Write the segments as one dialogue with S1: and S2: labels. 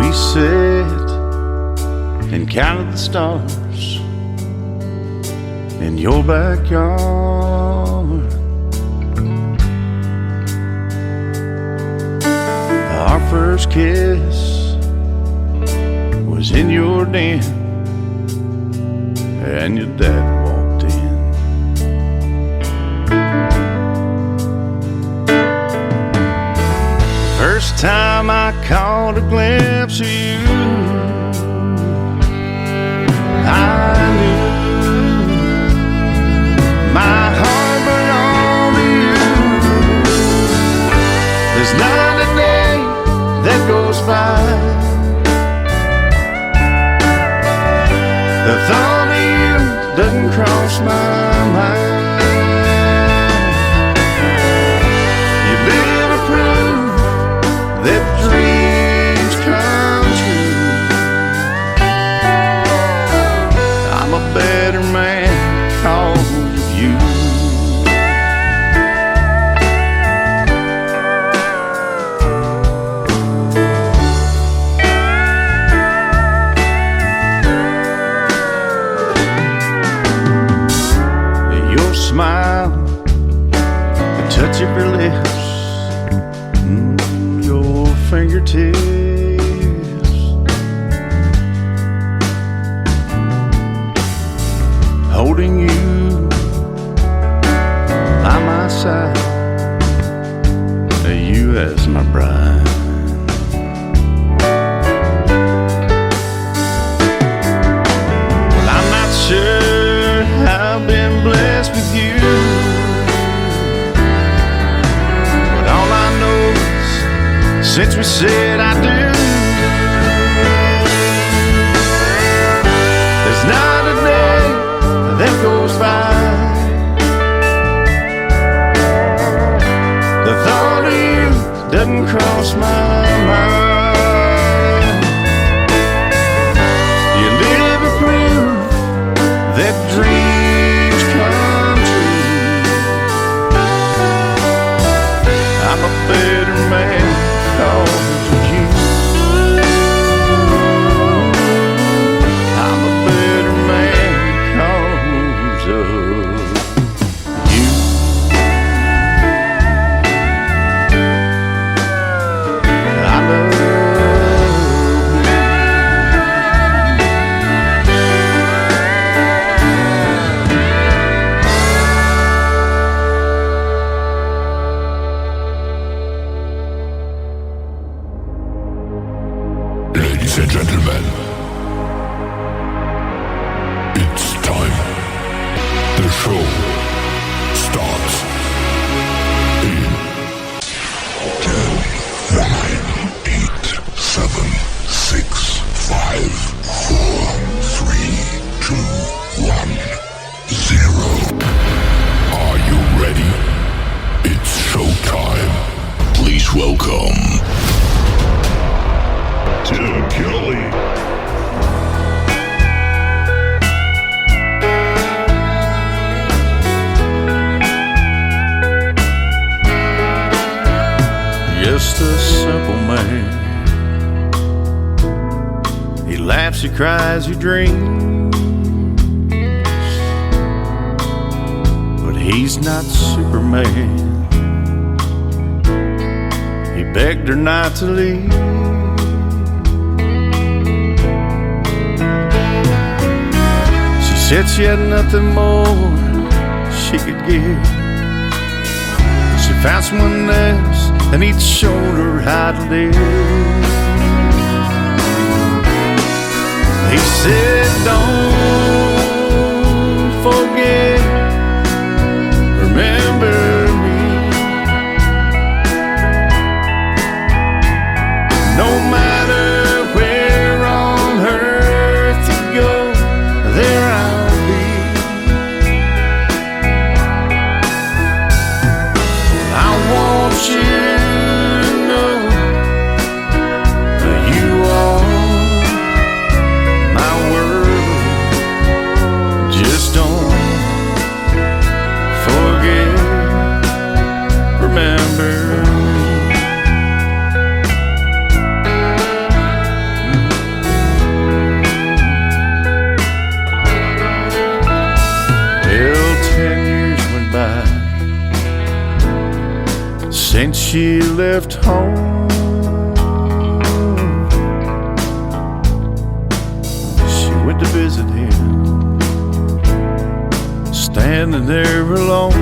S1: We sat and counted the stars in your backyard. Our first kiss was in your den, and your dad walked in. First time I caught a glimpse of you, I knew my heart belonged to you. There's not a day that goes by the thought of you doesn't cross my mind. You live to prove that dreams come true. I'm a better man because of you. Your smile, the touch of your lips, your fingertips, holding you by my side, you as my bride. Well, I'm not sure I've been blessed with you, but all I know is since we said I do, there's not a day that goes by the thought of you doesn't cross my mind. You live to prove that dreams come true. I'm a better man because of you. I'm a better man because of you. I love you.
S2: Ladies and gentlemen, it's time. The show starts in 10, 9, 8, 7, 6, 5, 4, 3, 2, 1, 0. Are you ready? It's showtime. Please welcome Tim Kelly.
S1: Just a simple man. He laughs, he cries, he dreams, but he's not Superman. He begged her not to leave. She said she had nothing more she could give. She found someone else and he'd shown her how to live. He said, don't forget, remember me. No matter where on earth you go, there I'll be. I want you to know left home. She went to visit him, standing there alone.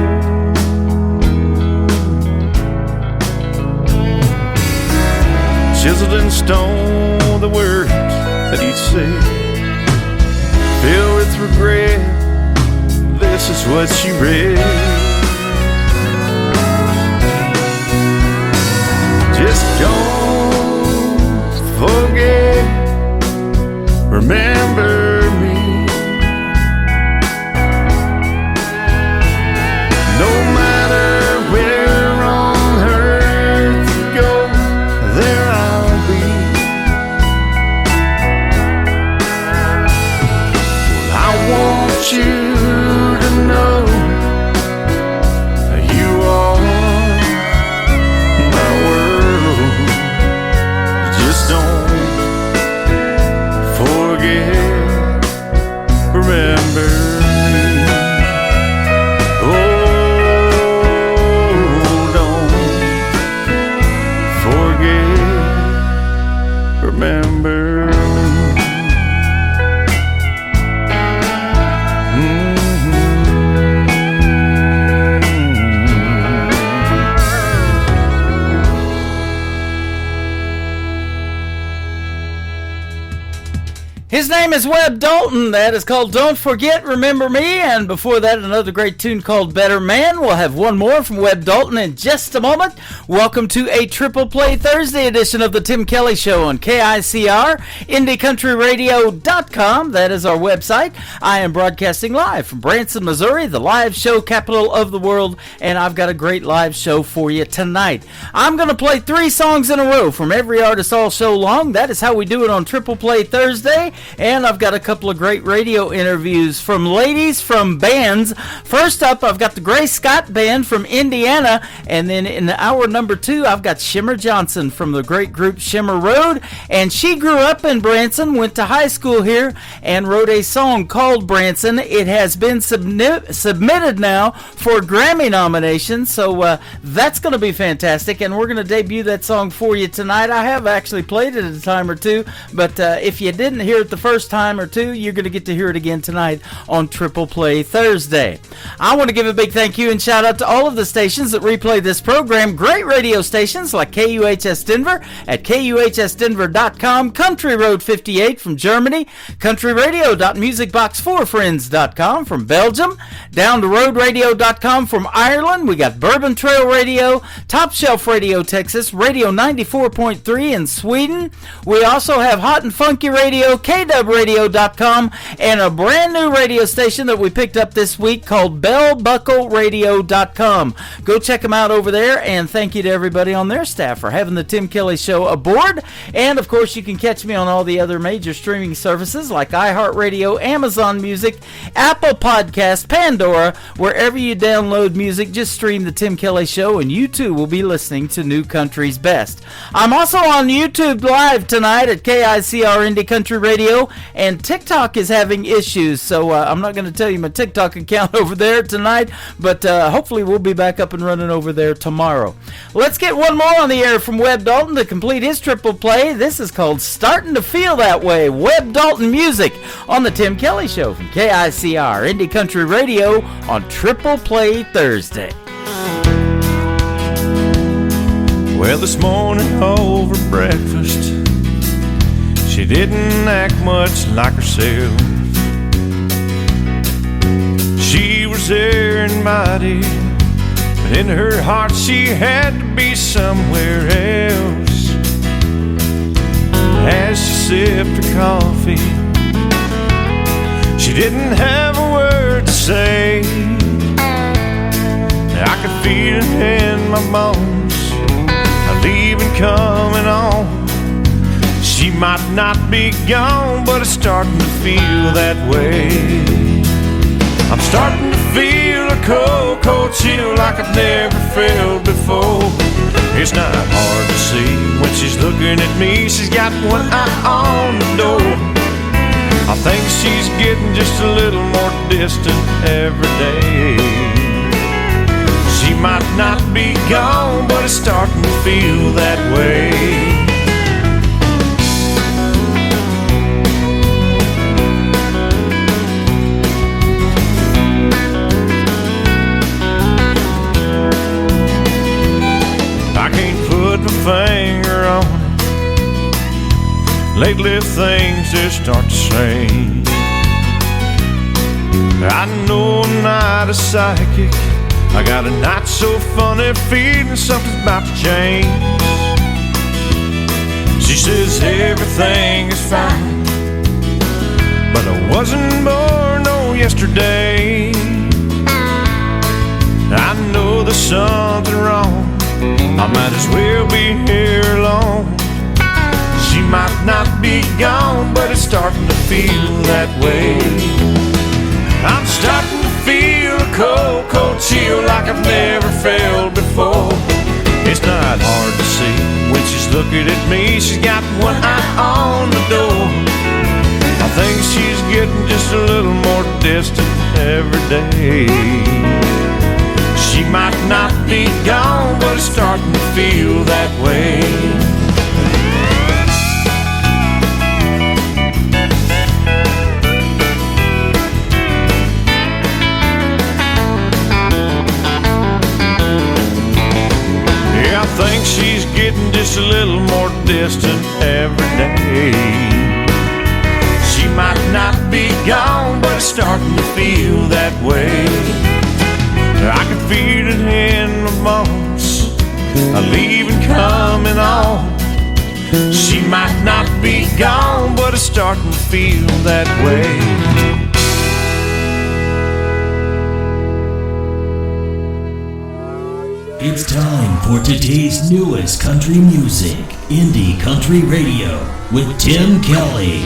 S1: Chiseled in stone the words that he'd said, filled with regret, this is what she read. Just don't forget, remember me. No matter where on earth you go, there I'll be. Well, I want you to know you are my world. Just don't forget, remember me. Oh, don't forget, remember me.
S3: His name is Webb Dalton. That is called Don't Forget, Remember Me. And before that, another great tune called Better Man. We'll have one more from Webb Dalton in just a moment. Welcome to a Triple Play Thursday edition of the Tim Kelly Show on KICR, IndieCountryRadio.com. That is our website. I am broadcasting live from Branson, Missouri, the live show capital of the world. And I've got a great live show for you tonight. I'm going to play 3 songs in a row from every artist all show long. That is how we do it on Triple Play Thursday. And I've got a couple of great radio interviews from ladies from bands. First up, I've got the Grace Scott Band from Indiana. And then in hour number 2, I've got Shimmer Johnson from the great group Shimmer Road. And she grew up in Branson, went to high school here, and wrote a song called Branson. It has been submitted now for Grammy nominations. So that's going to be fantastic. And we're going to debut that song for you tonight. I have actually played it a time or two. But if you didn't hear it the first time or two, you're going to get to hear it again tonight on Triple Play Thursday. I want to give a big thank you and shout out to all of the stations that replay this program. Great radio stations like KUHS Denver at KUHSdenver.com, Country Road 58 from Germany, countryradio.musicbox4friends.com from Belgium, down to roadradio.com from Ireland. We got Bourbon Trail Radio, Top Shelf Radio Texas, Radio 94.3 in Sweden. We also have Hot and Funky Radio, KWradio.com, and a brand new radio station that we picked up this week called BellBuckleRadio.com. Go check them out over there, and thank you to everybody on their staff for having the Tim Kelly Show aboard. And of course, you can catch me on all the other major streaming services like iHeartRadio, Amazon Music, Apple Podcast, Pandora. Wherever you download music, just stream the Tim Kelly Show, and you too will be listening to New Country's Best. I'm also on YouTube Live tonight at KICR Indie Country Radio, and TikTok is having issues, so I'm not going to tell you my TikTok account over there tonight, but hopefully we'll be back up and running over there tomorrow. Let's get one more on the air from Webb Dalton to complete his triple play. This is called Starting to Feel That Way, Webb Dalton music on the Tim Kelly Show from KICR Indie Country Radio on Triple Play Thursday.
S1: Well, this morning over breakfast, she didn't act much like herself. She was there invited, but in her heart she had to be somewhere else. As she sipped her coffee, she didn't have a word to say. I could feel it in my bones, a leaving coming on. She might not be gone, but it's starting to feel that way. I'm starting to feel a cold, cold chill like I've never felt before. It's not hard to see when she's looking at me. She's got one eye on the door. I think she's getting just a little more distant every day. She might not be gone, but it's starting to feel that way. I can't put my finger on it. Lately things just aren't the same. I know I'm not a psychic. I got a not so funny feeling something's about to change. She says everything is fine, but I wasn't born no yesterday. I know there's something wrong. I might as well be here alone. She might not be gone, but it's starting to feel that way. I'm starting to feel a cold, cold chill like I've never felt before. It's not hard to see when she's looking at me. She's got one eye on the door. I think she's getting just a little more distant every day. She might not be gone, but it's starting to feel that way. Yeah, I think she's getting just a little more distant every day. She might not be gone, but it's starting to feel that way. I can feel it in my bones, a leaving coming on. She might not be gone, but it's starting to feel that way.
S4: It's time for today's newest country music, Indie Country Radio, with Tim Kelly.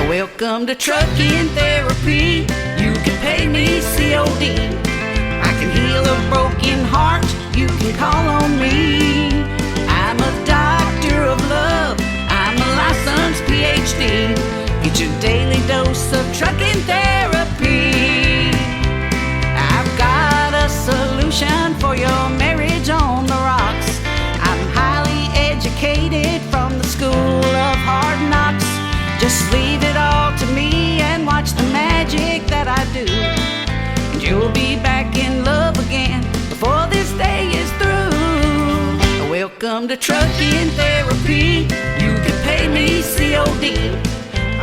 S5: Welcome to Trucking Therapy. You can pay me COD. I can heal a broken heart. You can call on me. I'm a doctor of love. I'm a licensed PhD. Get your daily dose of trucking therapy. I've got a solution for your marriage on the rocks. I'm highly educated from the school of hard knocks. Just leave it all to me and watch the magic that I do. And you'll be back in love again before this day is through. Welcome to Trucking Therapy. You can pay me COD.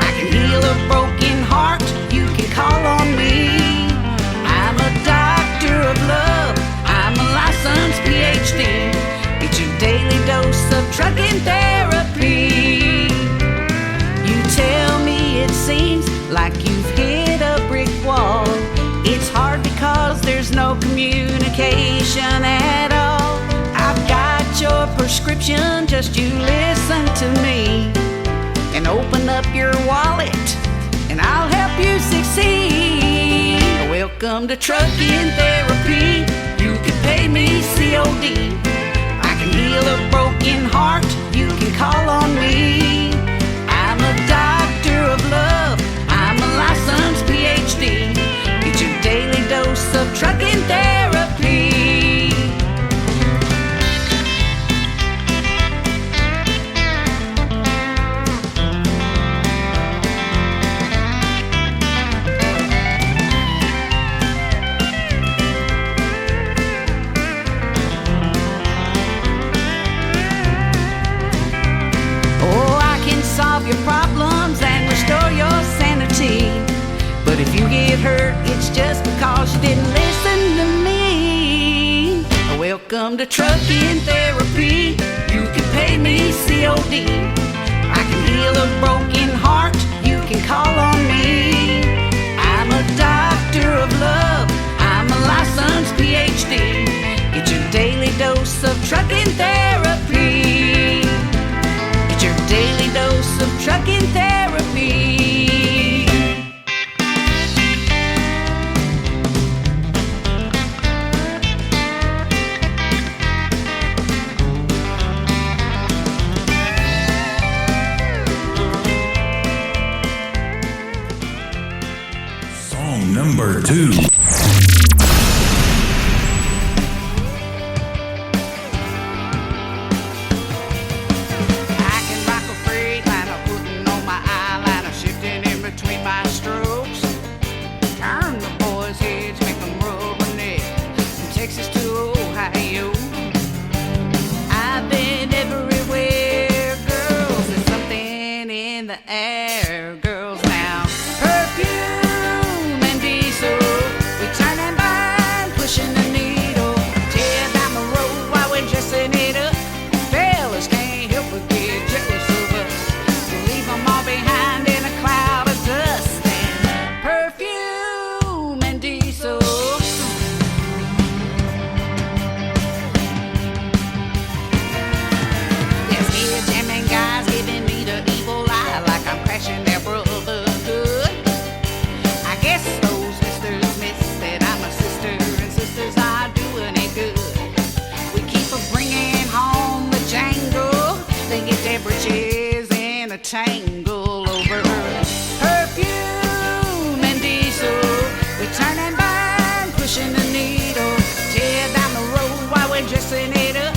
S5: I can heal a broken heart. You can call on me. I'm a doctor of love. I'm a licensed PhD. Get your daily dose of trucking therapy. Tell me it seems like you've hit a brick wall. It's hard because there's no communication at all. I've got your prescription, just you listen to me and open up your wallet and I'll help you succeed. Welcome to Trucking Therapy. You can pay me COD. I can heal a broken heart. You can call on me. I'm a doctor of love. I'm a licensed PhD. Get your daily dose of trucking therapy. Solve your problems and restore your sanity. But if you get hurt, it's just because you didn't listen to me. Welcome to Trucking Therapy. You can pay me COD. I can heal a broken heart. You can call on me. I'm a doctor of love. I'm a licensed PhD. Get your daily dose of trucking therapy. Get your daily dose of trucking therapy.
S4: Song Number 2.
S5: I can rock a Freightliner, putting on my eyeliner, shifting in between my strokes. Turn the boys' heads, make them rubberneck, from Texas to Ohio. I've been everywhere, girls. There's something in the air, girls. Now, perfume and diesel, we turn and burn, pushing the needle. Tear down the road while we're dressing it up. Fellas can't help but get jealous of us. We leave them all behind in a cloud of dust. And perfume and diesel. There's here jamming guys giving me the evil eye like I'm crashing their brotherhood. I guess those misters miss that I'm a sister and sisters are doing it good. We keep bringing home the jangle. They get their britches in a tangle over perfume and diesel. We turn and burn, pushing the needle. Tear down the road while we're dressing it up.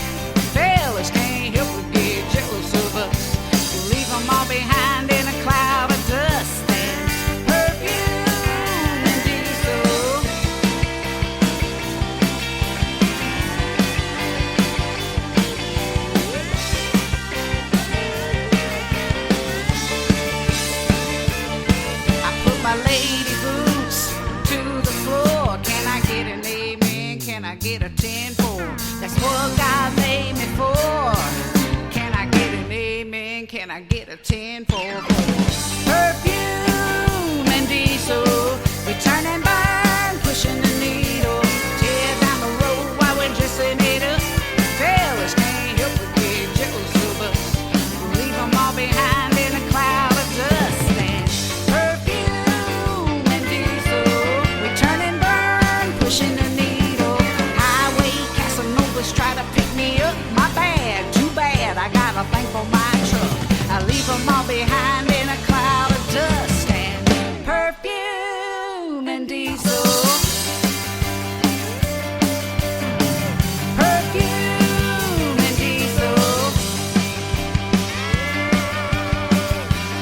S5: Fellas can't help but get jealous of us. We leave them all behind in a cloud of dust. And perfume and diesel. I put my lady boots to the floor. Can I get an amen? Can I get a 10-4? That's what God made me for. Can I get an amen? Can I get a 10-4? Perfume and diesel, we turn and burn, pushing the needle. Tear down the road while we're dressing it up. Fellas can't help but get jealous of us. We leave them all behind in a cloud of dust. And perfume and diesel, we turn and burn, pushing the needle. Highway Casanovas try to pick me up. My bad, too bad, I got a thing for my truck. I leave them all behind in a cloud of dust. And perfume and diesel. Perfume and diesel.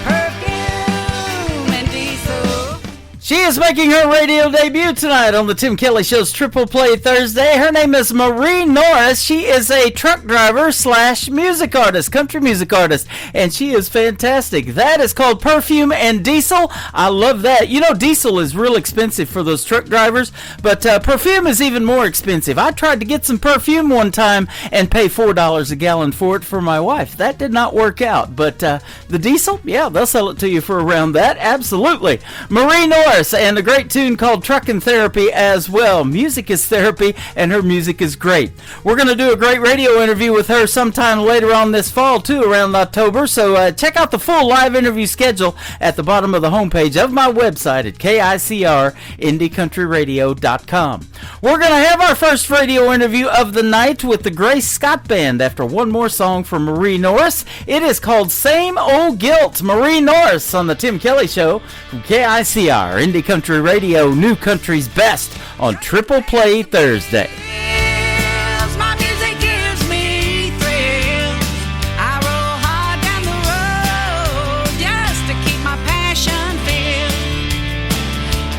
S5: Perfume and diesel.
S3: She is making her radio debut tonight on the Tim Kelly Show's Triple Play Thursday. Her name is Marie Norris. She is a truck driver / music artist, country music artist, and she is fantastic. That is called Perfume and Diesel. I love that. You know, diesel is real expensive for those truck drivers, but perfume is even more expensive. I tried to get some perfume one time and pay $4 a gallon for it for my wife. That did not work out, but the diesel, yeah, they'll sell it to you for around that. Absolutely. Marie Norris. And a great tune called Truckin' Therapy as well. Music is therapy, and her music is great. We're going to do a great radio interview with her sometime later on this fall, too, around October. So check out the full live interview schedule at the bottom of the homepage of my website at KICRIndieCountryRadio.com. We're going to have our first radio interview of the night with the Grace Scott Band after one more song from Marie Norris. It is called Same Old Guilt. Marie Norris on the Tim Kelly Show from KICR Indie Country Radio, New Country's Best on Triple Play Thursday.
S5: My music gives me thrills. I roll hard down the road just to keep my passion filled.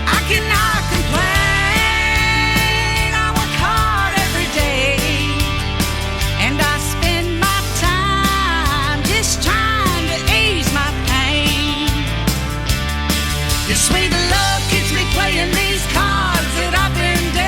S5: I cannot complain. I work hard every day, and I spend my time just trying to ease my pain. Your sweet love keeps me playing these cards that I've been dealt.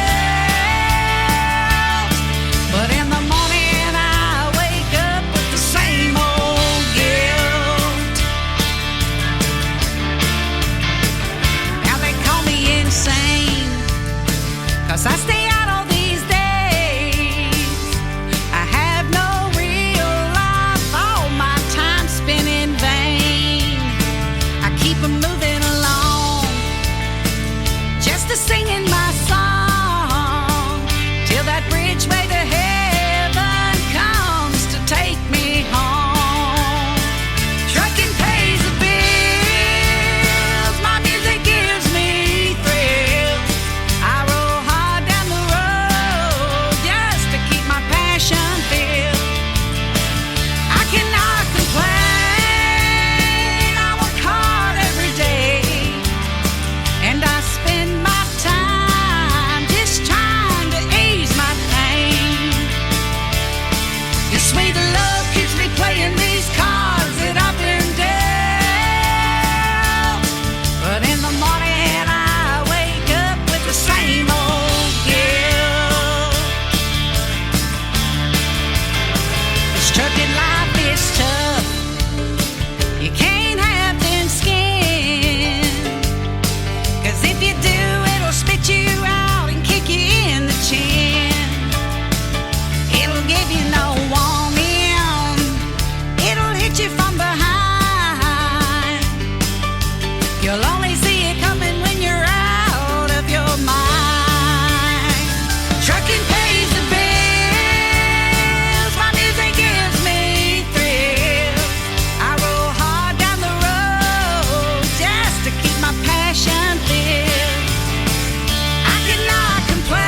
S5: sweet love keeps me playing these cards that I've been dealt. But in the morning I wake up with the same old guilt. This trucking life is tough. You can't have thin skin, 'cause if you do, it'll spit you out and kick you in the chin. It'll give you no warning, it'll hit you from behind. You'll only see it coming when you're out of your mind. Trucking pays the bills, my music gives me thrills. I roll hard down the road just to keep my passion filled. I cannot complain,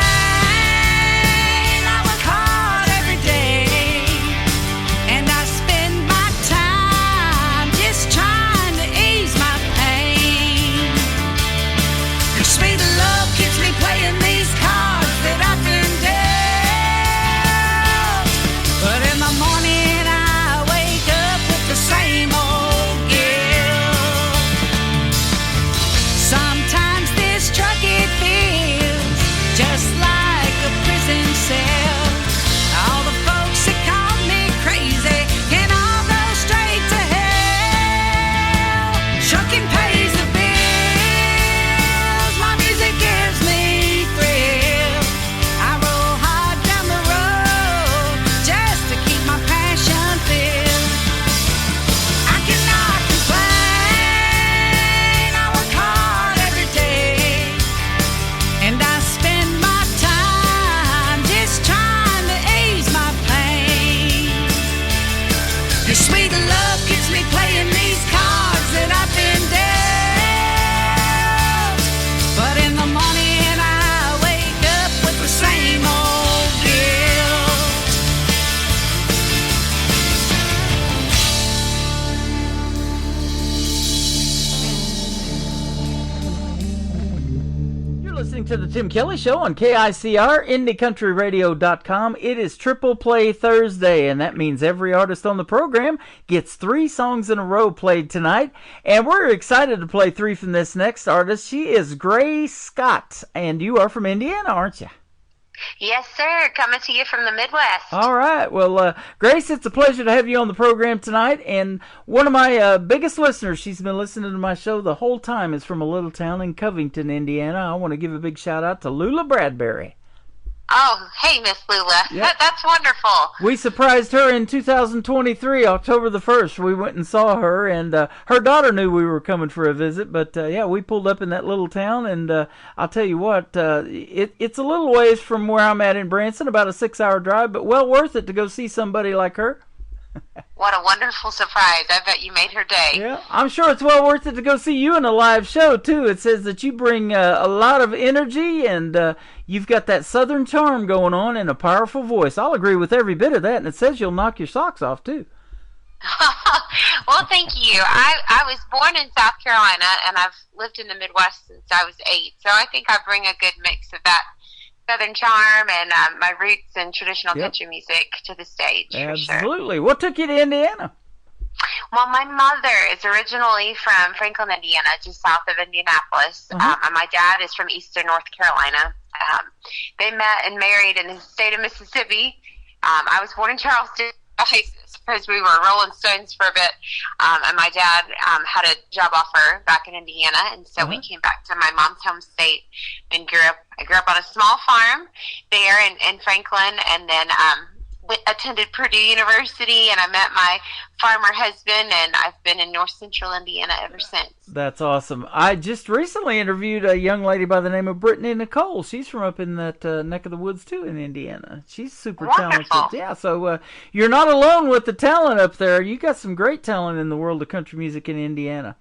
S5: I work hard every day, and I spend my time just trying to ease my pain. Your sweet love keeps me playing these cards that I've been dealt. But in the morning I wake up with the same old guilt. Sometimes this truck it feels just like a prison cell. All the folks that call me crazy can all go straight to hell. Trucking pays the bills, my music gives me thrills. I roll hard down the road just to keep my passion filled. I cannot complain, I work hard every day, and I spend my time just trying to ease my pain. Your sweet love keeps me playing these cards that I've been dealt. But in the morning I wake up with the same old guilt.
S3: You're listening to the Tim Kelly Show on KICR, IndieCountryRadio.com. It is Triple Play Thursday, and that means every artist on the program gets 3 songs in a row played tonight. And we're excited to play 3 from this next artist. She is Grace Scott, and you are from Indiana, aren't you?
S6: Yes, sir. Coming to you from the Midwest.
S3: All right. Well, Grace, it's a pleasure to have you on the program tonight. And one of my biggest listeners, she's been listening to my show the whole time, is from a little town in Covington, Indiana. I want to give a big shout out to Lula Bradbury.
S6: Oh, hey, Miss Lula.
S3: Yep.
S6: That's wonderful.
S3: We surprised her in 2023, October the 1st. We went and saw her, and her daughter knew we were coming for a visit. But, yeah, we pulled up in that little town, and I'll tell you what, it's a little ways from where I'm at in Branson, about a 6-hour drive, but well worth it to go see somebody like her.
S6: What a wonderful surprise. I bet you made her day.
S3: Yeah, I'm sure it's well worth it to go see you in a live show, too. It says that you bring a lot of energy, and you've got that southern charm going on and a powerful voice. I'll agree with every bit of that, and it says you'll knock your socks off, too.
S6: Well, thank you. I was born in South Carolina, and I've lived in the Midwest since I was 8, so I think I bring a good mix of that southern charm and my roots in traditional country music to the stage.
S3: Absolutely. What took you to Indiana?
S6: Well, my mother is originally from Franklin, Indiana, just south of Indianapolis. And my dad is from eastern North Carolina. They met and married in the state of Mississippi. I was born in Charleston. I suppose we were Rolling Stones for a bit. And my dad had a job offer back in Indiana, and so we came back to my mom's home state and grew up. I grew up on a small farm there in Franklin, and then attended Purdue University, and I met my farmer husband, and I've been in north central Indiana ever since.
S3: That's awesome. I just recently interviewed a young lady by the name of Brittany Nicole. She's from up in that neck of the woods, too, in Indiana. She's super talented. Yeah, so you're not alone with the talent up there. You got some great talent in the world of country music in Indiana.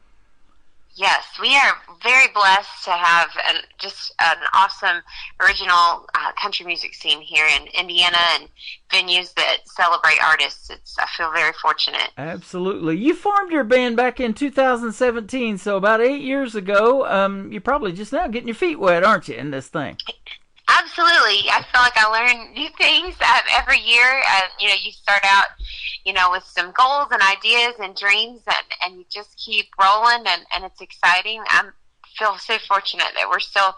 S6: Yes, we are very blessed to have just an awesome original country music scene here in Indiana and venues that celebrate artists. I feel very fortunate.
S3: Absolutely. You formed your band back in 2017, so about 8 years ago. You're probably just now getting your feet wet, aren't you, in this thing?
S6: Absolutely. I feel like I learn new things every year. You start out, with some goals and ideas and dreams, and you just keep rolling, and it's exciting. I feel so fortunate that we're still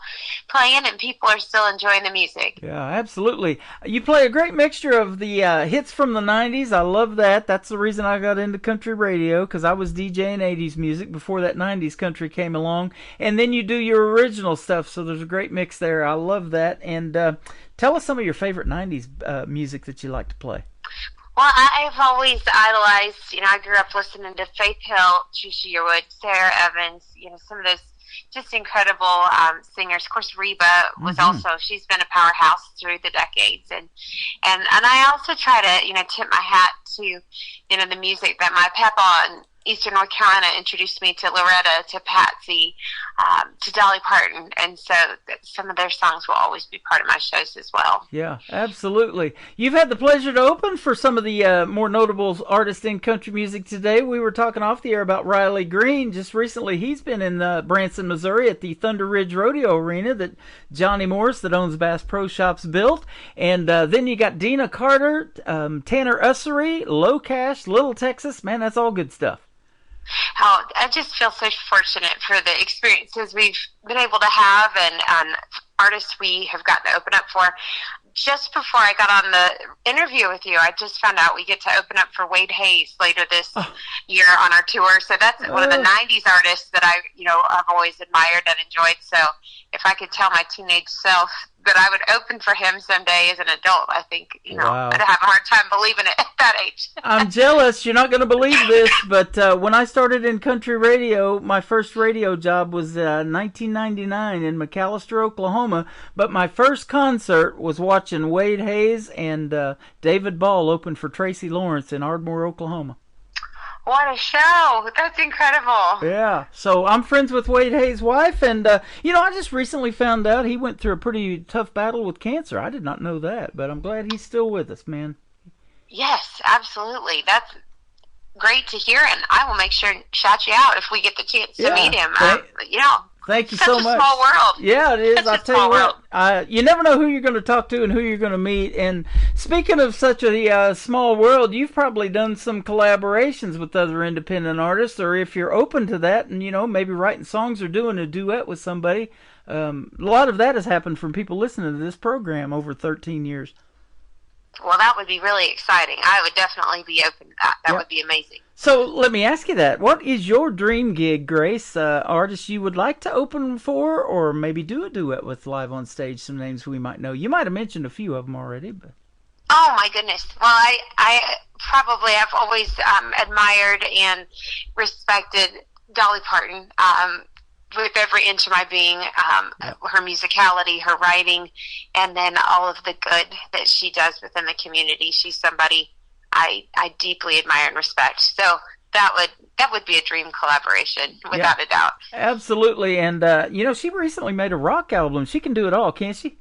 S6: playing and people are still enjoying the music.
S3: Yeah, absolutely. You play a great mixture of the hits from the 90s. I love that. That's the reason I got into country radio, because I was DJing 80s music before that 90s country came along. And then you do your original stuff, so there's a great mix there. I love that. And tell us some of your favorite 90s music that you like to play.
S6: Well, I've always idolized, I grew up listening to Faith Hill, Trisha Yearwood, Sarah Evans, some of those just incredible singers. Of course, Reba was also, she's been a powerhouse through the decades. And I also try to, tip my hat to, the music that my papa in Eastern North Carolina introduced me to, Loretta, to Patsy, to Dolly Parton. And so some of their songs will always be part of my shows as well.
S3: Yeah, absolutely. You've had the pleasure to open for some of the more notable artists in country music today. We were talking off the air about Riley Green. Just recently, he's been in Branson, Missouri at the Thunder Ridge Rodeo Arena that Johnny Morris, that owns Bass Pro Shops, built. And then you got Dina Carter, Tanner Ussery, Low Cash, Little Texas. Man, that's all good stuff.
S6: I just feel so fortunate for the experiences we've been able to have and artists we have gotten to open up for. Just before I got on the interview with you, I just found out we get to open up for Wade Hayes later this year on our tour. So that's one of the 90s artists that I've always admired and enjoyed. So if I could tell my teenage self that I would open for him someday as an adult, I think,
S3: Wow.
S6: I'd have a hard time believing it at that age.
S3: I'm jealous. You're not going to believe this, but when I started in country radio, my first radio job was 1999 in McAlester, Oklahoma. But my first concert was watching Wade Hayes and David Ball open for Tracy Lawrence in Ardmore, Oklahoma.
S6: What a show. That's incredible.
S3: Yeah. So I'm friends with Wade Hayes' wife, and, I just recently found out he went through a pretty tough battle with cancer. I did not know that, but I'm glad he's still with us, man.
S6: Yes, absolutely. That's great to hear, and I will make sure and shout you out if we get the chance to meet him.
S3: Thank you
S6: such
S3: so
S6: a
S3: much.
S6: Small world.
S3: Yeah, it is.
S6: Such
S3: I'll
S6: a
S3: tell you
S6: small
S3: what. You never know who you're going to talk to and who you're going to meet. And speaking of such a small world, you've probably done some collaborations with other independent artists, or if you're open to that, and maybe writing songs or doing a duet with somebody. A lot of that has happened from people listening to this program over 13 years.
S6: Well, that would be really exciting. I would definitely be open to that. That would be amazing.
S3: So let me ask you that. What is your dream gig, Grace? Artists you would like to open for, or maybe do a duet with live on stage, some names we might know? You might have mentioned a few of them already. But
S6: Oh, my goodness. Well, I probably have always admired and respected Dolly Parton. With every inch of my being, her musicality, her writing, and then all of the good that she does within the community. She's somebody I deeply admire and respect. So that would be a dream collaboration, without a doubt.
S3: Absolutely. And, she recently made a rock album. She can do it all, can't she?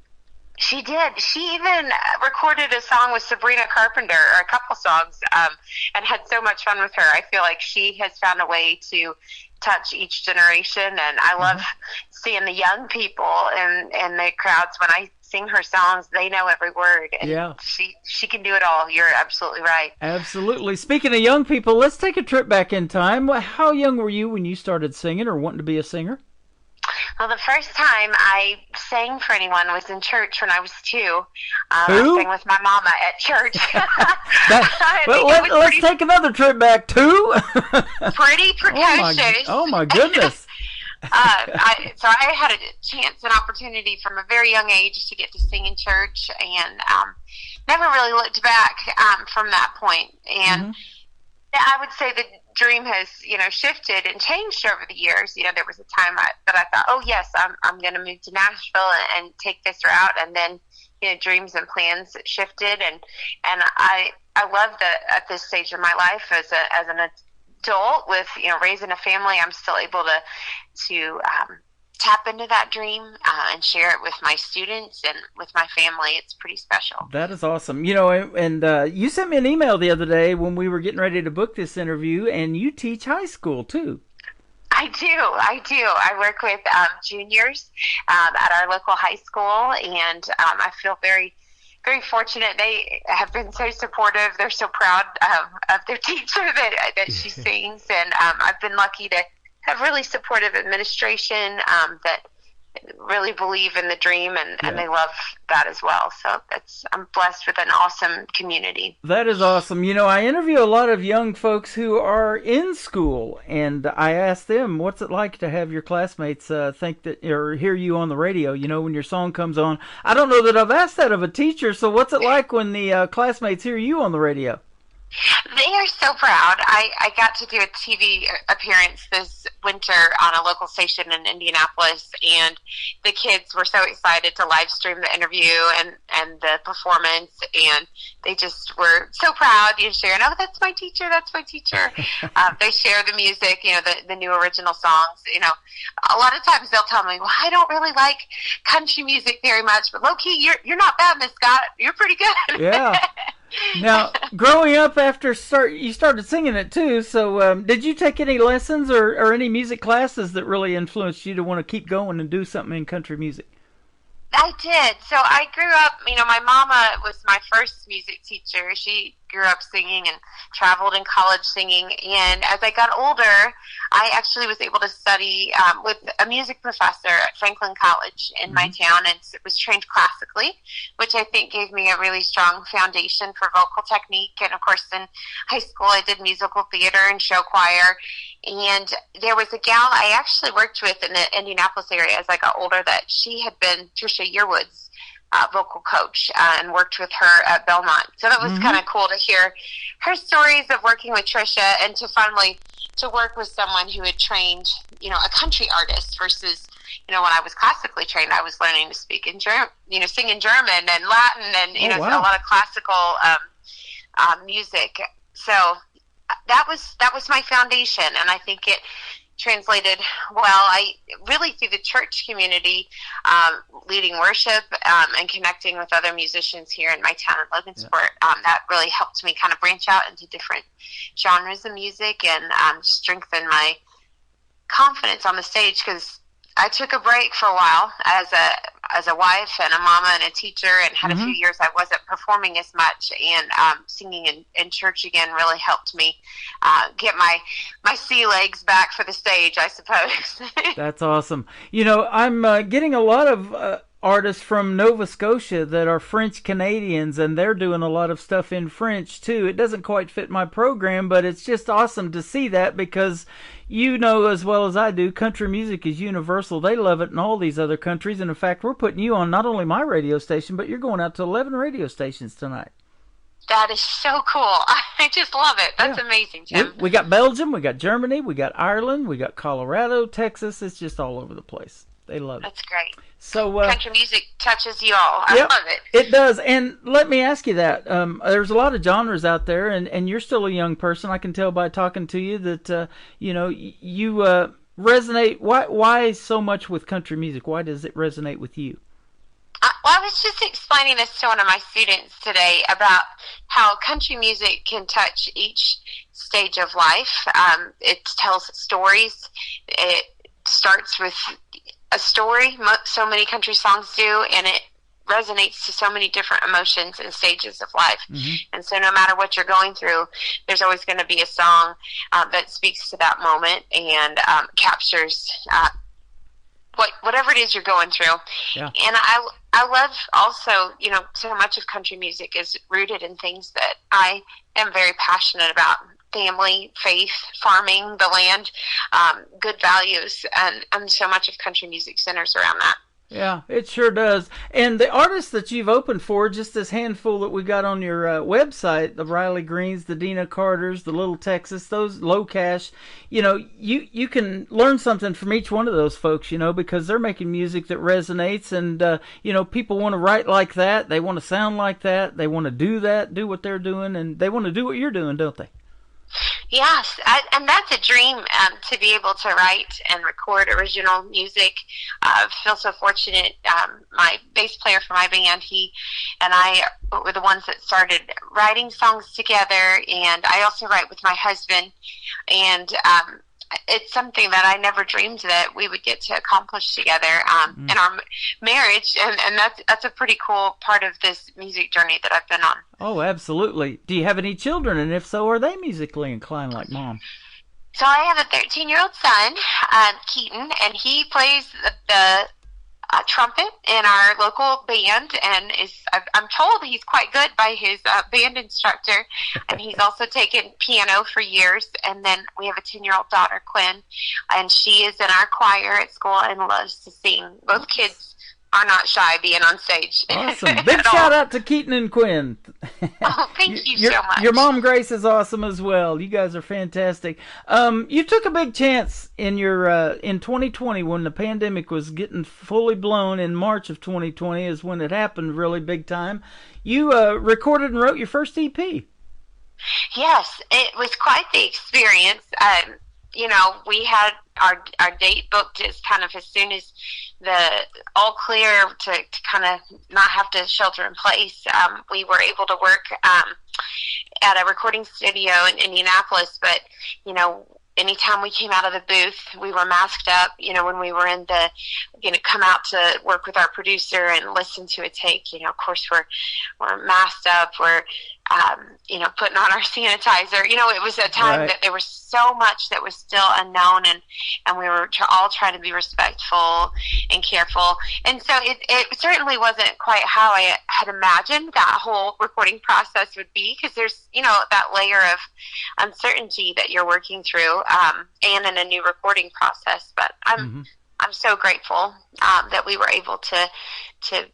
S6: She did. She even recorded a song with Sabrina Carpenter, or a couple songs, and had so much fun with her. I feel like she has found a way to touch each generation, and I love seeing the young people and the crowds. When I sing her songs, they know every word, and she can do it all. You're absolutely right.
S3: Absolutely. Speaking of young people, let's take a trip back in time. How young were you when you started singing or wanting to be a singer?
S6: Well, the first time I sang for anyone was in church when I was 2.
S3: Who?
S6: I sang with my mama at church.
S3: Let's take another trip back. 2?
S6: Pretty precocious.
S3: Oh my goodness.
S6: So I had a chance and opportunity from a very young age to get to sing in church, and never really looked back from that point. And I would say the dream has, shifted and changed over the years. There was a time that I thought, oh yes, I'm going to move to Nashville and take this route, and then dreams and plans shifted, and I love that at this stage of my life as an adult with raising a family, I'm still able to tap into that dream and share it with my students and with my family. It's pretty special.
S3: That is awesome. And you sent me an email the other day when we were getting ready to book this interview, and you teach high school too.
S6: I I do. I work with juniors at our local high school, and I feel very, very fortunate. They have been so supportive. They're so proud of their teacher that she sings, and I've been lucky to have really supportive administration that really believe in the dream, and they love that as well. So I'm blessed with an awesome community.
S3: That is awesome. I interview a lot of young folks who are in school, and I ask them, what's it like to have your classmates think that or hear you on the radio, when your song comes on. I don't know that I've asked that of a teacher, so what's it like when the classmates hear you on the radio?
S6: They are so proud. I got to do a TV appearance this winter on a local station in Indianapolis, and the kids were so excited to live stream the interview and the performance, and they just were so proud, sharing, oh, that's my teacher. They share the music, the new original songs. A lot of times they'll tell me, well, I don't really like country music very much, but low-key, you're not bad, Miss Scott. You're pretty good.
S3: Yeah. Now, growing up you started singing it too, so did you take any lessons or any music classes that really influenced you to want to keep going and do something in country music?
S6: I did. So I grew up, my mama was my first music teacher. She grew up singing and traveled in college singing. And as I got older, I actually was able to study with a music professor at Franklin College in my town, and was trained classically, which I think gave me a really strong foundation for vocal technique. And of course, in high school, I did musical theater and show choir. And there was a gal I actually worked with in the Indianapolis area as I got older that she had been Trisha Yearwood's vocal coach and worked with her at Belmont. So that was kind of cool to hear her stories of working with Trisha, and to finally to work with someone who had trained, a country artist versus, when I was classically trained, I was learning to speak in German, sing in German and Latin and, a lot of classical music. So that was my foundation, and I think it translated well. I really, through the church community, leading worship and connecting with other musicians here in my town in Logansport, that really helped me kind of branch out into different genres of music and strengthen my confidence on the stage, because I took a break for a while as a wife and a mama and a teacher, and had a few years I wasn't performing as much, and singing in church again really helped me get my sea legs back for the stage, I suppose.
S3: That's awesome. I'm getting a lot of artists from Nova Scotia that are French Canadians, and they're doing a lot of stuff in French too. It doesn't quite fit my program, but it's just awesome to see that, because as well as I do, country music is universal. They love it in all these other countries, and in fact, we're putting you on not only my radio station, but you're going out to 11 radio stations tonight.
S6: That is so cool. I just love it. That's amazing, Tim.
S3: We got Belgium, we got Germany, we got Ireland, we got Colorado, Texas. It's just all over the place. They love it.
S6: That's great.
S3: So
S6: country music touches you all. I love it.
S3: It does. And let me ask you that. There's a lot of genres out there, and you're still a young person. I can tell by talking to you that, you resonate. Why so much with country music? Why does it resonate with you?
S6: I was just explaining this to one of my students today about how country music can touch each stage of life. It tells stories. It starts with a story, so many country songs do, and it resonates to so many different emotions and stages of life. And so no matter what you're going through, there's always going to be a song that speaks to that moment and captures whatever it is you're going through. Yeah. And I love also, so much of country music is rooted in things that I am very passionate about. Family, faith, farming, the land, good values, and so much of country music centers around that.
S3: Yeah, it sure does. And the artists that you've opened for, just this handful that we got on your website, the Riley Greens, the Dina Carters, the Little Texas, those Low Cash, you can learn something from each one of those folks, because they're making music that resonates, and, people want to write like that, they want to sound like that, they want to do what they're doing, and they want to do what you're doing, don't they?
S6: Yes, and that's a dream, to be able to write and record original music. I feel so fortunate. My bass player for my band, he and I were the ones that started writing songs together, and I also write with my husband. And it's something that I never dreamed that we would get to accomplish together in our marriage, and that's a pretty cool part of this music journey that I've been on.
S3: Oh, absolutely. Do you have any children, and if so, are they musically inclined like Mom?
S6: So I have a 13-year-old son, Keaton, and he plays the trumpet in our local band, and I'm told he's quite good by his band instructor, and he's also taken piano for years. And then we have a 10-year-old daughter, Quinn, and she is in our choir at school and loves to sing. Both kids are not shy being on stage.
S3: Awesome. Big shout out to Keaton and Quinn.
S6: Oh, thank you so much.
S3: Your mom, Grace, is awesome as well. You guys are fantastic. You took a big chance in your in 2020 when the pandemic was getting fully blown. In March of 2020 is when it happened really big time. You recorded and wrote your first EP.
S6: Yes, it was quite the experience. We had our date booked as kind of as soon as the all clear to kind of not have to shelter in place. We were able to work at a recording studio in Indianapolis, but anytime we came out of the booth, we were masked up. When we were in come out to work with our producer and listen to a take, of course we're masked up. We're putting on our sanitizer. It was a time that there was so much that was still unknown, and we were all trying to be respectful and careful. And so it certainly wasn't quite how I had imagined that whole recording process would be, because there's, that layer of uncertainty that you're working through, and in a new recording process. But I'm so grateful that we were able to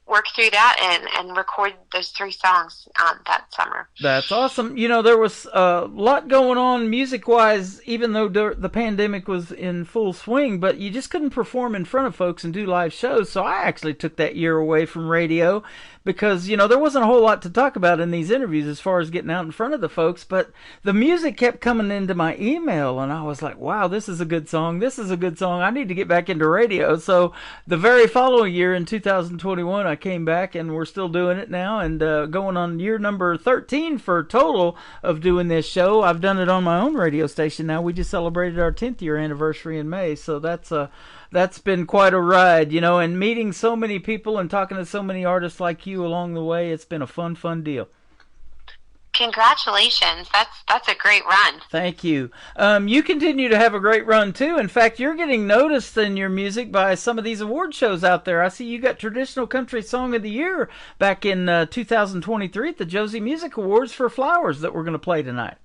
S6: work through that and record those 3 songs that summer.
S3: That's awesome. There was a lot going on music-wise, even though the pandemic was in full swing, but you just couldn't perform in front of folks and do live shows. So I actually took that year away from radio because, there wasn't a whole lot to talk about in these interviews as far as getting out in front of the folks, but the music kept coming into my email, and I was like, wow, this is a good song. This is a good song. I need to get back into radio. So the very following year in 2021, I came back, and we're still doing it now, and going on year number 13 for total of doing this show. I've done it on my own radio station now. We just celebrated our 10th year anniversary in May, so that's been quite a ride, and meeting so many people and talking to so many artists like you along the way. It's been a fun deal.
S6: Congratulations. That's a great run.
S3: Thank you. You continue to have a great run, too. In fact, you're getting noticed in your music by some of these award shows out there. I see you got Traditional Country Song of the Year back in 2023 at the Josie Music Awards for Flowers that we're going to play tonight.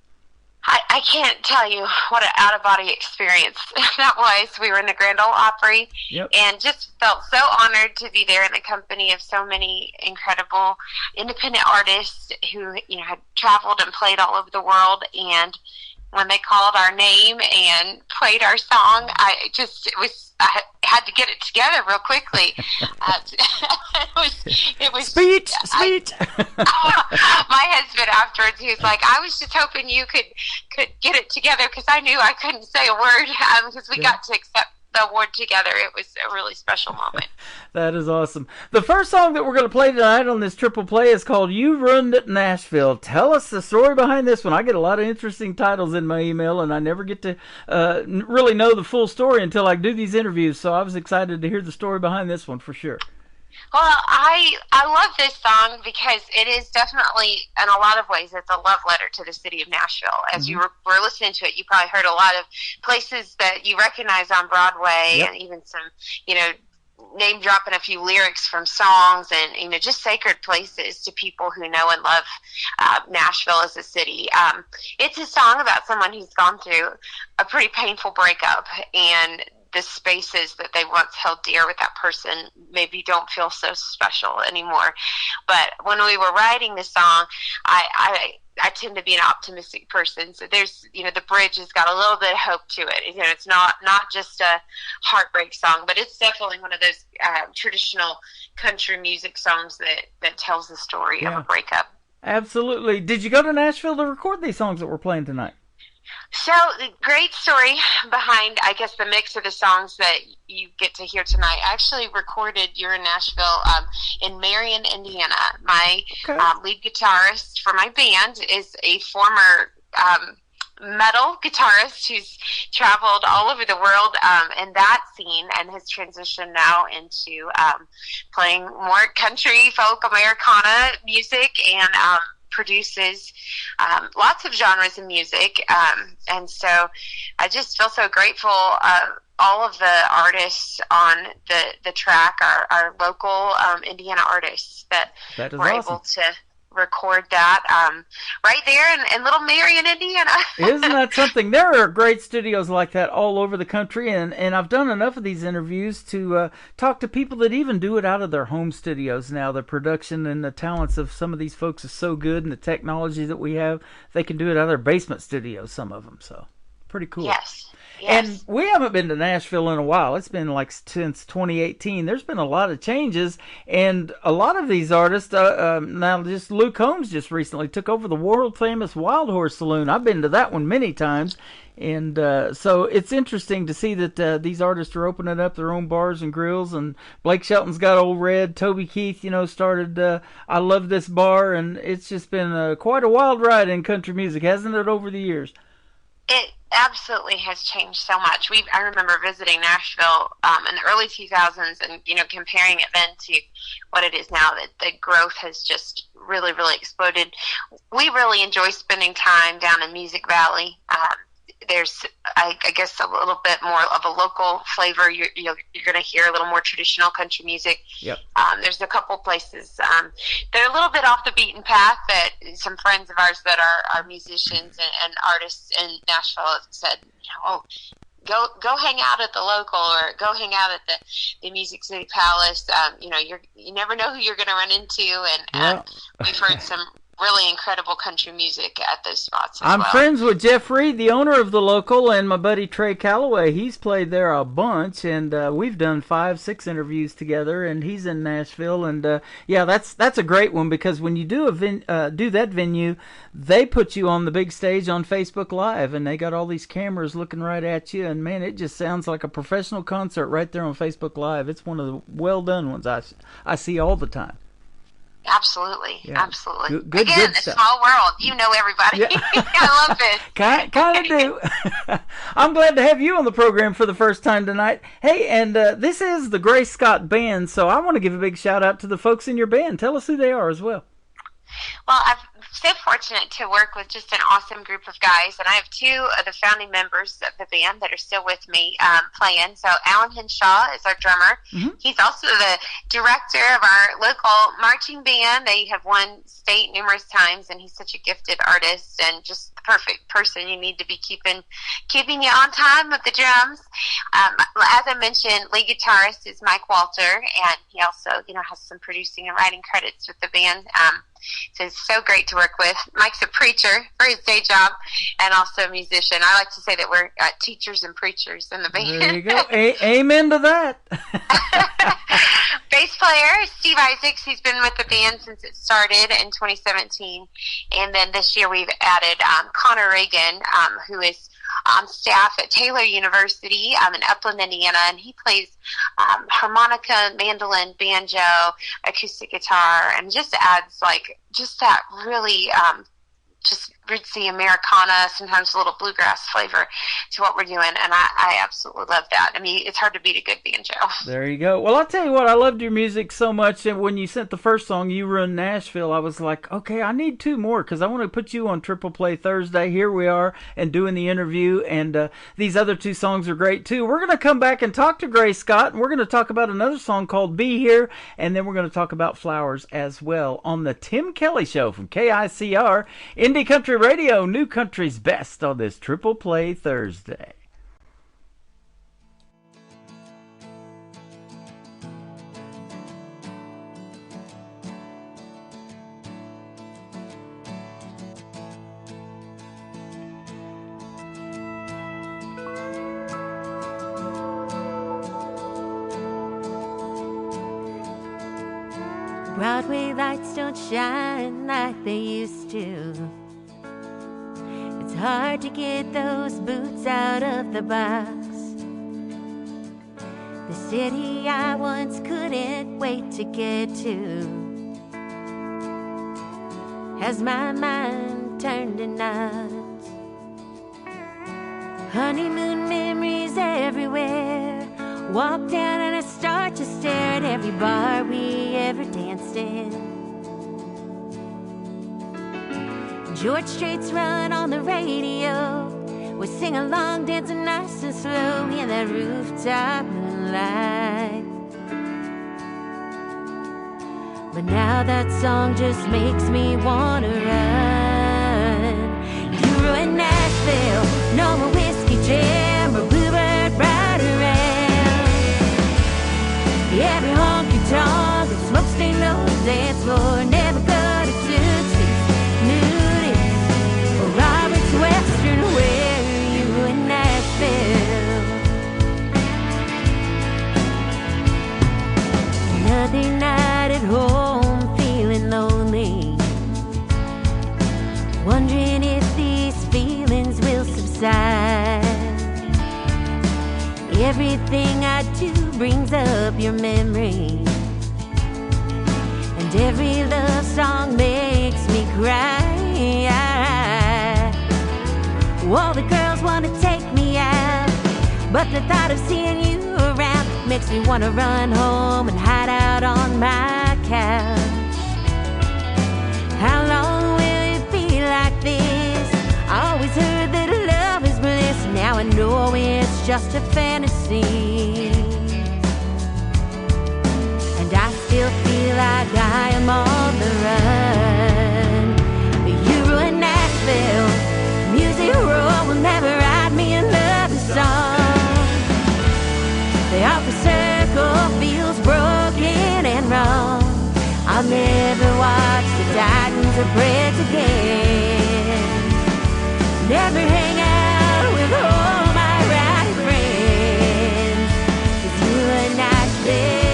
S6: I can't tell you what an out-of-body experience that was. We were in the Grand Ole Opry, and just felt so honored to be there in the company of so many incredible independent artists who, had traveled and played all over the world. And when they called our name and played our song, I had to get it together real quickly. It was
S3: speech.
S6: My husband afterwards, he was like, I was just hoping you could get it together, because I knew I couldn't say a word, because we got to accept the award together. It was a really special moment.
S3: That is awesome. The first song that we're going to play tonight on this triple play is called You Ruined It, Nashville. Tell us the story behind this one. I get a lot of interesting titles in my email, and I never get to really know the full story until I do these interviews, so I was excited to hear the story behind this one for sure.
S6: Well, I love this song because it is definitely, in a lot of ways, it's a love letter to the city of Nashville. As you were listening to it, you probably heard a lot of places that you recognize on Broadway, and even some, name dropping a few lyrics from songs, and just sacred places to people who know and love Nashville as a city. It's a song about someone who's gone through a pretty painful breakup, and the spaces that they once held dear with that person maybe don't feel so special anymore. But when we were writing this song, I tend to be an optimistic person. So there's, the bridge has got a little bit of hope to it. It's not just a heartbreak song, but it's definitely one of those traditional country music songs that tells the story of a breakup.
S3: Absolutely. Did you go to Nashville to record these songs that we're playing tonight?
S6: So the great story behind, I guess, the mix of the songs that you get to hear tonight. I actually recorded You're in Nashville in Marion, Indiana. My lead guitarist for my band is a former metal guitarist who's traveled all over the world in that scene and has transitioned now into playing more country, folk, Americana music, and produces lots of genres of music. And so I just feel so grateful. All of the artists on the track are local Indiana artists that were
S3: awesome.
S6: able to record that right there in Little Marion, Indiana.
S3: Isn't that something? There are great studios like that all over the country, and I've done enough of these interviews to talk to people that even do it out of their home studios now. The production and the talents of some of these folks is so good, and the technology that we have, they can do it out of their basement studios, some of them, so pretty cool.
S6: Yes.
S3: And we haven't been to Nashville in a while. It's been like since 2018. There's been a lot of changes, and a lot of these artists, now just Luke Combs just recently took over the world famous Wild Horse Saloon. I've been to that one many times, and so it's interesting to see that these artists are opening up their own bars and grills, and Blake Shelton's got Old Red, Toby Keith, started I Love This Bar, and it's just been quite a wild ride in country music, hasn't it, over the years?
S6: It absolutely has changed so much. I remember visiting Nashville in the early 2000s and, comparing it then to what it is now, that the growth has just really, really exploded. We really enjoy spending time down in Music Valley. There's, I guess, a little bit more of a local flavor. You're going to hear a little more traditional country music.
S3: Yep.
S6: There's a couple places that are a little bit off the beaten path that some friends of ours that are musicians and artists in Nashville have said, go hang out at the local, or go hang out at the Music City Palace. You never know who you're going to run into, and we've heard some really incredible country music at those spots as
S3: I'm
S6: well.
S3: friends with Jeff Reed, the owner of the local, and my buddy Trey Calloway. He's played there a bunch, and we've done 5-6 interviews together, and he's in Nashville. And that's a great one, because when you do do that venue, they put you on the big stage on Facebook Live, and they got all these cameras looking right at you, and man, it just sounds like a professional concert right there on Facebook Live. It's one of the well done ones I see all the time.
S6: Absolutely,
S3: Yeah.
S6: absolutely.
S3: Good
S6: Again, a
S3: stuff.
S6: small world. You know everybody.
S3: Yeah.
S6: I love this.
S3: Kind of do. I'm glad to have you on the program for the first time tonight. Hey, and this is the Gray Scott Band, so I want to give a big shout out to the folks in your band. Tell us who they are as well.
S6: Well, I'm so fortunate to work with just an awesome group of guys, and I have 2 of the founding members of the band that are still with me playing. So Alan Henshaw is our drummer. Mm-hmm. He's also the director of our local marching band. They have won state numerous times, and he's such a gifted artist and just the perfect person you need to be keeping you on time with the drums. As I mentioned, lead guitarist is Mike Walter, and he also has some producing and writing credits with the band. So it's so great to work with. Mike's a preacher for his day job and also a musician. I like to say that we're teachers and preachers in the band.
S3: There you go. Amen to that.
S6: Bass player, Steve Isaacs. He's been with the band since it started in 2017. And then this year we've added Connor Reagan, who is on staff at Taylor University in Upland, Indiana, and he plays harmonica, mandolin, banjo, acoustic guitar, and just adds just that really just rootsy Americana, sometimes a little bluegrass flavor to what we're doing, and I absolutely love that. I mean, it's hard to beat a good banjo.
S3: There you go. Well, I'll tell you what, I loved your music so much, and when you sent the first song, You Run Nashville, I was like, okay, I need 2 more, because I want to put you on Triple Play Thursday. Here we are, and doing the interview, and these other 2 songs are great, too. We're going to come back and talk to Gray Scott, and we're going to talk about another song called Be Here, and then we're going to talk about flowers as well on the Tim Kelly Show from KICR, Indie Country Radio, New Country's best on this Triple Play Thursday.
S7: Broadway lights don't shine like they used to. It's hard to get those boots out of the box. The city I once couldn't wait to get to has my mind turned to knots. Honeymoon memories everywhere. Walk down and I start to stare at every bar we ever danced in. George Strait's run on the radio. We sing along, dancing nice and slow in that rooftop moonlight. But now that song just makes me wanna run. You ruined Nashville, no more whiskey jam or bluebird ride around. Every honky tonk and smoke stained on the dance floor. Never go to Tootsie's, Nudies, or Robert's Western Wear. You ruined Nashville. Another night at home, feeling lonely, wondering if these feelings will subside. Everything I do brings up your memory, and every love song makes me cry. All the girls want to take me out, but the thought of seeing you around makes me want to run home and hide out on my couch. How long will it be like this? I always heard that love is bliss. Now I know it's just a fantasy, and I still feel like I am on the run. You ruined Nashville. Music Row will never write me another song. The opera circle feels broken and wrong. I'll never watch the Titans or Preds again. Never hang out with all my rowdy friends. 'Cause you and Nashville.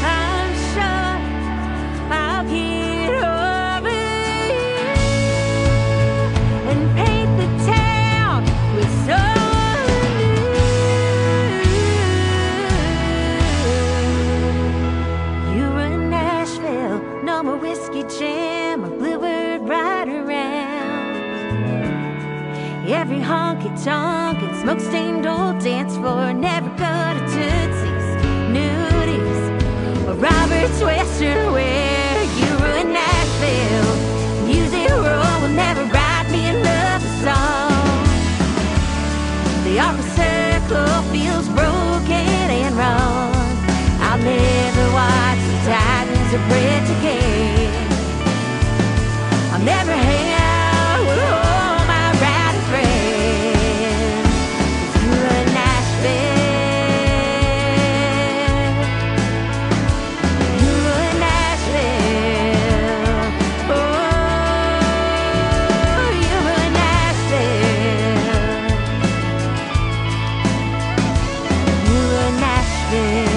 S7: I'm sure I'll get over you and paint the town with someone new. You were in Nashville, no more whiskey jam or bluebird ride around. Every honky tonk and smoke stained old dance floor. Never go to Tootsie's, Nudies, or Robert's Western Wear. You ruined Nashville. Music Row will never write me another song. The opera circle feels broken and wrong. I'll never watch the Titans or Preds again. I'll never hang out with all my rowdy friends. 'Cause you ruined Nashville. You ruined Nashville. Oh, you ruined Nashville. You ruined Nashville.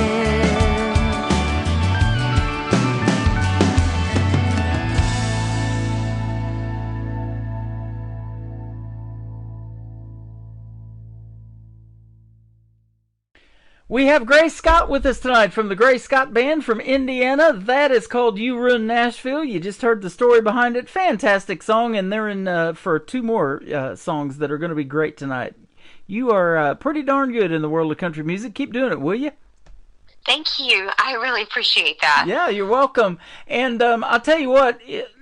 S3: We have Grace Scott with us tonight from the Grace Scott Band from Indiana. That is called You Ruined Nashville. You just heard the story behind it. Fantastic song, and they're in for two more songs that are going to be great tonight. You are pretty darn good in the world of country music. Keep doing it, will you?
S6: Thank you. I really appreciate that.
S3: Yeah, you're welcome. And I'll tell you what,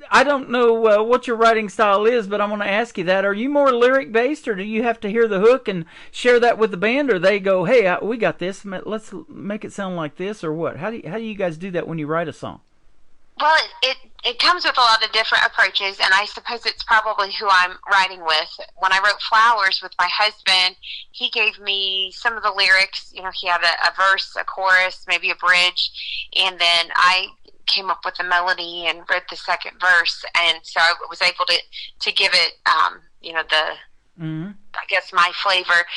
S3: I don't know what your writing style is, but I'm going to ask you that. Are you more lyric-based, or do you have to hear the hook and share that with the band, or they go, hey, we got this, let's make it sound like this, or what? How do you guys do that when you write a song?
S6: Well, it comes with a lot of different approaches, and I suppose it's probably who I'm writing with. When I wrote Flowers with my husband, he gave me some of the lyrics. You know, he had a verse, a chorus, maybe a bridge, and then I came up with a melody and wrote the second verse, and so I was able to give it, I guess, my flavor.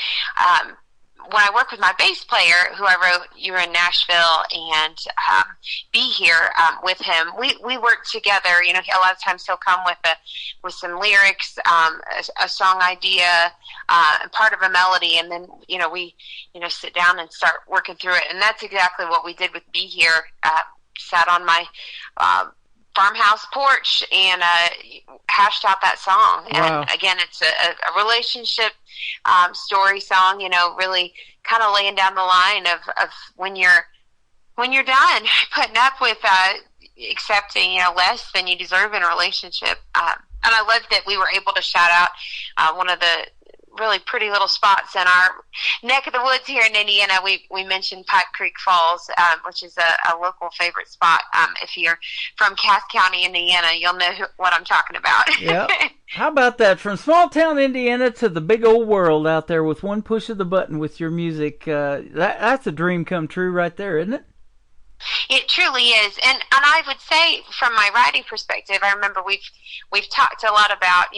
S6: When I work with my bass player, who I wrote You Were in Nashville and Be Here with him, we work together. You know, a lot of times he'll come with some lyrics, a song idea, part of a melody, and then we sit down and start working through it. And that's exactly what we did with Be Here. Sat on my farmhouse porch and hashed out that song.
S3: Wow.
S6: And again, it's a relationship story song, really kind of laying down the line of when you're done putting up with accepting less than you deserve in a relationship. And I love that we were able to shout out one of the really pretty little spots in our neck of the woods here in Indiana. We mentioned Pipe Creek Falls, which is a local favorite spot. If you're from Cass County, Indiana, you'll know what I'm talking about.
S3: Yep. How about that? From small town Indiana to the big old world out there with one push of the button with your music. That's a dream come true right there, isn't it?
S6: It truly is, and I would say from my writing perspective, I remember we've talked a lot about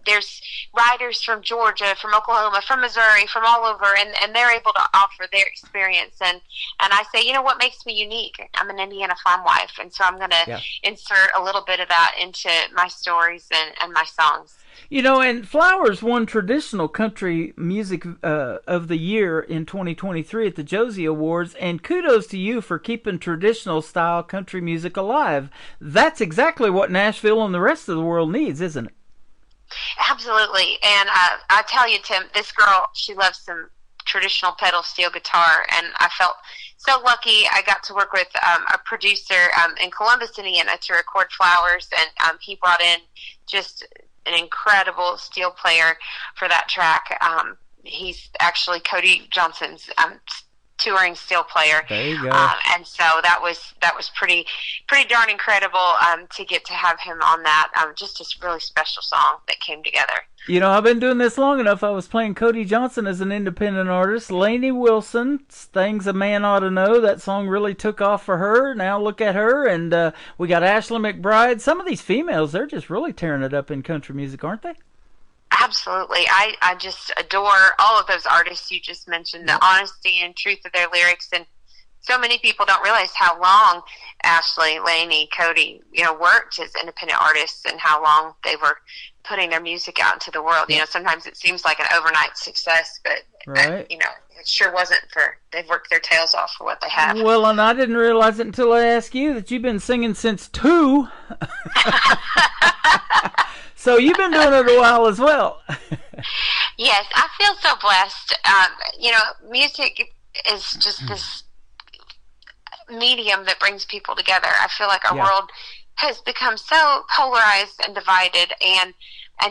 S6: there's writers from Georgia, from Oklahoma, from Missouri, from all over, and they're able to offer their experience, and I say, what makes me unique? I'm an Indiana farm wife, and so I'm going to insert a little bit of that into my stories and my songs.
S3: And Flowers won Traditional Country Music of the Year in 2023 at the Josie Awards, and kudos to you for keeping traditional-style country music alive. That's exactly what Nashville and the rest of the world needs, isn't it?
S6: Absolutely, and I tell you, Tim, this girl, she loves some traditional pedal steel guitar, and I felt so lucky. I got to work with a producer in Columbus, Indiana, to record Flowers, and he brought in just an incredible steel player for that track. He's actually Cody Johnson's touring steel player.
S3: There you go.
S6: And so that was pretty darn incredible to get to have him on that. Just a really special song that came together.
S3: I've been doing this long enough. I was playing Cody Johnson as an independent artist. Lainey Wilson, Things a Man Ought to Know. That song really took off for her. Now look at her. And we got Ashley McBride. Some of these females, they're just really tearing it up in country music, aren't they?
S6: Absolutely. I just adore all of those artists you just mentioned, the honesty and truth of their lyrics. And so many people don't realize how long Ashley, Lainey, Cody, worked as independent artists and how long they were putting their music out into the world. Sometimes it seems like an overnight success, but it sure wasn't. They've worked their tails off for what they have.
S3: Well, and I didn't realize it until I asked you that you've been singing since 2. So you've been doing it a while as well.
S6: Yes, I feel so blessed. Music is just this medium that brings people together. I feel like our world has become so polarized and divided, and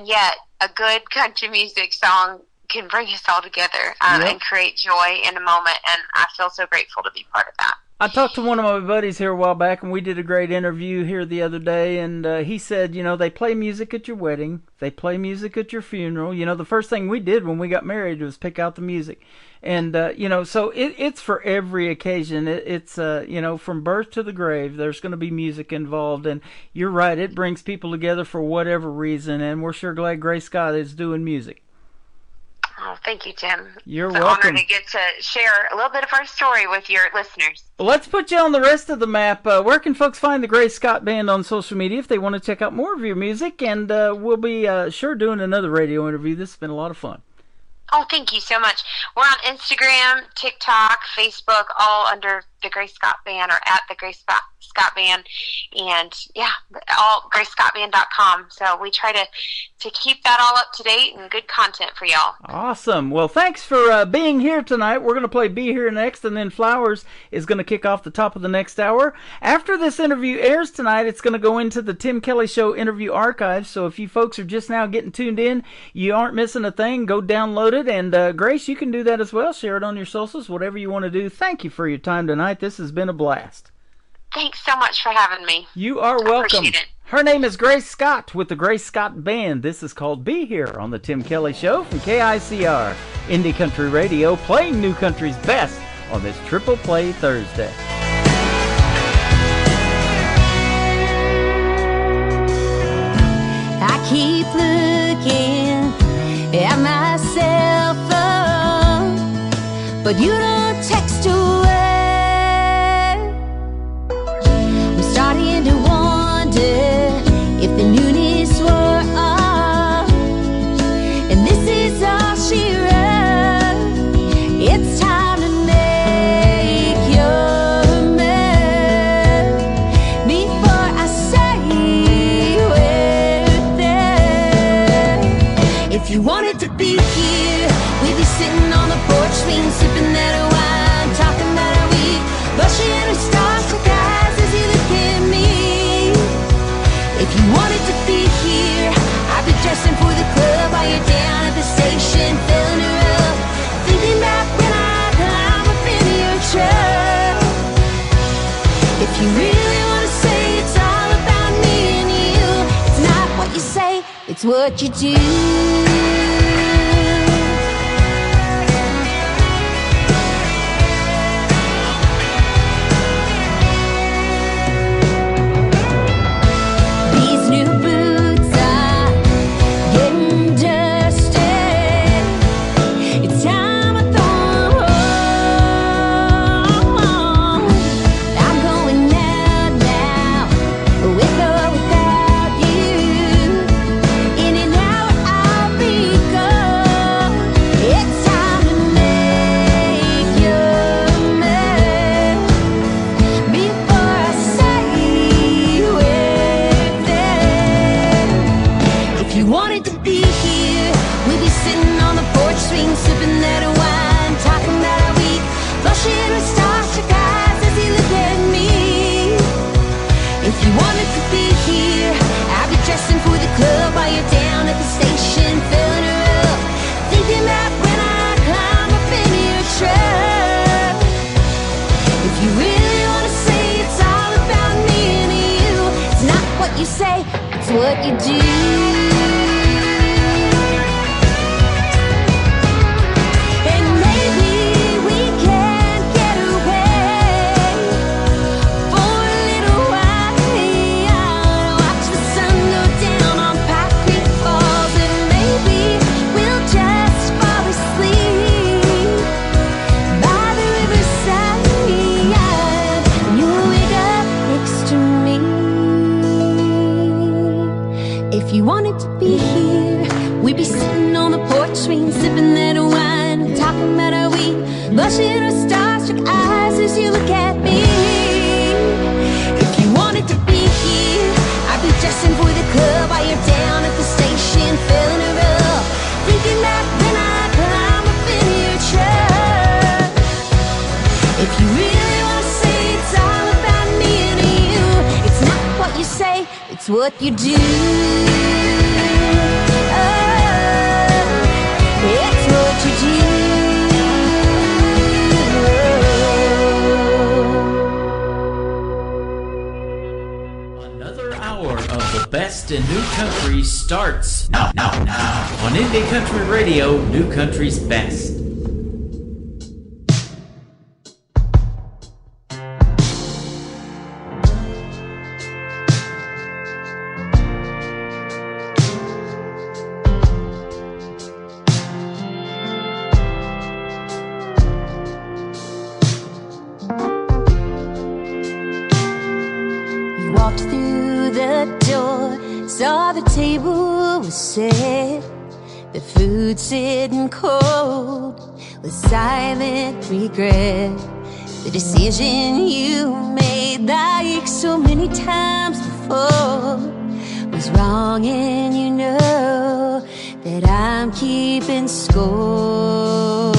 S6: yet a good country music song can bring us all together and create joy in a moment, and I feel so grateful to be part of that.
S3: I talked to one of my buddies here a while back, and we did a great interview here the other day, and he said, they play music at your wedding, they play music at your funeral. The first thing we did when we got married was pick out the music. And, so it's for every occasion. It's from birth to the grave, there's going to be music involved. And you're right, it brings people together for whatever reason, and we're sure glad Grace Scott is doing music.
S6: Oh, thank you, Tim.
S3: You're
S6: welcome. It's an honor to get to share a little bit of our story with your listeners.
S3: Well, let's put you on the rest of the map. Where can folks find the Grace Scott Band on social media if they want to check out more of your music? And we'll be sure doing another radio interview. This has been a lot of fun.
S6: Oh, thank you so much. We're on Instagram, TikTok, Facebook, all under the Grace Scott Band or at the Grace Scott Band, and all GraceScottBand.com. So we try to keep that all up to date and good content for y'all.
S3: Awesome. Well, thanks for being here tonight. We're going to play Be Here next, and then Flowers is going to kick off the top of the next hour. After this interview airs tonight, it's going to go into the Tim Kelly Show interview archives. So if you folks are just now getting tuned in, you aren't missing a thing. Go download it. And Grace, you can do that as well. Share it on your socials, whatever you want to do. Thank you for your time tonight. This has been a blast.
S6: Thanks so much for having me.
S3: You are welcome.
S6: Appreciate it.
S3: Her name is Grace Scott with the Grace Scott Band. This is called Be Here on the Tim Kelly Show from KICR, Indie Country Radio, playing new country's best on this Triple Play Thursday.
S7: I keep looking at my cell phone, but you don't text away. I'm starting to wonder if the newness wore off, and this is all she wrote. It's time to make your move before I say it's what you do. These new boots are getting dusted. It's time I throw 'em home. I'm going out now, with or without you. In and out, I'll be gone. It's time to make your move before I say we're there. If you wanted to be here, we'd be sitting on the porch swing, sipping that wine, talking about our week, flushing with starstruck eyes as you look at me. If you wanted to be here, I'd be dressing for the club while you're down at the station, filling her up, thinking about when I climb up in your truck. If you really want to say it's all about me and you, it's not what you say, it's what you do. And maybe we can get away for a little while. Watch the sun go down on Pine Creek Falls, and maybe we'll just fall asleep by the riverside. And you'll wake up next to me. If you wanted to be here, we'd be sitting on the porch swing, sipping that wine, talking about our week, blushing with starstruck eyes as you look at me. If you wanted to be here, I'd be dressing for the club while you're down at the station, filling her up, thinking about when I climb up in your truck. If you really want to say it's all about me and you, it's not what you say, it's what you do. Oh, it's what you do.
S3: Another hour of the best in new country starts now on Indie Country Radio, New Country's Best.
S7: You walked through the door, saw the table was set, the food sitting cold with silent regret. The decision you made like so many times before was wrong, and you know that I'm keeping score.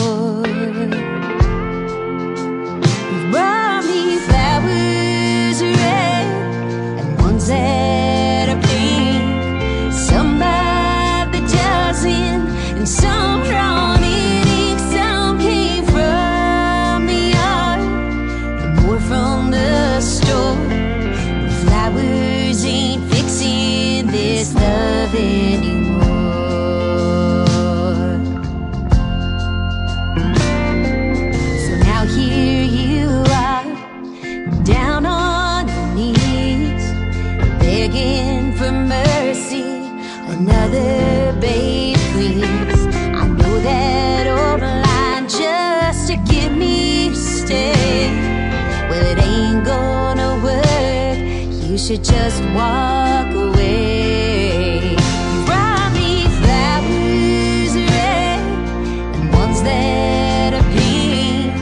S7: You brought me flowers red and ones that are pink, some by the dozen and some drawn in ink. Some came from the yard and more from the store. Flowers ain't fixing this love anymore. So now here you are, down on your knees, begging for mercy. Another babe, please. I know that old line just to get me to stay. Well, it ain't gonna work. You should just walk away. You brought me flowers red and ones that are pink,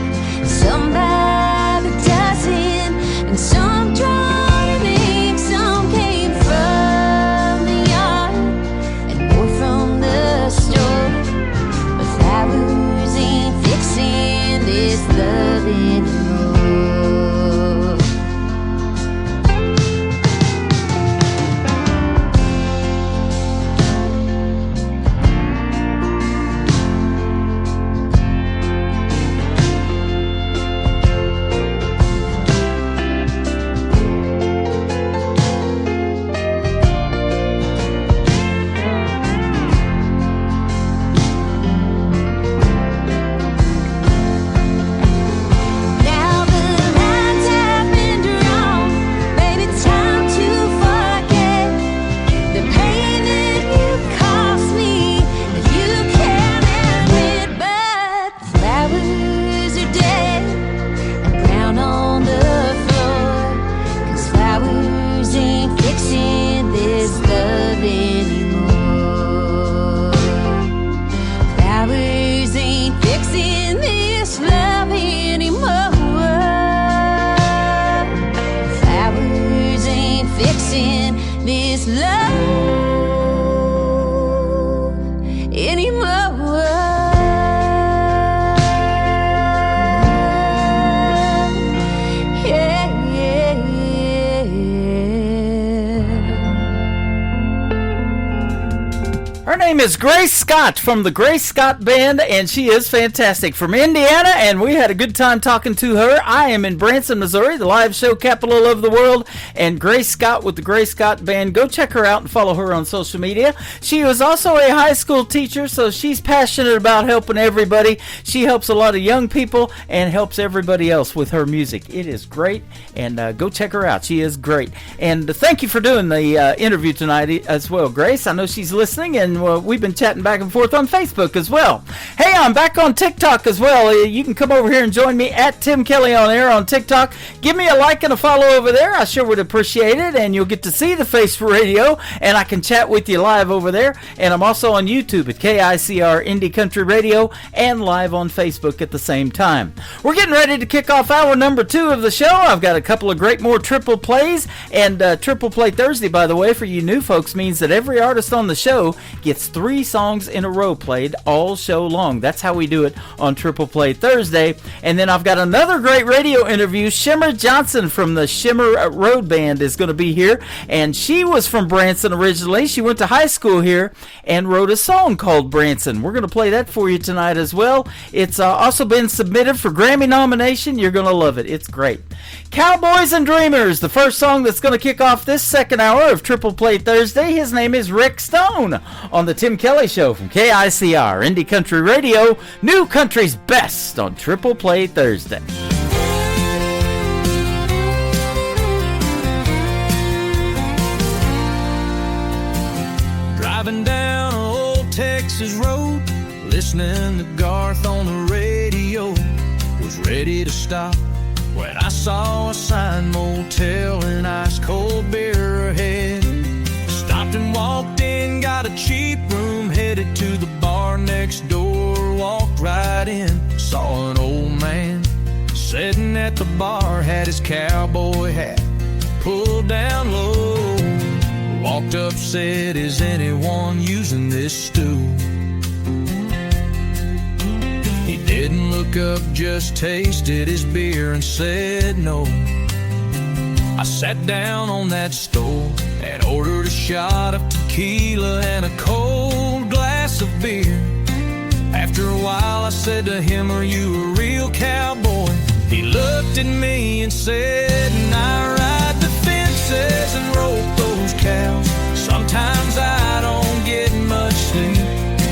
S7: some by the dozen and some drawn in ink. Some came from the yard and more from the store. But flowers ain't fixing this love anymore. this love anymore. Yeah, yeah, yeah.
S3: Her name is Grace Scott from the Grace Scott Band, and she is fantastic from Indiana, and we had a good time talking to her. I am in Branson, Missouri, the live show capital of the world, and Grace Scott with the Grace Scott Band. Go check her out and follow her on social media. She was also a high school teacher, so she's passionate about helping everybody. She helps a lot of young people and helps everybody else with her music. It is great, and go check her out. She is great. And thank you for doing the interview tonight as well, Grace. I know she's listening, and we've been chatting back and forth on Facebook as well. Hey, I'm back on TikTok as well. You can come over here and join me at Tim Kelly on Air on TikTok. Give me a like and a follow over there. I sure would appreciate it, and you'll get to see the face for radio, and I can chat with you live over there. And I'm also on YouTube at KICR Indie Country Radio and live on Facebook at the same time. We're getting ready to kick off hour number 2 of the show. I've got a couple of great more triple plays, and Triple Play Thursday, by the way, for you new folks, means that every artist on the show gets 3 songs in a row played all show long. That's how we do it on Triple Play Thursday. And then I've got another great radio interview. Shimmer Johnson from the Shimmer Road Band is going to be here, and she was from Branson originally. She went to high school here and wrote a song called Branson. We're going to play that for you tonight as well. It's also been submitted for Grammy nomination. You're going to love it. It's great. Cowboys and Dreamers, the first song that's going to kick off this second hour of Triple Play Thursday. His name is Rick Stone on the Tim Kelly Show from KICR Indie Country Radio, New Country's Best on Triple Play Thursday.
S8: Driving down an old Texas road, listening to Garth on the radio, was ready to stop when I saw a sign, motel and ice cold beer ahead. Stopped and walked in, got a cheap room, headed to the bar next door. Walked right in, saw an old man sitting at the bar, had his cowboy hat pulled down low. Walked up, said, "Is anyone using this stool?" He didn't look up, just tasted his beer and said no. I sat down on that stool and ordered a shot of tequila and a cold glass of beer. After a while I said to him, "Are you a real cowboy?" He looked at me and said, "I ride the fences and rope those cows. Sometimes I don't get much sleep.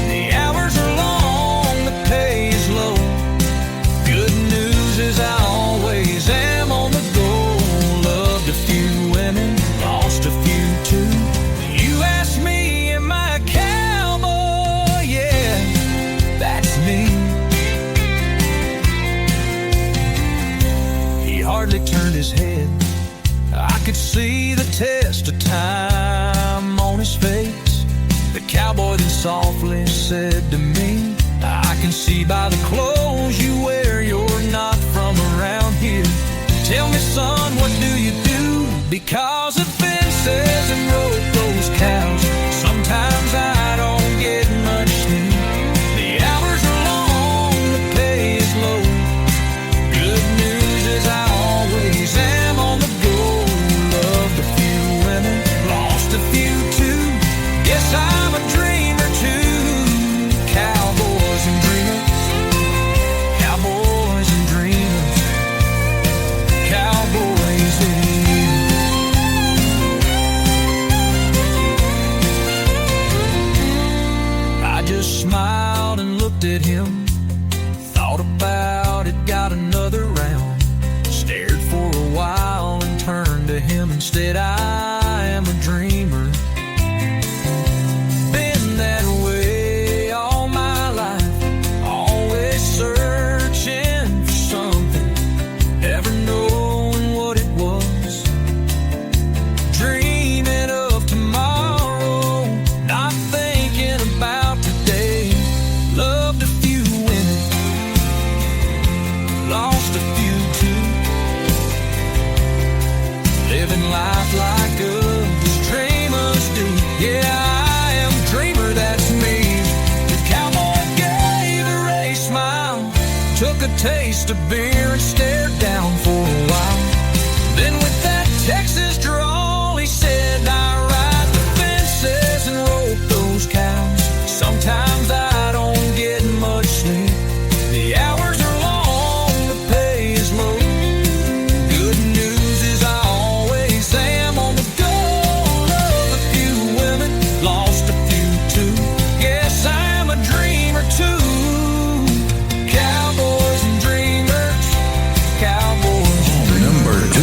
S8: The hours are long, the pay is low. Good news is I always am on the go. Loved a few women, lost a few too. You ask me, am I a cowboy? Yeah, that's me." He hardly turned his head. I could see the test of time on his face. The cowboy then softly said to me, "I can see by the clothes you wear you're not from around here. Tell me, son, what do you do? Because of fences and rope those cows. Sometimes I don't get much sleep. The hours are long, the pay is low. Good news is I always am on the go. Loved a few women, lost a few too. Guess I'm a dreamer too. Cowboys and dreamers." Yeah, I am a dreamer, that's me. The cowboy gave her a smile, took a taste of beer and stared down for a while. Then with that Texas drawl, he said, I ride the fences and rope those cows. Sometimes I don't get much sleep. The hours are long, the pay is low. Good news is I always am on the go. Love a few women, lost a few too. Yes, I'm a dreamer too. Cowboys and dreamers, cowboys and dreamers.
S4: Number 2.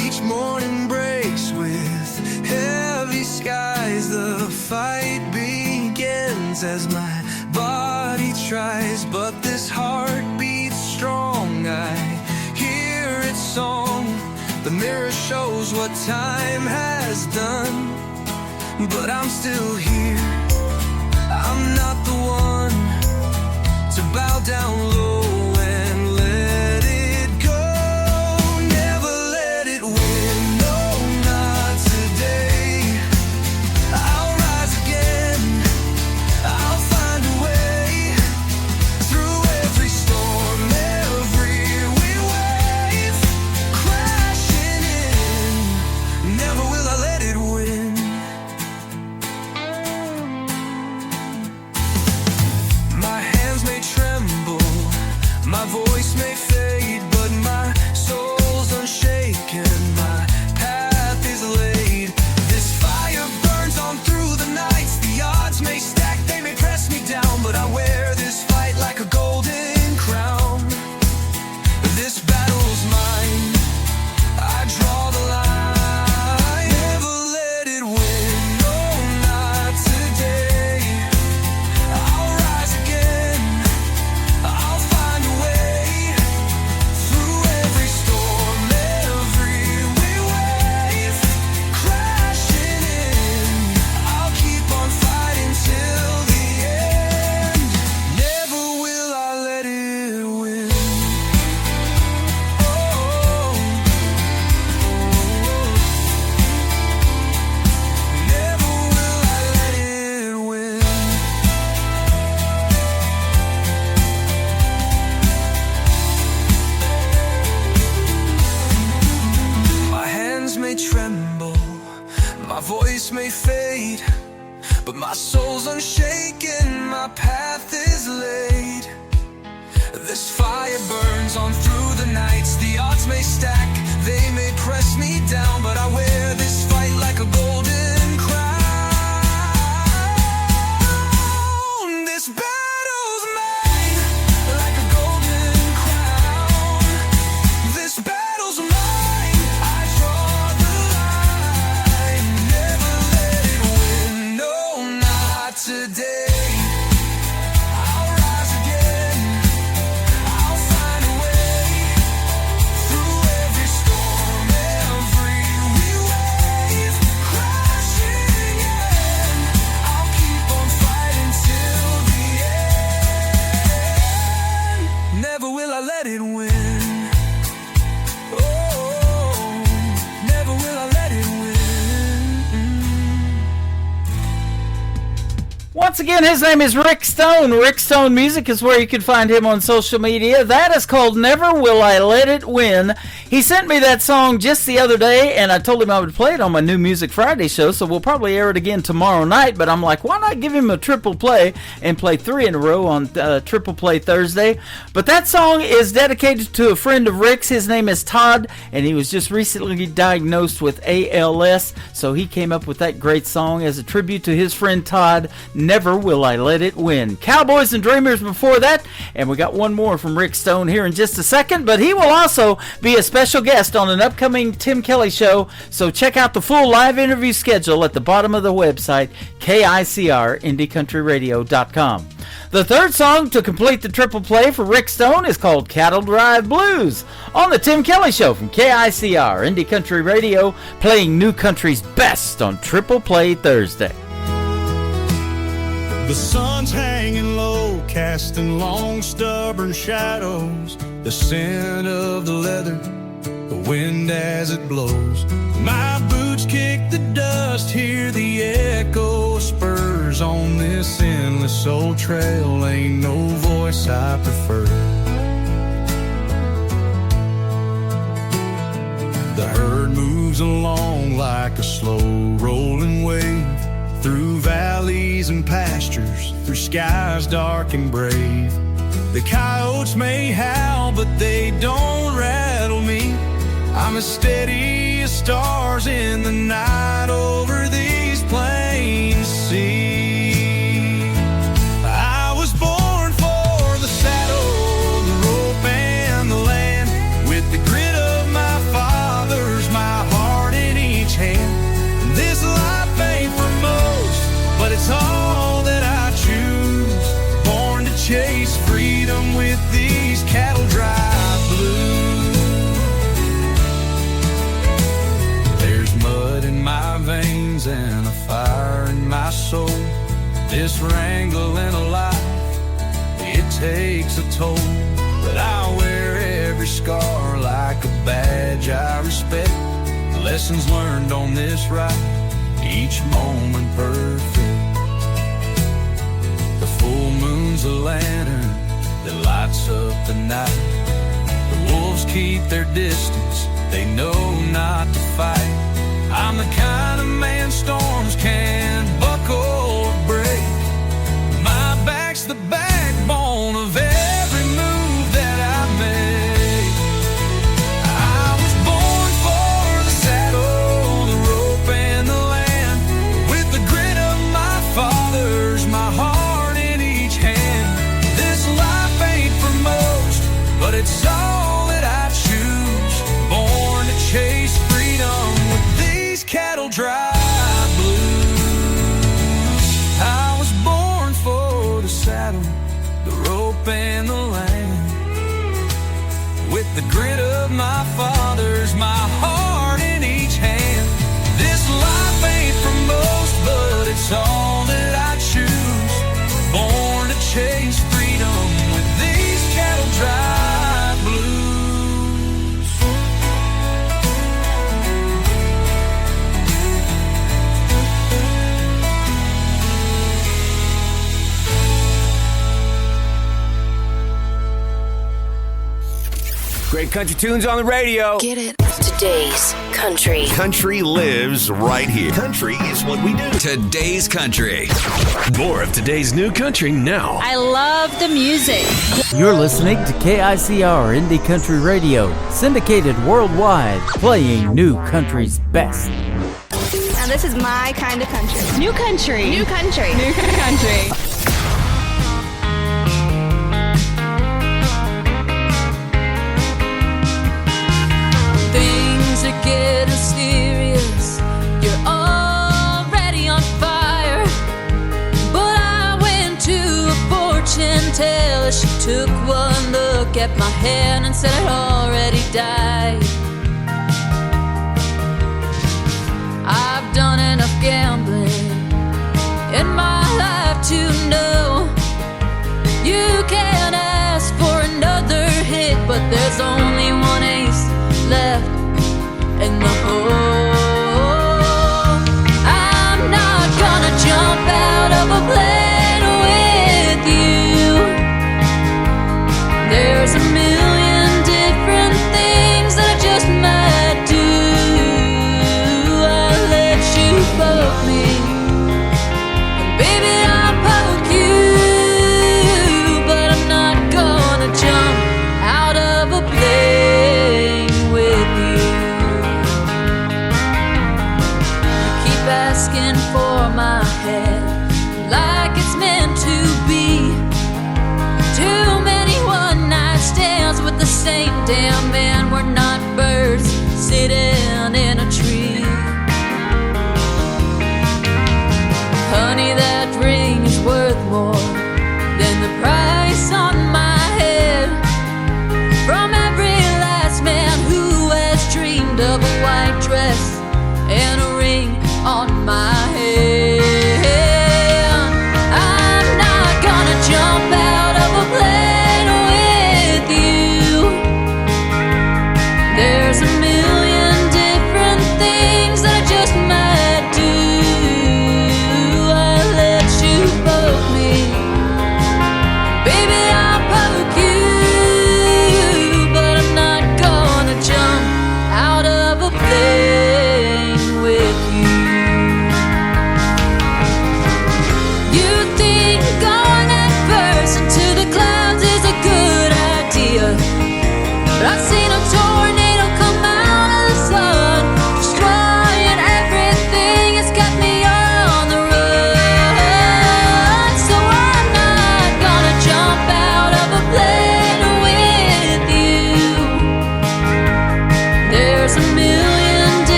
S9: Each morning breaks with heavy skies. The fight begins as my body tries, but this heart beats strong. I hear its song. The mirror shows what time has done, but I'm still here. I'm not the one to bow down low and let it go. Never let it win, no, not today. I'll rise again, I'll find a way. Through every storm, every wave, crashing in. Never will I let it win. My hands may tremble, my voice may fade, but my soul's unshaken, my path is laid. This fire burns on through the nights. The odds may stack, they may press me down, but I wear this fight like a golden crown. This battle's mine, I draw the line. Never let it win, no, not today. I'll rise again, I'll find a way. Through every storm, every wave, crashing in. I'll keep on fighting till the end. Never will I let it win. Oh, never will I let it win. My hands may tremble, my voice may fade, but my soul's unshaken, my path is laid. This fire burns on through the nights. The odds may stack, they may press me down, but I wear this fight like a golden crown. This battle's mine, like a golden crown. This battle's mine, I draw the line. Never let it win, no, not today. I'll rise again, I'll find a way. Through every storm, every wave, crashing in. I'll keep on fighting till the end. Never will I let it win. Oh, never will I let it win.
S3: Once again, his name is Rick Stone. Rick Stone Music is where you can find him on social media. That is called Never Will I Let It Win. He sent me that song just the other day, and I told him I would play it on my new Music Friday show, so we'll probably air it again tomorrow night, but I'm like, why not give him a triple play and play 3 in a row on Triple Play Thursday? But that song is dedicated to a friend of Rick's. His name is Todd, and he was just recently diagnosed with ALS, so he came up with that great song as a tribute to his friend Todd, Never Will I Let It Win. Cowboys and Dreamers before that, and we got one more from Rick Stone here in just a second, but he will also be a special guest on an upcoming Tim Kelly show, so check out the full live interview schedule at the bottom of the website, KICR-IndieCountryRadio.com. The third song to complete the triple play for Rick Stone is called Cattle Drive Blues on the Tim Kelly Show from KICR Indie Country Radio, playing new country's best on Triple Play Thursday.
S1: The sun's hanging low, casting long, stubborn shadows. The scent of the leather
S8: the wind as it blows. My boots kick the dust, hear the echo of spurs on this endless old trail. Ain't no voice I prefer. The herd moves along like a slow rolling wave, through valleys and pastures, through skies dark and brave. The coyotes may howl, but they don't rattle me. I'm as steady as stars in the night over these plains see. I was born for the saddle, the rope and the land, with the grit of my fathers, my heart in each hand. This life ain't for most, but it's all that I choose. Born to chase freedom with these cattle drive blues. There's mud in my veins and a fire in my soul. This wrangling a life, it takes a toll. But I wear every scar like a badge I respect. Lessons learned on this ride, each moment perfect. The full moon's a lantern that lights up the night. The wolves keep their distance, they know not to fight. I'm the kind of man storms can't buckle or break. My back's the backbone of every move that I make. I was born for the saddle, the rope and the land, with the grit of my fathers, my heart in each hand. This life ain't for most, but it's all that I choose. Born to chase freedom with these cattle drive blues. I was born for the saddle, the rope and the land, with the grit of my fathers, my heart in each hand. This life ain't for most, but it's all that I choose. Born to chase freedom with these cattle drive blues.
S10: Great country tunes on the radio.
S11: Get it? Today's country.
S12: Country lives right here. Country is what we do.
S13: Today's country. More of today's new country now.
S14: I love the music.
S3: You're listening to KICR Indie Country Radio, syndicated worldwide, playing new country's best.
S14: Now this is my kind of country. New country. New country. New country.
S15: Things are getting serious. You're already on fire. But I went to a fortune teller. She took one look at my hand and said I'd already died. I've done enough gambling in my life to know you can't ask for another hit, but there's only one ace left in the hole. I'm not gonna jump out of a plane with you. There's a million different things that I just might do. I'll let you poke me, and baby I'll poke you, but I'm not gonna jump out of a plane with you. You keep asking for my head like it's meant to be. Too many one-night stands with the same damn man. We're not birds sitting in a tree. Honey, that ring is worth more than the price on my head. From every last man who has dreamed of a white dress and a ring on my head. I'm not gonna jump out of a plane with you. There's a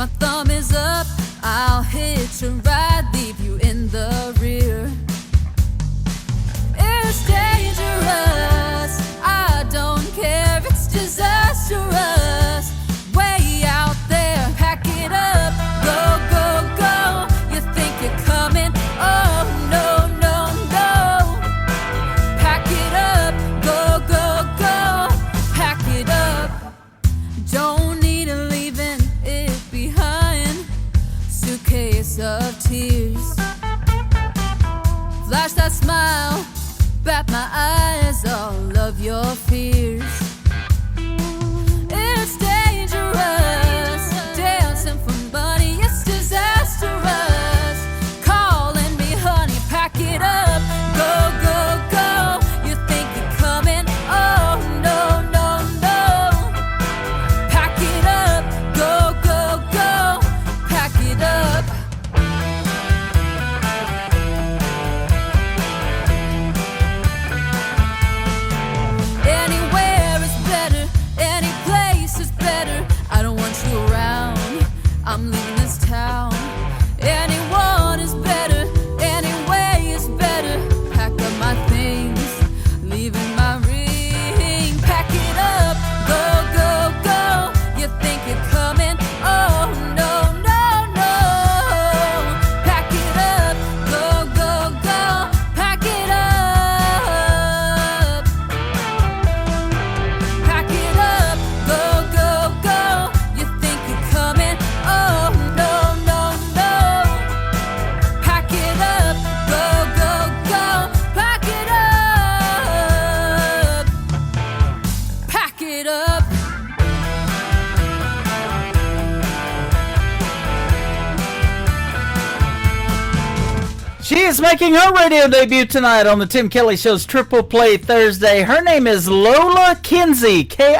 S15: My thumb is up, I'll hitch a ride, leave you in the rear. It's dangerous, I don't care, it's disastrous. Way out there, pack it up, go, go, go. You think you're coming? Oh, no, no, no. Pack it up, go, go, go. Pack it up. Don't need a leaving it behind. Suitcase of tears. Flash that smile, bat my eyes, all of your fears. It's dangerous, dancing for money, it's disastrous. Calling me honey, pack it up, go, go, go. You think you're coming? Oh, no, no, no. Pack it up, go, go, go. Pack it up. Anywhere is better, any place is better. I don't want you around, I'm leaving this town. Anyone is better, any way is better. Pack up my things, leaving my ring. Pack it up, go, go, go. You think you're coming? Oh, no, no, no. Pack it up, go, go, go. Pack it up. Pack it up, go, go, go. You think you're coming? Oh, no, no, no. Pack it up, go, go, go. Pack it up. Pack it up.
S3: She is making her radio debut tonight on the Tim Kelly Show's Triple Play Thursday. Her name is Lola Kinsey, Kinsey,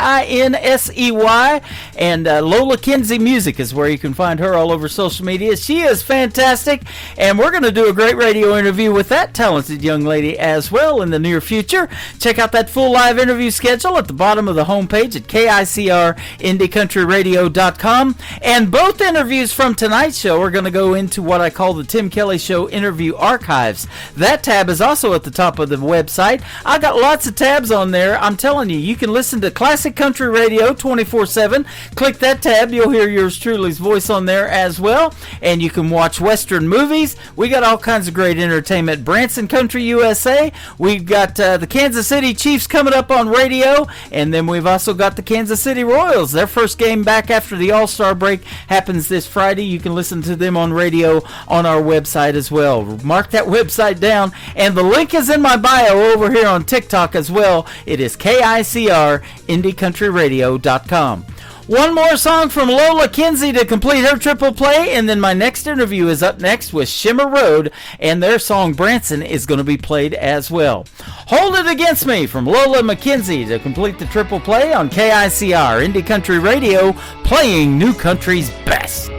S3: and Lola Kinsey Music is where you can find her all over social media. She is fantastic, and we're going to do a great radio interview with that talented young lady as well in the near future. Check out that full live interview schedule at the bottom of the homepage at KICRIndieCountryRadio.com. And both interviews from tonight's show are going to go into what I call the Tim Kelly Show interview archives. That tab is also at the top of the website. I got lots of tabs on there. I'm telling you, you can listen to classic country radio 24/7. Click that tab, you'll hear yours truly's voice on there as well. And you can watch Western movies. We got all kinds of great entertainment. Branson Country USA. We've got the Kansas City Chiefs coming up on radio. And then we've also got the Kansas City Royals. Their first game back after the All-Star break happens this Friday. You can listen to them on radio on our website as well. Mark that website down, and the link is in my bio over here on TikTok as well. It is KICRIndieCountryRadio.com. One more song from Lola Kinsey to complete her triple play, and then my next interview is up next with Shimmer Road, and their song Branson is going to be played as well. Hold It Against Me from Lola McKenzie to complete the triple play on KICR Indie Country Radio, playing new country's best.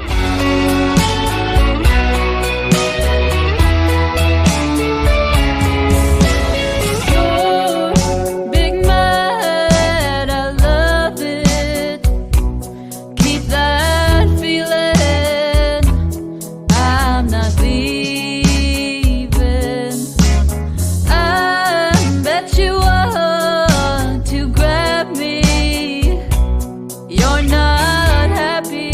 S15: You're not happy.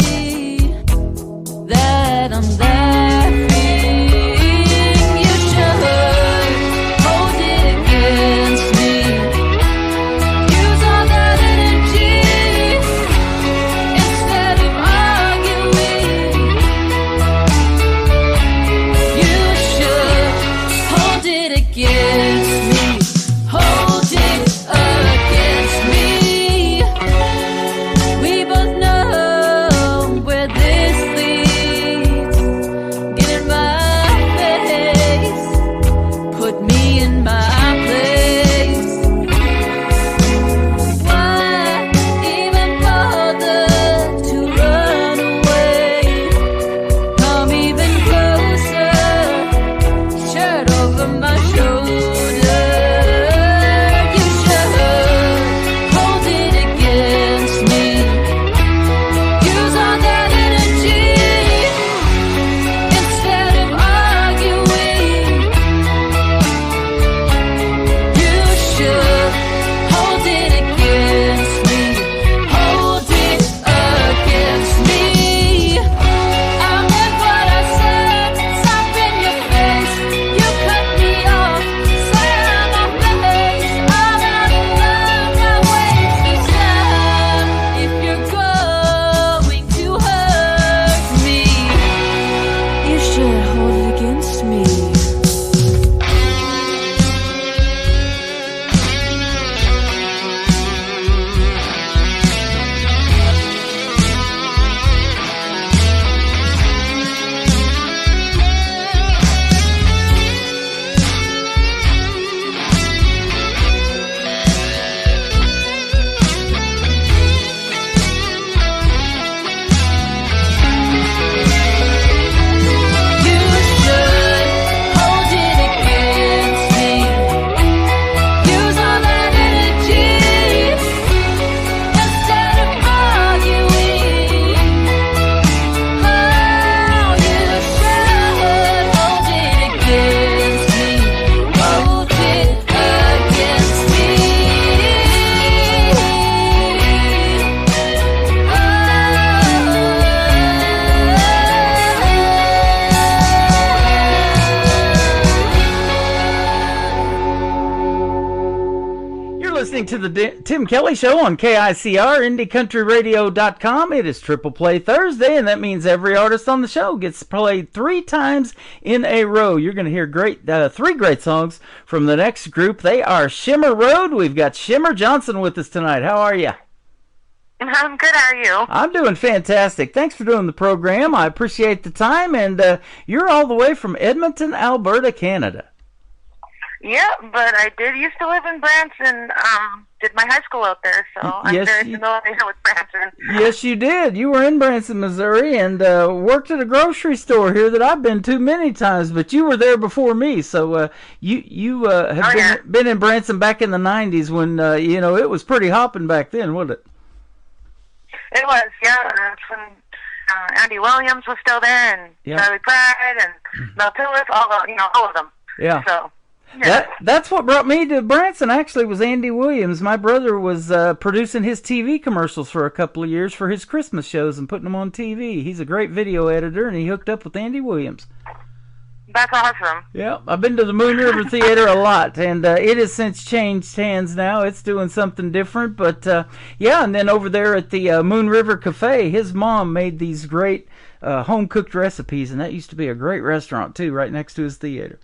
S3: listening to the Tim Kelly Show on KICR, IndieCountryRadio.com. It is Triple Play Thursday, and that means every artist on the show gets played 3 times in a row. You're going to hear 3 great songs from the next group. They are Shimmer Road. We've got Shimmer Johnson with us tonight. How are you?
S16: I'm good. How are you?
S3: I'm doing fantastic. Thanks for doing the program. I appreciate the time, and you're all the way from Edmonton, Alberta, Canada.
S16: Yeah, but I did used to live in Branson. Did my high school out there, so I'm very familiar with Branson.
S3: Yes, you did. You were in Branson, Missouri, and worked at a grocery store here that I've been to many times. But you were there before me, so you have been in Branson back in the '90s when it was pretty hopping back then, wasn't it?
S16: It was, yeah. That's when Andy Williams was still there, and Charlie Pride, and Mel Tillis, all of them.
S3: Yeah.
S16: So. Yeah.
S3: That's what brought me to Branson, actually, was Andy Williams. My brother was producing his TV commercials for a couple of years for his Christmas shows and putting them on TV. He's a great video editor, and he hooked up with Andy Williams.
S16: That's awesome.
S3: Yeah, I've been to the Moon River Theater a lot, and it has since changed hands now. It's doing something different, but and then over there at the Moon River Cafe, his mom made these great home-cooked recipes, and that used to be a great restaurant, too, right next to his theater.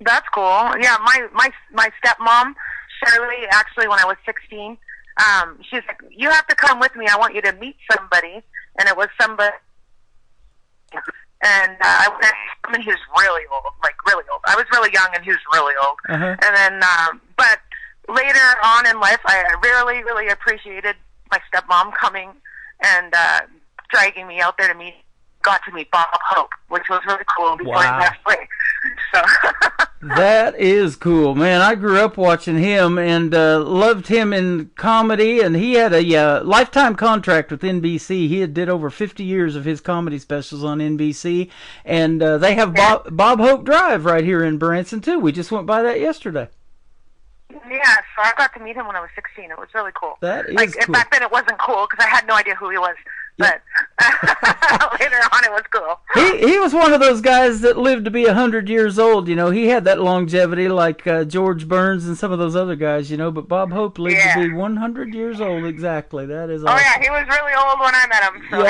S16: That's cool. Yeah, my stepmom, Shirley, actually, when I was 16, she's like, you have to come with me. I want you to meet somebody. And it was somebody. And I mean, he was really old, like really old. I was really young, and he was really old.
S3: Uh-huh.
S16: And then, but later on in life, I really, really appreciated my stepmom coming and dragging me out there to meet. Got to meet Bob Hope, which was really cool before he passed away. So.
S3: That is cool, man. I grew up watching him and loved him in comedy, and he had a lifetime contract with NBC. He did over 50 years of his comedy specials on NBC, and they have Bob Hope Drive right here in Branson, too. We just went by that yesterday.
S16: Yeah, so I got to meet him when I was 16. It was really cool.
S3: That is
S16: cool. Back then it wasn't cool because I had no idea who he was. But later on it was cool.
S3: He was one of those guys that lived to be 100 years old. He had that longevity like George Burns and some of those other guys, but Bob Hope lived to be 100 years old exactly. That is awesome.
S16: Oh, yeah, he was really old when I met him, so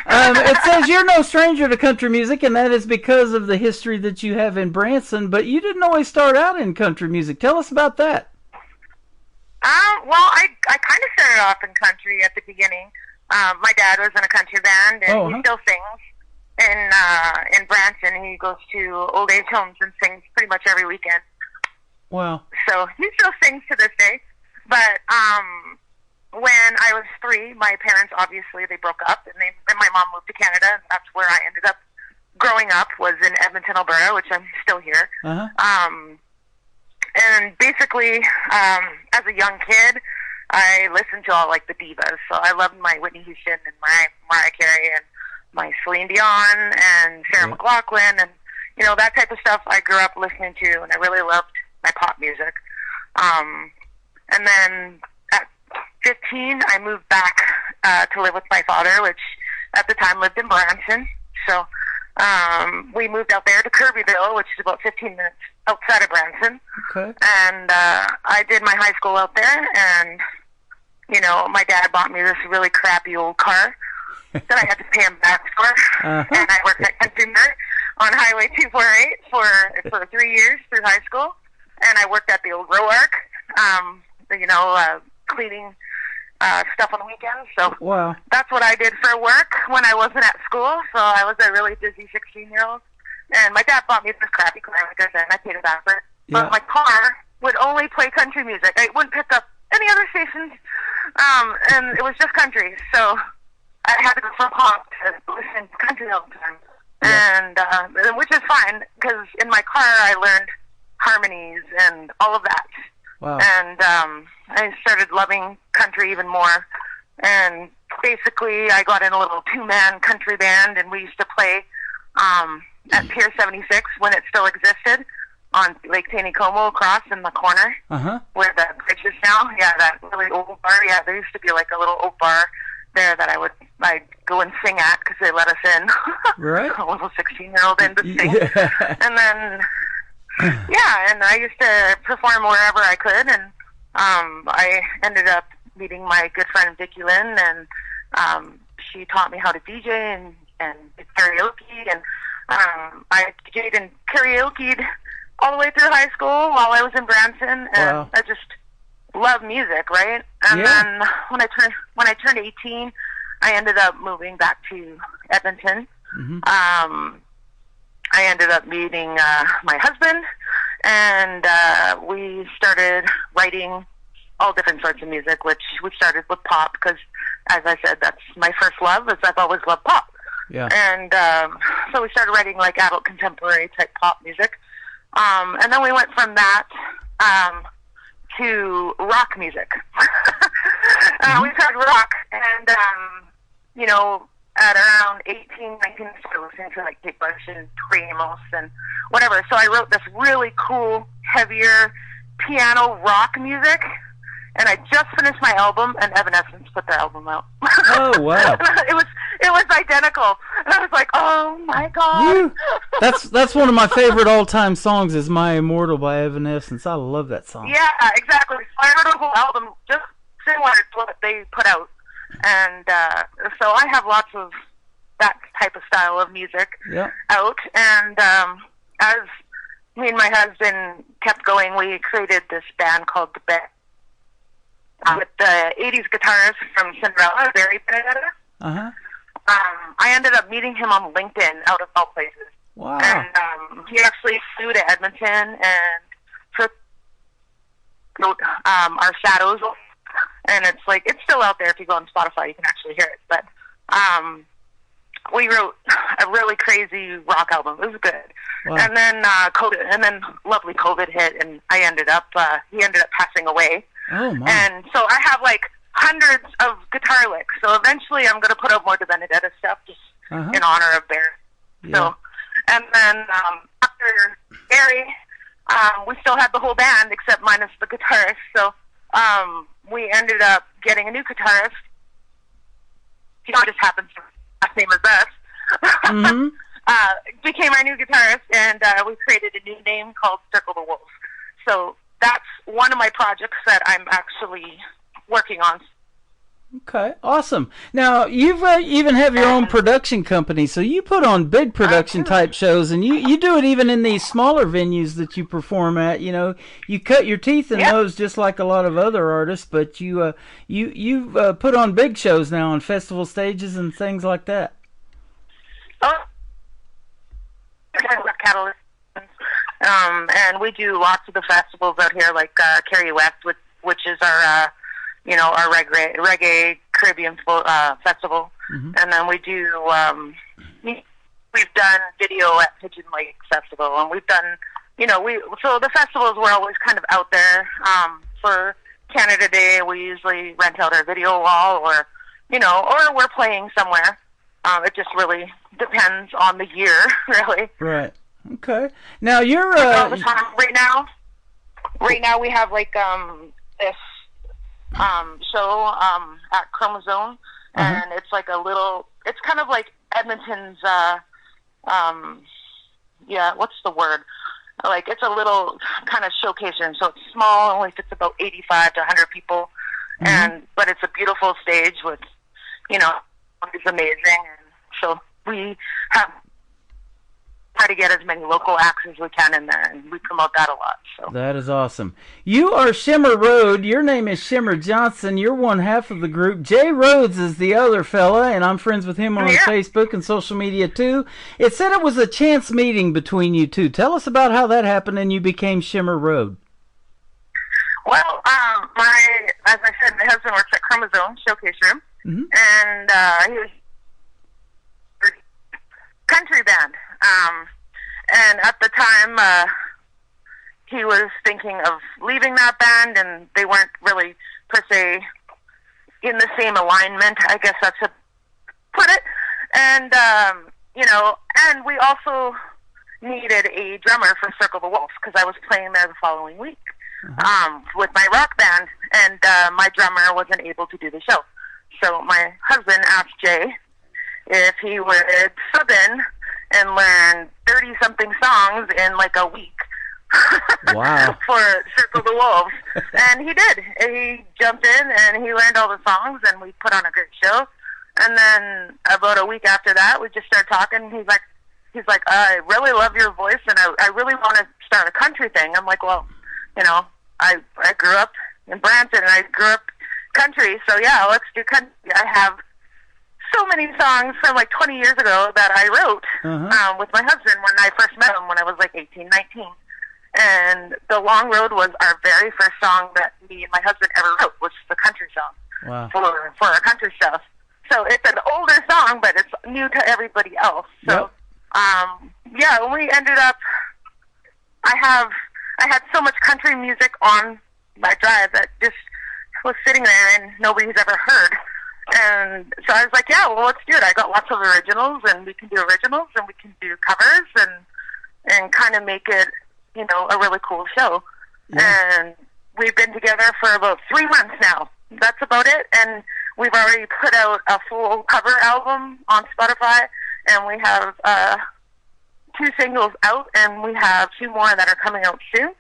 S3: It says you're no stranger to country music, and that is because of the history that you have in Branson, but you didn't always start out in country music. Tell us about that.
S16: Well, I kind of started off in country at the beginning. My dad was in a country band, and he still sings in Branson. He goes to old age homes and sings pretty much every weekend.
S3: Wow.
S16: So he still sings to this day. But when I was 3, my parents, obviously, they broke up, and my mom moved to Canada, and that's where I ended up growing up, was in Edmonton, Alberta, which I'm still here.
S3: Uh-huh.
S16: And basically, as a young kid, I listened to all, like, the divas. So I loved my Whitney Houston and my Mariah Carey and my Celine Dion and Sarah McLachlan and, that type of stuff I grew up listening to, and I really loved my pop music. And then at 15, I moved back to live with my father, which at the time lived in Branson. So we moved out there to Kirbyville, which is about 15 minutes outside of Branson.
S3: Okay.
S16: And I did my high school out there, and, my dad bought me this really crappy old car that I had to pay him back for.
S3: Uh-huh.
S16: And I worked at Country Mart on Highway 248 for 3 years through high school. And I worked at the old Row Arc, cleaning stuff on the weekends. So that's what I did for work when I wasn't at school. So I was a really busy 16-year-old. And my dad bought me this crappy car, like I said, and I paid it back for it.
S3: Yeah.
S16: But my car would only play country music. I wouldn't pick up any other stations, and it was just country. So I had to go from pop to listen to country all the time. Yeah. And which is fine, because in my car I learned harmonies and all of that.
S3: Wow.
S16: And I started loving country even more. And basically I got in a little 2-man country band, and we used to play at Pier 76 when it still existed on Lake Taneycomo across in the corner where the bridge is now. Yeah, that really old bar. Yeah, there used to be like a little old bar there that I'd go and sing at because they let us in.
S3: Right.
S16: A little 16-year-old in to sing.
S3: Yeah.
S16: And then Yeah, and I used to perform wherever I could, and I ended up meeting my good friend Vicky Lynn, and she taught me how to DJ and did karaoke, and I DJ'd and karaoke'd all the way through high school while I was in Branson, and I just love music, right? And then when I turned 18, I ended up moving back to Edmonton. I ended up meeting my husband, and we started writing all different sorts of music, which we started with pop because, as I said, that's my first love, is I've always loved pop.
S3: Yeah.
S16: And so we started writing like adult contemporary type pop music. And then we went from that to rock music. We started rock, and, you know, at around 18, 19, I started listening to like Kate Bush and Tori Amos and whatever. So I wrote this really cool, heavier piano rock music. And I just finished my album, and Evanescence put their album out.
S3: Oh, wow.
S16: It was identical. And I was like, oh, my God.
S3: That's one of my favorite all-time songs is My Immortal by Evanescence. I love that song.
S16: Yeah, exactly. So I wrote a whole album just similar to what they put out. And so I have lots of that type of style of music out. And as me and my husband kept going, we created this band called The Band. With the 80s guitarist from Cinderella, Barry Benedetta. I ended up meeting him on LinkedIn out of all places.
S3: Wow.
S16: And he actually flew to Edmonton and wrote Our Shadows. And it's like, it's still out there. If you go on Spotify, you can actually hear it. But we wrote a really crazy rock album. It was good. Wow. And then lovely COVID hit, and he ended up passing away.
S3: Oh, my.
S16: And so I have like hundreds of guitar licks. So eventually I'm going to put out more De Benedetta stuff just in honor of Barry.
S3: Yeah.
S16: So, and then after Barry, we still had the whole band except minus the guitarist. So we ended up getting a new guitarist. You know, it just happens. Last name is us. Became our new guitarist, and we created a new name called Circle the Wolves. So that's one of my projects that I'm actually working on.
S3: Okay, awesome. Now, you've even have your own production company, so you put on big production type shows, and you do it even in these smaller venues that you perform at. You know, you cut your teeth in those just like a lot of other artists, but you put on big shows now on festival stages and things like that.
S16: Catalyst. And we do lots of the festivals out here, like Carrie West, which is our our reggae Caribbean festival. And then we do we've done video at Pigeon Lake Festival, and we've done so the festivals were always kind of out there. For Canada Day, we usually rent out our video wall, or we're playing somewhere. It just really depends on the year, really.
S3: Right. Okay. Now you're
S16: right now we have like this show at Chromosome, and it's like it's kind of like Edmonton's what's the word? Like it's a little kind of showcase room, so it's small, only fits about 85 to 100 people, but it's a beautiful stage with it's amazing, and so we try to get as many local acts as we can in there, and we promote that a lot. So
S3: that is awesome. You are Shimmer Road. Your name is Shimmer Johnson. You're one half of the group. Jay Rhodes is the other fella, and I'm friends with him on Facebook and social media too. It said it was a chance meeting between you two. Tell us about how that happened and you became Shimmer Road.
S16: Well, as I said, my husband works at Chromosome Showcase Room, and he was country band. And at the time, he was thinking of leaving that band, and they weren't really, per se, in the same alignment, I guess that's to put it. And, and we also needed a drummer for Circle the Wolves, because I was playing there the following week with my rock band, and my drummer wasn't able to do the show. So my husband asked Jay if he would sub in and learn 30-something songs in like a week
S3: Wow.
S16: for Circle the Wolves. And he did. He jumped in and he learned all the songs, and we put on a great show. And then about a week after that, we just started talking. He's like, I really love your voice, and I really want to start a country thing. I'm like, well, you know, I grew up in Brampton, and I grew up country, so yeah, let's do country. I have so many songs from like 20 years ago that I wrote with my husband when I first met him when I was like 18, 19. And The Long Road was our very first song that me and my husband ever wrote, was the country song.
S3: Wow.
S16: For our country stuff. So it's an older song, but it's new to everybody else. So, yeah, we ended up, I had so much country music on my drive that just was sitting there and nobody's ever heard. And so I was like, yeah, well, let's do it. I got lots of originals, and we can do originals, and we can do covers, and kind of make it, you know, a really cool show. Yeah. And we've been together for about 3 months now. That's about it. And we've already put out a full cover album on Spotify, and we have 2 singles out, and we have 2 more that are coming out soon.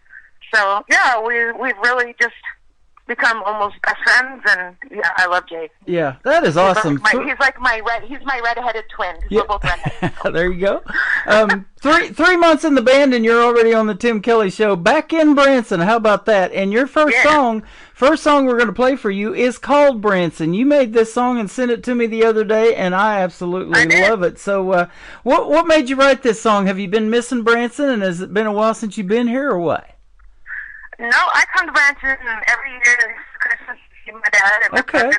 S16: So, yeah, we've really just become almost best friends, and yeah, I love Jay.
S3: Yeah, that is awesome.
S16: He's my redheaded twin. Yeah. We're both redheaded.
S3: There you go. 3 months in the band, and you're already on the Tim Kelly Show back in Branson. How about that? And your first song we're going to play for you is called Branson. You made this song and sent it to me the other day, and I absolutely love it. So, what made you write this song? Have you been missing Branson, and has it been a while since you've been here, or what?
S16: No, I come to Branson every year for Christmas to see my dad and my brother.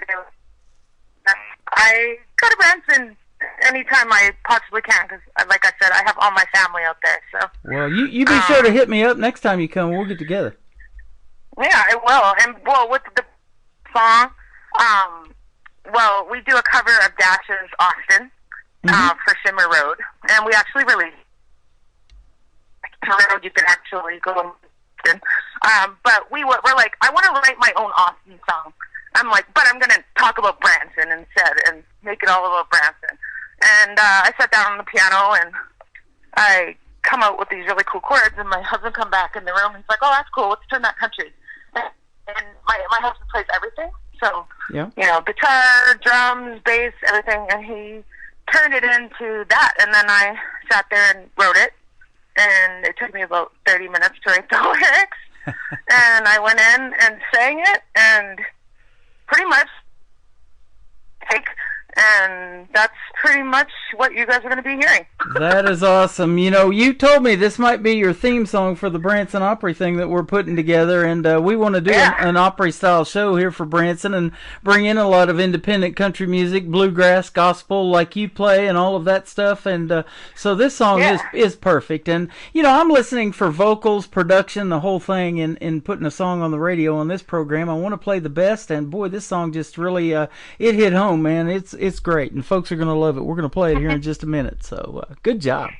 S16: I go to Branson anytime I possibly can because, like I said, I have all my family out there. So. Well,
S3: you be sure to hit me up next time you come. We'll get together.
S16: Yeah, I will. And, well, with the song, well, we do a cover of Dash's Austin for Shimmer Road. And we actually released Shimmer Road. You can actually go but we're like, I want to write my own Austin song. I'm like, but I'm going to talk about Branson instead and make it all about Branson. And I sat down on the piano and I come out with these really cool chords, and my husband come back in the room and he's like, oh, that's cool, let's turn that country. And my husband plays everything. So, you know, guitar, drums, bass, everything. And he turned it into that. And then I sat there and wrote it. And it took me about 30 minutes to write the lyrics. And I went in and sang it, and pretty much and that's pretty much what you guys are going to be hearing.
S3: That is awesome. You know, you told me this might be your theme song for the Branson Opry thing that we're putting together, and we want to do an Opry-style show here for Branson and bring in a lot of independent country music, bluegrass, gospel, like you play, and all of that stuff. And so this song is perfect. And, you know, I'm listening for vocals, production, the whole thing, in putting a song on the radio on this program. I want to play the best, and, boy, this song just really, it hit home, man. It's great, and folks are going to love it. We're going to play it here in just a minute, so good job.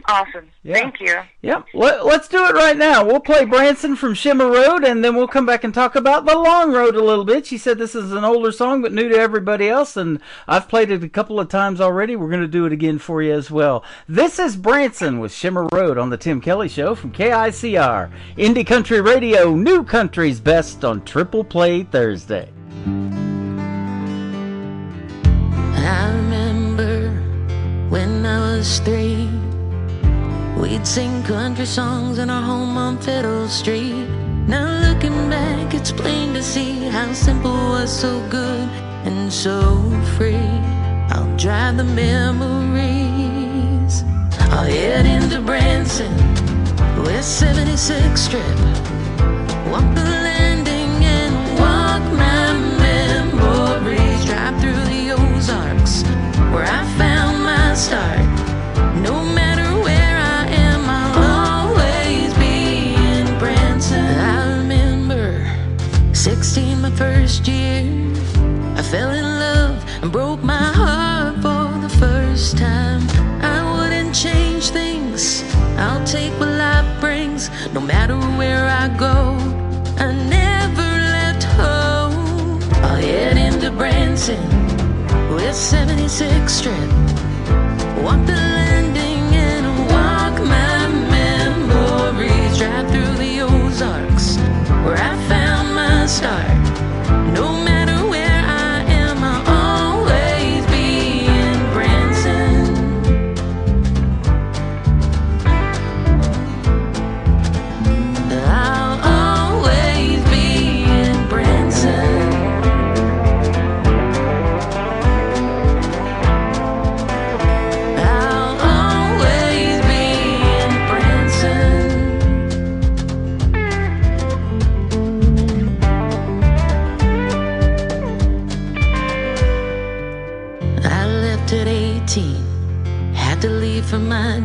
S16: Awesome. Yeah. Thank you.
S3: Yep. Let's do it right now. We'll play Branson from Shimmer Road, and then we'll come back and talk about The Long Road a little bit. She said this is an older song, but new to everybody else, and I've played it a couple of times already. We're going to do it again for you as well. This is Branson with Shimmer Road on The Tim Kelly Show from KICR. Indie Country Radio, New Country's Best on Triple Play Thursday.
S15: I remember when I was 3, we'd sing country songs in our home on Fiddle Street. Now looking back, it's plain to see how simple was so good and so free. I'll drive the memories. I'll head into Branson, West 76th Strip, walk the landing and walk my memories. Drive through the Ozarks, where I found my start. No matter where I am, I'll always be in Branson. I remember 16, my first year. I fell in love and broke my heart for the first time. I wouldn't change things, I'll take what life brings. No matter where I go, I never left home. I'll head into Branson, West 76th Strip, walk the landing and walk my memories. Drive through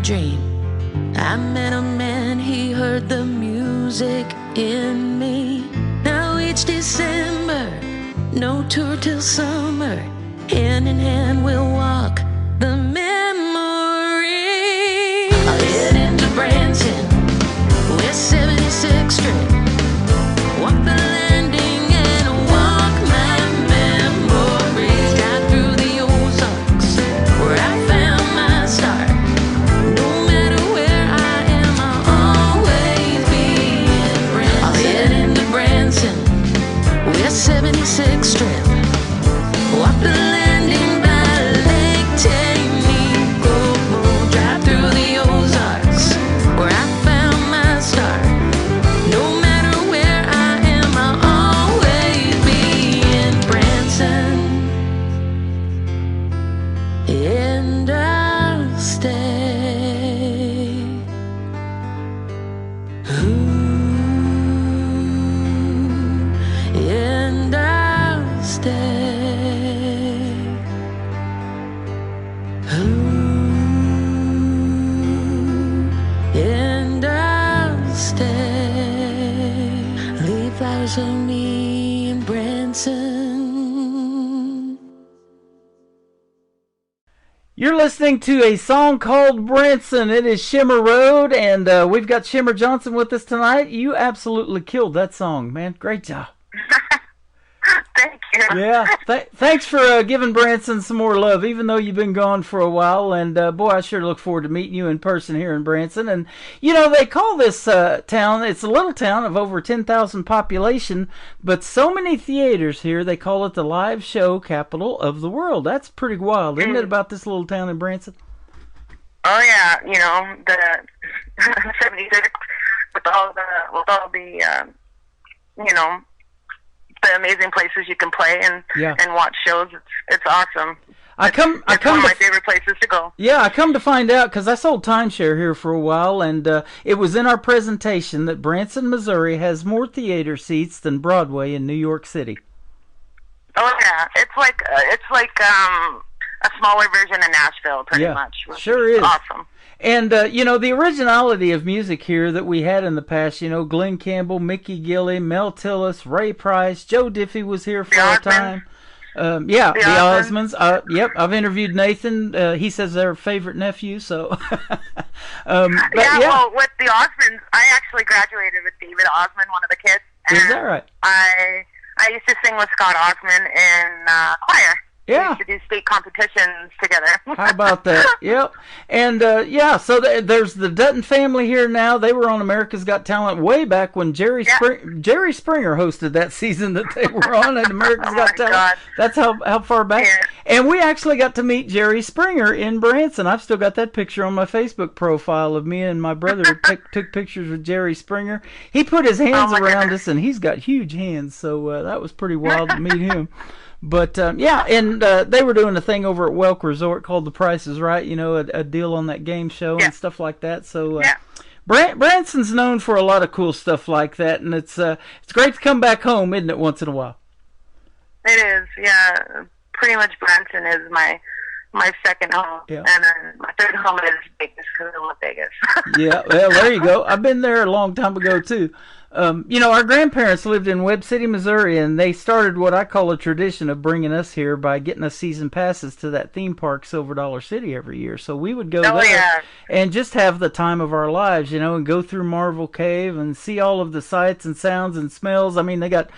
S17: dream. I met a man, he heard the music in me. Now each December, no tour till summer, hand in hand we'll walk the memory. I'll head into Branson, West 76th Street, walk the landing and walk my memories. Drive through the Ozarks, where I found my start. No matter where I am, I'll always be in Branson. I'll head into Branson, West 76th Street, walk the landing by Lake Tanico. Drive through the Ozarks, where I found my start. No matter where I am, I'll always be in Branson. And I'll stay. And I'll stay. And I'll stay. Leave flowers for me in Branson.
S3: You're listening to a song called Branson. It is Shimmer Road, and we've got Shimmer Johnson with us tonight. You absolutely killed that song, man. Great job.
S16: Thank you.
S3: Yeah, thanks for giving Branson some more love, even though you've been gone for a while. And boy, I sure look forward to meeting you in person here in Branson. And you know, they call this town, it's a little town of over 10,000 population, but so many theaters here, they call it the live show capital of the world. That's pretty wild, isn't it, about this little town in Branson?
S16: Oh yeah, you know, the 76 with all the you know, the amazing places you can play and watch shows. It's awesome. It's one of my favorite places to go.
S3: Yeah, I come to find out because I sold timeshare here for a while, and it was in our presentation that Branson, Missouri has more theater seats than Broadway in New York City.
S16: Oh yeah, it's like a smaller version of Nashville, pretty much.
S3: Sure is.
S16: Awesome.
S3: And, you know, the originality of music here that we had in the past, you know, Glenn Campbell, Mickey Gilley, Mel Tillis, Ray Price, Joe Diffie was here for a time. The Osmonds. Yep, I've interviewed Nathan. He says they're favorite nephew, so.
S16: Well, with the Osmonds, I actually graduated with David Osmond, one of the kids.
S3: Is that right?
S16: I used to sing with Scott Osmond in choir.
S3: Yeah.
S16: We used to do state competitions together.
S3: How about that? Yep. And, so there's the Dutton family here now. They were on America's Got Talent way back when Jerry Springer hosted that season that they were on at America's Got Talent. God. That's how far back. Yeah. And we actually got to meet Jerry Springer in Branson. I've still got that picture on my Facebook profile of me and my brother took pictures with Jerry Springer. He put his hands around us, and he's got huge hands, so that was pretty wild to meet him. But, they were doing a thing over at Welk Resort called The Price is Right, you know, a deal on that game show and stuff like that. So, Branson's known for a lot of cool stuff like that, and it's great to come back home, isn't it, once in a while?
S16: It is, yeah. Pretty much Branson is my second home, and then my third home is Vegas because I love Vegas.
S3: Yeah, well, there you go. I've been there a long time ago, too. Our grandparents lived in Webb City, Missouri, and they started what I call a tradition of bringing us here by getting us season passes to that theme park, Silver Dollar City, every year. So we would go there and just have the time of our lives, you know, and go through Marvel Cave and see all of the sights and sounds and smells. I mean, they got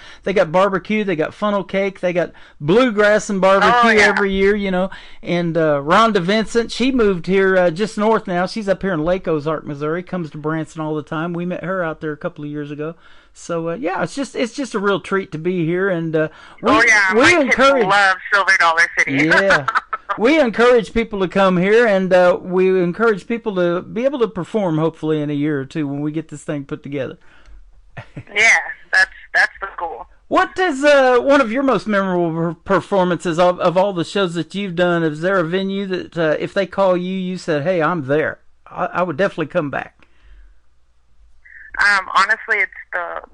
S3: barbecue, they got funnel cake, they got bluegrass and barbecue every year, you know. And Rhonda Vincent, she moved here just north now. She's up here in Lake Ozark, Missouri, comes to Branson all the time. We met her out there a couple of years ago. So it's just a real treat to be here, and we encourage.
S16: Love Silver Dollar City.
S3: Yeah, we encourage people to come here, and we encourage people to be able to perform hopefully in a year or two when we get this thing put together.
S16: Yeah, that's the goal.
S3: What is one of your most memorable performances of all the shows that you've done? Is there a venue that if they call you, you said, "Hey, I'm there. I would definitely come back"?
S16: Honestly, it's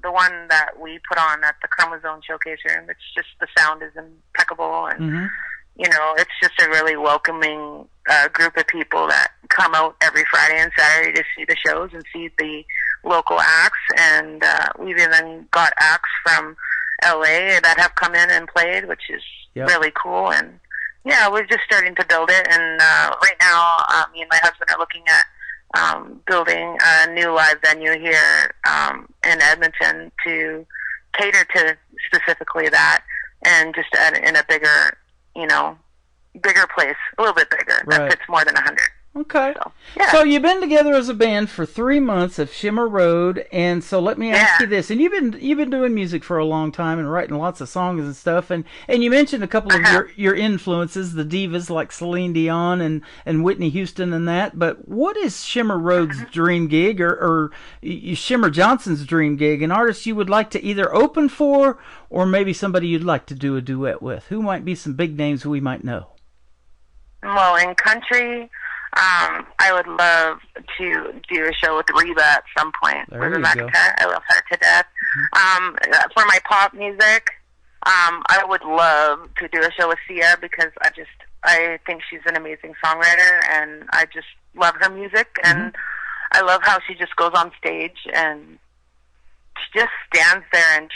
S16: the one that we put on at the Chromosome Showcase Room. It's just the sound is impeccable, and you know, it's just a really welcoming a group of people that come out every Friday and Saturday to see the shows and see the local acts. And we've even got acts from LA that have come in and played, which is really cool. And yeah, we're just starting to build it. And right now, me and my husband are looking at building a new live venue here in Edmonton to cater to specifically that, and just in a bigger, bigger place, a little bit bigger, that fits more than 100.
S3: Okay. So you've been together as a band for 3 months of Shimmer Road, and so let me ask you this. And you've been doing music for a long time and writing lots of songs and stuff. And you mentioned a couple of your influences, the divas like Celine Dion and Whitney Houston and that. But what is Shimmer Road's dream gig, or Shimmer Johnson's dream gig? An artist you would like to either open for, or maybe somebody you'd like to do a duet with? Who might be some big names we might know?
S16: Well, in country, I would love to do a show with Reba at some point.
S3: There you go.
S16: I love her to death. For my pop music, I would love to do a show with Sia, because I think she's an amazing songwriter, and I just love her music, and I love how she just goes on stage and she just stands there and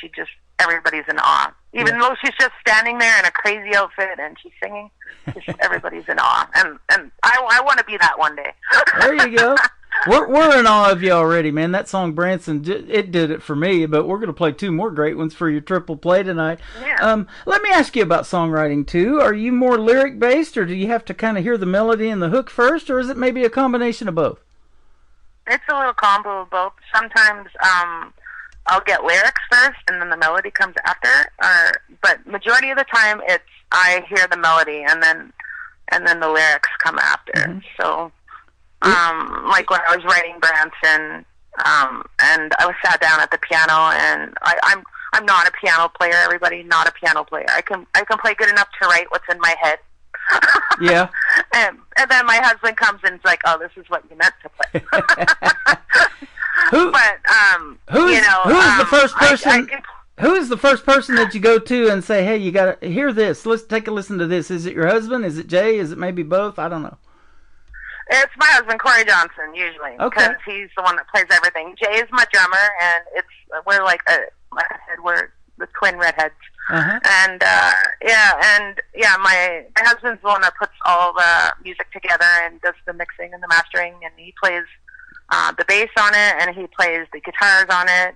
S16: everybody's in awe. Even though she's just standing there in a crazy outfit and she's singing, everybody's in awe. And I want to be that one day.
S3: There you go. We're in awe of you already, man. That song, Branson, it did it for me, but we're going to play 2 more great ones for your triple play tonight.
S16: Yeah.
S3: Let me ask you about songwriting, too. Are you more lyric-based, or do you have to kind of hear the melody and the hook first, or is it maybe a combination of both?
S16: It's a little combo of both. Sometimes I'll get lyrics first, and then the melody comes after. But majority of the time, I hear the melody, and then the lyrics come after. So, like when I was writing Branson, and I was sat down at the piano, and I'm not a piano player. Everybody, not a piano player. I can play good enough to write what's in my head.
S3: Yeah.
S16: And then my husband comes and is like, "Oh, this is what you meant to play."
S3: Who's the first person? Who is the first person that you go to and say, "Hey, you got to hear this. Let's take a listen to this"? Is it your husband? Is it Jay? Is it maybe both? I don't know.
S16: It's my husband, Corey Johnson, usually, because he's the one that plays everything. Jay is my drummer, and we're like we're the twin redheads. And my husband's the one that puts all the music together and does the mixing and the mastering, and he plays the bass on it, and he plays the guitars on it,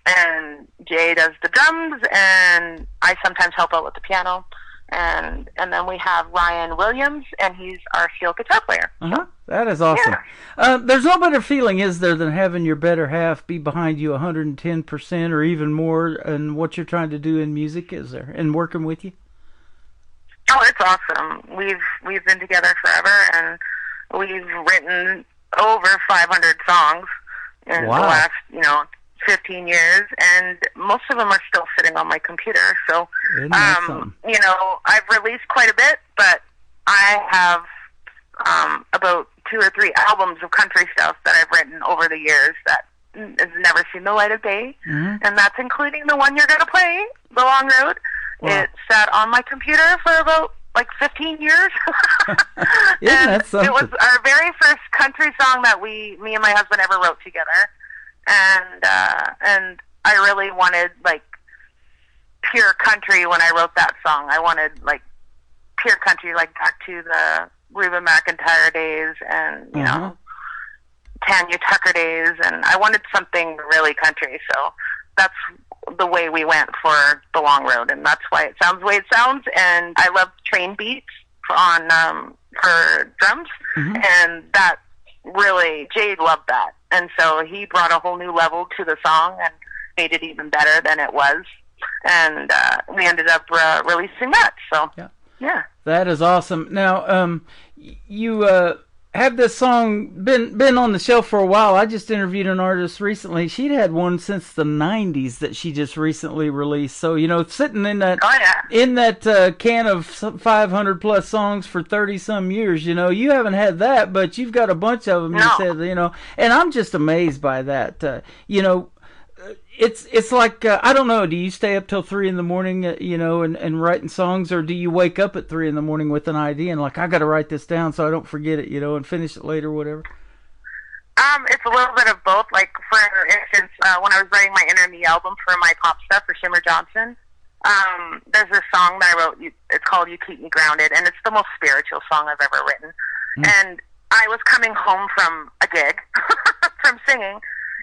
S16: and Jay does the drums, and I sometimes help out with the piano, and then we have Ryan Williams, and he's our steel guitar player.
S3: That is awesome. There's no better feeling, is there, than having your better half be behind you 110% or even more in what you're trying to do in music, is there, and working with you?
S16: Oh, it's awesome. We've been together forever, and we've written over 500 songs in the last 15 years, and most of them are still sitting on my computer. So I've released quite a bit, but I have about 2 or 3 albums of country stuff that I've written over the years that has never seen the light of day, and that's including the one you're going to play, The Long Road. It sat on my computer for about 15 years.
S3: That's something.
S16: It was our very first country song that me and my husband ever wrote together. And I really wanted pure country when I wrote that song. I wanted pure country, back to the Reba McEntire days and Tanya Tucker days, and I wanted something really country. So that's the way we went for The Long Road, and that's why it sounds the way it sounds. And I love train beats for drums, and that really, Jade loved that. And so he brought a whole new level to the song and made it even better than it was. And we ended up releasing that. So, yeah.
S3: That is awesome. Now, you have this song been on the shelf for a while. I just interviewed an artist recently. She'd had one since the 90s that she just recently released. So, sitting in that can of 500 plus songs for 30 some years, you haven't had that, but you've got a bunch of them. You said, and I'm just amazed by that. it's like I don't know. Do you stay up till 3 a.m, and writing songs, or do you wake up at 3 a.m. with an idea and like I got to write this down so I don't forget it, and finish it later, whatever?
S16: It's a little bit of both. Like for instance, when I was writing my Inner Me album for my pop stuff for Shimmer Johnson, there's this song that I wrote. It's called "You Keep Me Grounded," and it's the most spiritual song I've ever written. And I was coming home from a gig from singing.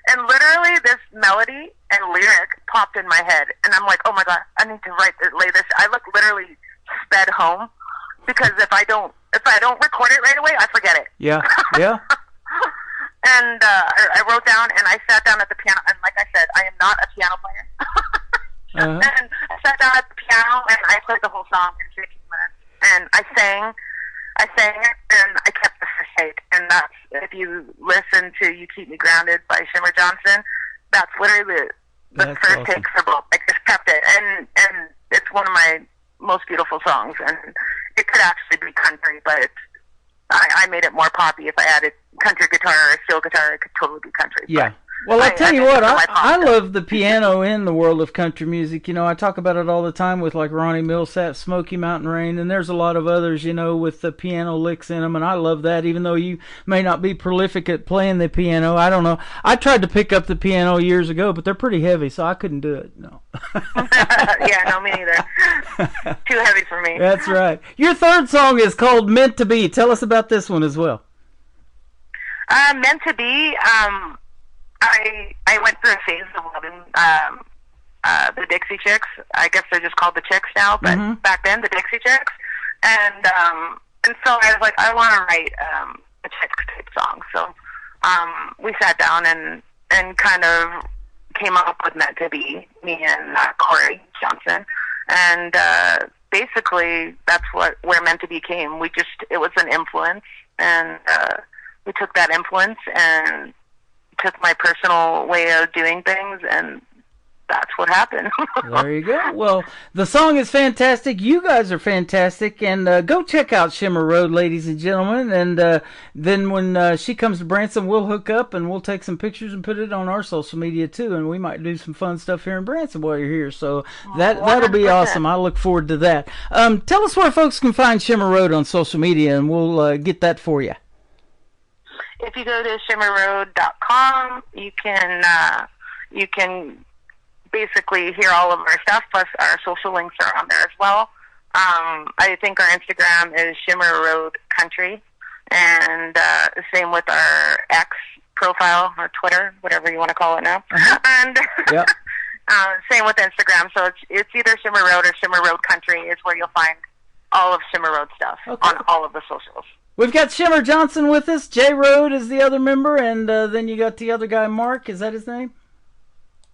S16: And literally this melody and lyric popped in my head. And I'm like, oh my God, I need to lay this. I literally sped home because if I don't record it right away, I forget it.
S3: Yeah.
S16: And I wrote down and I sat down at the piano. And like I said, I am not a piano player. And I sat down at the piano and I played the whole song in 15 minutes. And I sang it, and I kept the first take. And that's, if you listen to "You Keep Me Grounded" by Shimmer Johnson, that's literally the first
S3: awesome.
S16: take for both. I just kept it, and it's one of my most beautiful songs. And it could actually be country, but I made it more poppy. If I added country guitar or steel guitar, it could totally be country.
S3: Yeah.
S16: But
S3: well, I tell you what, I love the piano in the world of country music. I talk about it all the time with like Ronnie Milsap, Smoky Mountain Rain, and there's a lot of others, with the piano licks in them, and I love that, even though you may not be prolific at playing the piano. I don't know. I tried to pick up the piano years ago, but they're pretty heavy, so I couldn't do it. No.
S16: Yeah, no, me neither. Too heavy for me.
S3: That's right. Your third song is called "Meant to Be." Tell us about this one as well.
S16: Meant to Be. I went through a phase of loving the Dixie Chicks. I guess they're just called the Chicks now, but back then the Dixie Chicks. And so I was like, I want to write a Chicks type song. So we sat down and kind of came up with Meant to Be, me and Corey Johnson. And basically that's where Meant to Be came. It was an influence, and we took that influence and took my personal way of doing things, and that's what happened.
S3: There you go. Well, the song is fantastic. You guys are fantastic, and go check out Shimmer Road, ladies and gentlemen. And then when she comes to Branson, we'll hook up and we'll take some pictures and put it on our social media too. And we might do some fun stuff here in Branson while you're here. So that'll be awesome. I look forward to that. Tell us where folks can find Shimmer Road on social media, and we'll get that for you.
S16: If you go to shimmerroad.com, you can basically hear all of our stuff, plus our social links are on there as well. I think our Instagram is Shimmer Road Country, and same with our X profile or Twitter, whatever you want to call it now. And same with Instagram. So it's either Shimmer Road or Shimmer Road Country is where you'll find all of Shimmer Road stuff on all of the socials.
S3: We've got Shimmer Johnson with us. Jay Road is the other member, and then you got the other guy, Mark. Is that his name?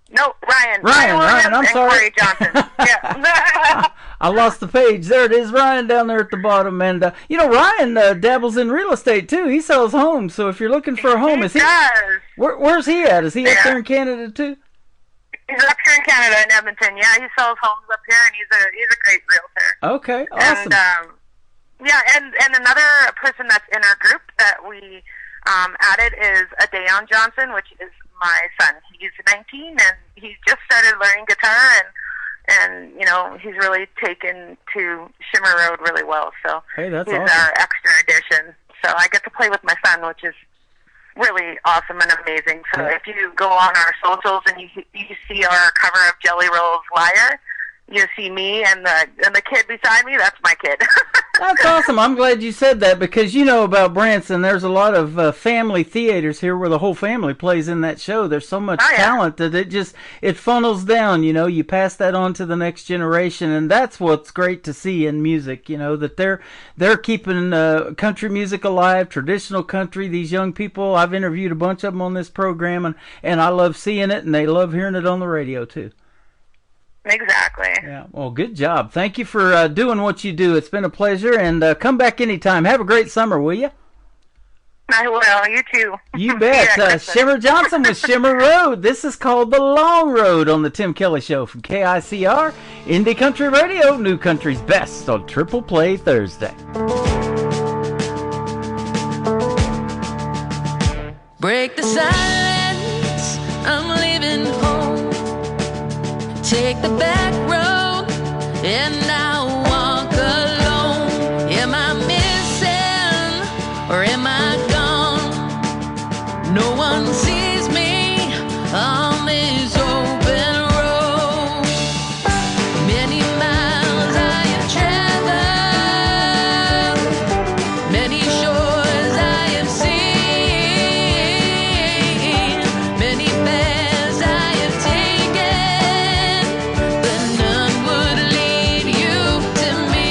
S16: No, Ryan.
S3: Ryan, I'm sorry.
S16: Corey Johnson. Yeah.
S3: I lost the page. There it is, Ryan down there at the bottom. And, Ryan dabbles in real estate, too. He sells homes. So if you're looking for a home, where's he at? Is he up there in Canada, too?
S16: He's up here in Canada, in Edmonton. Yeah, he sells homes up here, and he's a great realtor.
S3: Okay, awesome.
S16: And and another person that's in our group that we added is Adayon Johnson, which is my son. He's 19 and he just started learning guitar, and he's really taken to Shimmer Road really well. So
S3: hey, that's
S16: he's
S3: awesome.
S16: Our extra addition. So I get to play with my son, which is really awesome and amazing. So if you go on our socials and you see our cover of Jelly Roll's Liar, you see me and the kid beside me. That's my kid.
S3: That's awesome. I'm glad you said that, because about Branson, there's a lot of family theaters here where the whole family plays in that show. There's so much talent that it funnels down. You pass that on to the next generation, and that's what's great to see in music. That they're keeping country music alive, traditional country. These young people, I've interviewed a bunch of them on this program, and I love seeing it, and they love hearing it on the radio too.
S16: Exactly.
S3: Yeah. Well, good job. Thank you for doing what you do. It's been a pleasure, and come back anytime. Have a great summer, will you?
S16: I will. You too.
S3: You bet. Shimmer Johnson with Shimmer Road. This is called The Long Road on the Tim Kelly Show from KICR, Indie Country Radio, New Country's best on Triple Play Thursday.
S15: Break the silence, I'm leaving home.
S17: take the back road and I walk alone. Am I missing or am I gone? No one sees me on this open road. Many miles I have traveled, many shores I have seen, many paths I have taken, but none would lead you to me.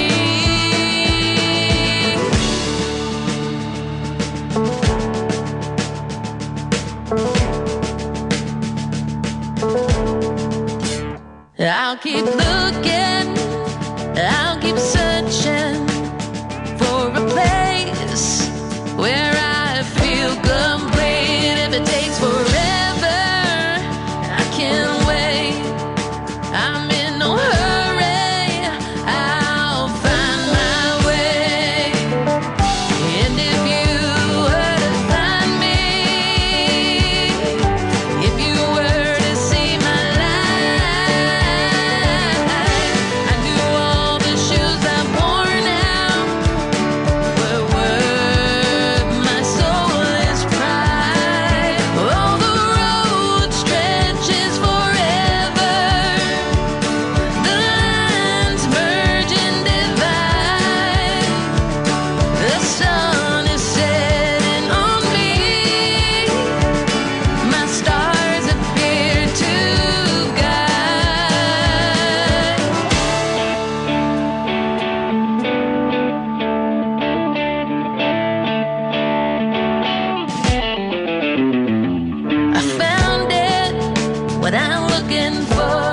S17: I'll keep looking, I'll keep searching for a place where I feel complete. If it takes forever, I can't wait. I'm in no hurry, I'll find my way. And if you were to find me, if you were to see my life, I knew all the shoes I've worn out were worth my soulless pride. Oh, the road stretches forever, the lines merge and divide. The sun is setting on me, my stars appear to guide. I found it, what I'm looking for.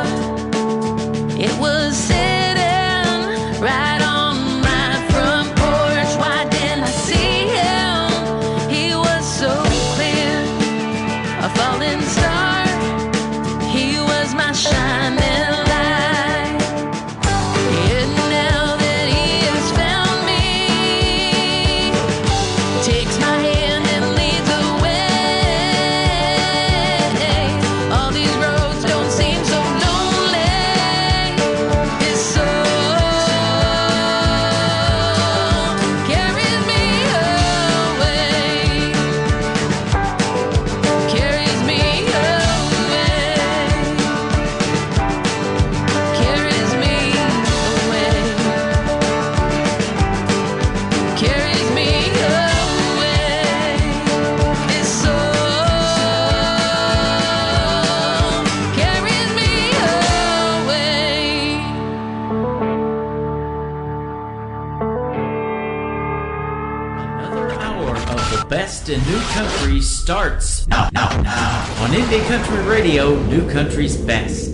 S17: It was sitting right on my front porch. Why didn't I see him? He was so clear, a falling star. He was my shining light. And now that he has found me, takes my hand and leads away. All these roads don't seem so lonely. His soul carries me away, carries me away, carries me away, carries me away. His soul carries me away.
S3: Another hour of the best in new country starts now on Indie Country Radio, New Country's Best.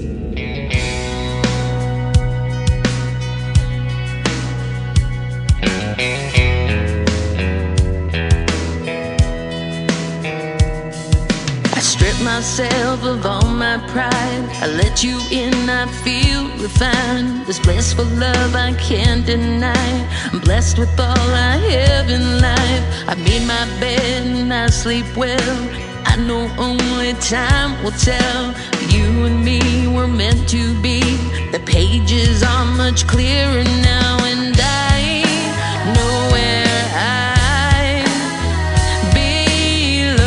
S17: I strip myself of all my pride. I let you in, I feel refined. This blissful love I can't deny. I'm blessed with all I have in life. I made my bed and I sleep well. I know only time will tell. You and me were meant to be. The pages are much clearer now, and I know where I belong,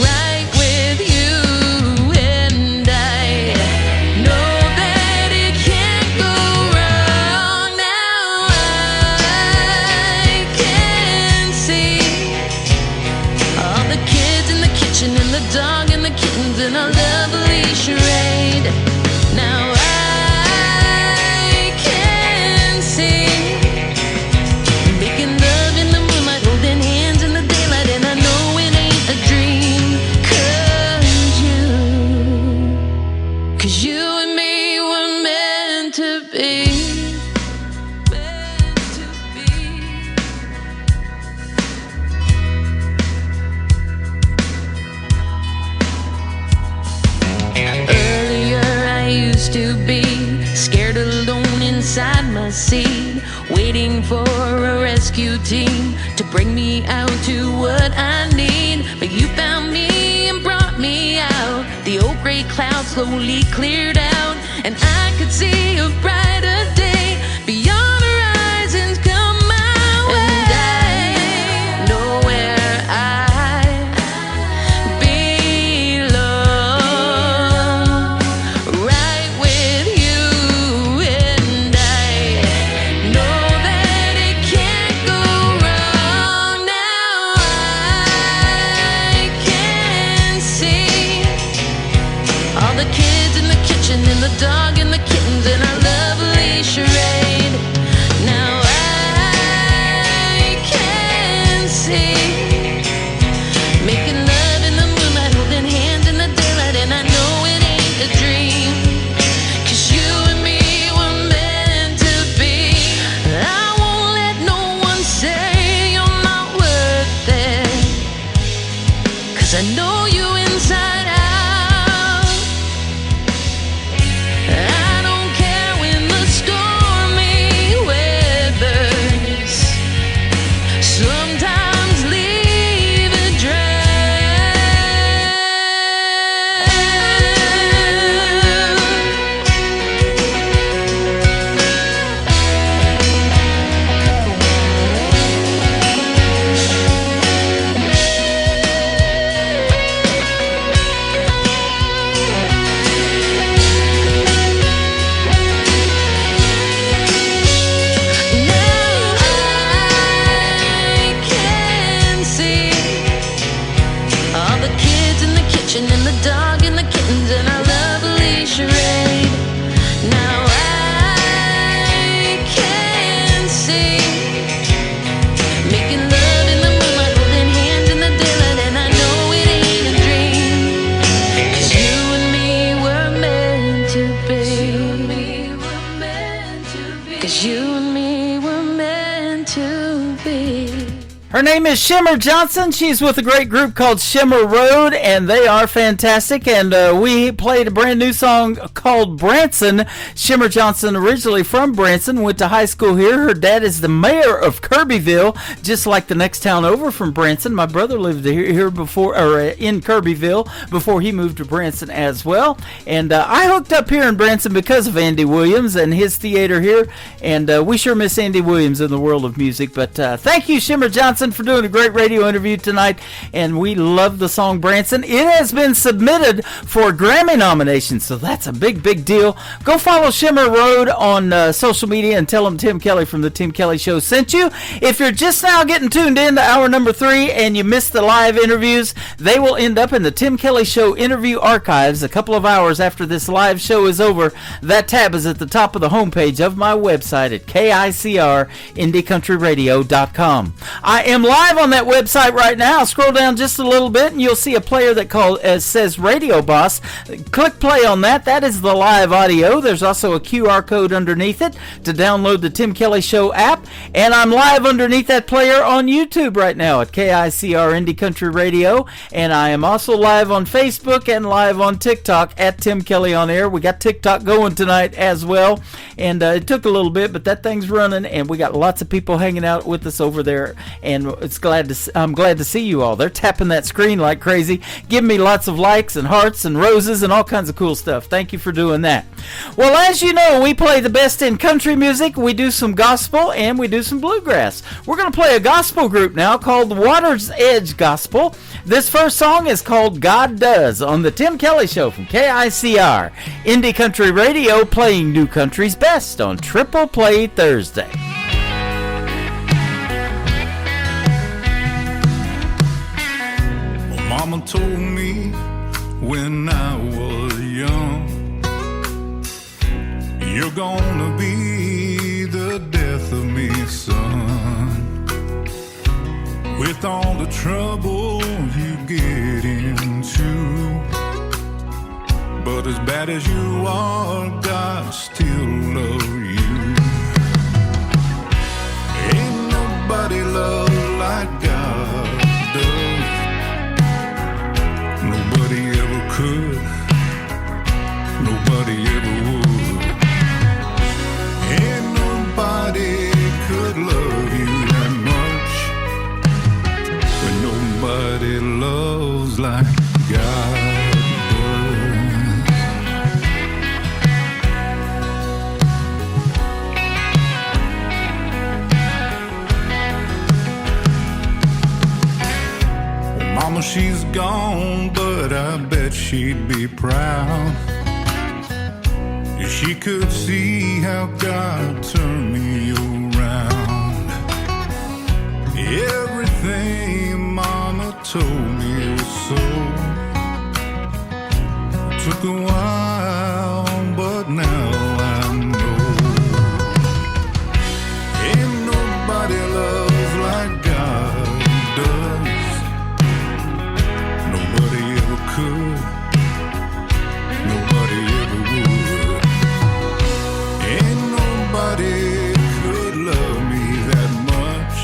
S17: right with you. And I know that it can't go wrong. Now I can see all the kids in the kitchen and the dog and the kittens and our lovely charade. Now I can see making love in the moonlight, holding hands in the daylight, and I know it ain't a dream. 'Cause you and me were meant to be. Earlier I used to be scared alone inside my seat, waiting for a rescue team to bring me out to what I need. But you found me and brought me out. The oak gray clouds slowly cleared out, and I could see a brighter day beyond horizons come my way. And I know where I belong, right with you. And I know that it can't go wrong. Now I can see all the kids in the kitchen and the dog and the kittens and our lovely charade. Now I can see making love in the moonlight, holding hands in the daylight, and I know it ain't a dream, 'cause you and me were meant to be. I won't let no one say you're not worth it, 'cause I know you inside out. I don't care when the stormy weathers sometimes leave it dry. All the kids in the kitchen and the dog and the kittens and our lovely charade. Now I can see making love in the moonlight, holding hands in the daylight, and I know it ain't a dream, 'cause you and me were meant to be. 'Cause you and me were meant to be.
S3: Her name is Shimmer Johnson. She's with a great group called Shimmer Road, and they are fantastic. And we played a brand new song called Branson. Shimmer Johnson, originally from Branson, went to high school here. Her dad is the mayor of Kirbyville, just like the next town over from Branson. My brother lived here before, or in Kirbyville, before he moved to Branson as well. And I hooked up here in Branson because of Andy Williams and his theater here. And we sure miss Andy Williams in the world of music. But thank you, Shimmer Johnson, for doing a great radio interview tonight, and we love the song Branson. It has been submitted for Grammy nominations, so that's a big deal. Go follow Shimmer Road on social media and tell them Tim Kelly from the Tim Kelly Show sent you. If you're just now getting tuned in to hour number 3 and you missed the live interviews, they will end up in the Tim Kelly Show interview archives a couple of hours after this live show is over. That tab is at the top of the homepage of my website at KICRIndieCountryRadio.com. I am live on that website right now. Scroll down just a little bit and you'll see a player that says Radio Boss. Click play on that. That is the live audio. There's also a QR code underneath it to download the Tim Kelly Show app. And I'm live underneath that player on YouTube right now at KICR Indie Country Radio. And I am also live on Facebook and live on TikTok at Tim Kelly On Air. We got TikTok going tonight as well. And it took a little bit, but that thing's running. And we got lots of people hanging out with us over there. And I'm glad to see you all. They're tapping that screen like crazy, giving me lots of likes and hearts and roses and all kinds of cool stuff. Thank you for doing that. Well, as you know, we play the best in country music. We do some gospel and we do some bluegrass. We're going to play a gospel group now called Water's Edge Gospel. This first song is called God Does on the Tim Kelly Show from KICR Indie Country Radio, playing new country's best on Triple Play Thursday.
S1: Mama told me when I was young, you're gonna be the death of me, son. With all the trouble you get into, but as bad as you are, God still loves you. Ain't nobody love like God does. Nobody ever could, nobody ever would. Ain't nobody could love you that much, when nobody loves like God does. she's gone, but I bet she'd be proud if she could see how God turned me around. Everything Mama told me was so. It took a while, but now I know. Ain't nobody loves like God does. Nobody ever could. Nobody ever would. Ain't nobody could love me that much.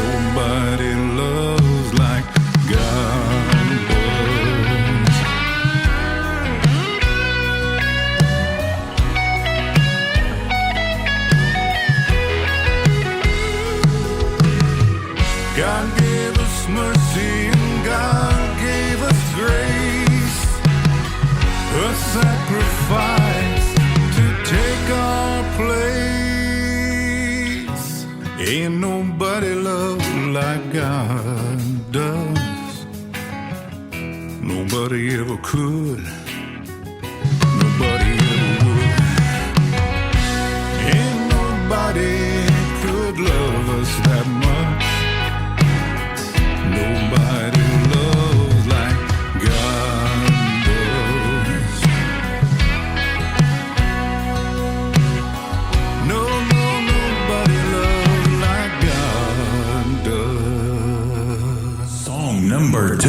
S1: Nobody loves like God does. God gave us mercy and God gave us grace, a sacrifice to take our place. Ain't nobody loved like God does. Nobody ever could. Nobody ever would. Ain't nobody could love us that much. Nobody loves like God does. No, nobody loves like God does.
S4: Song number 2.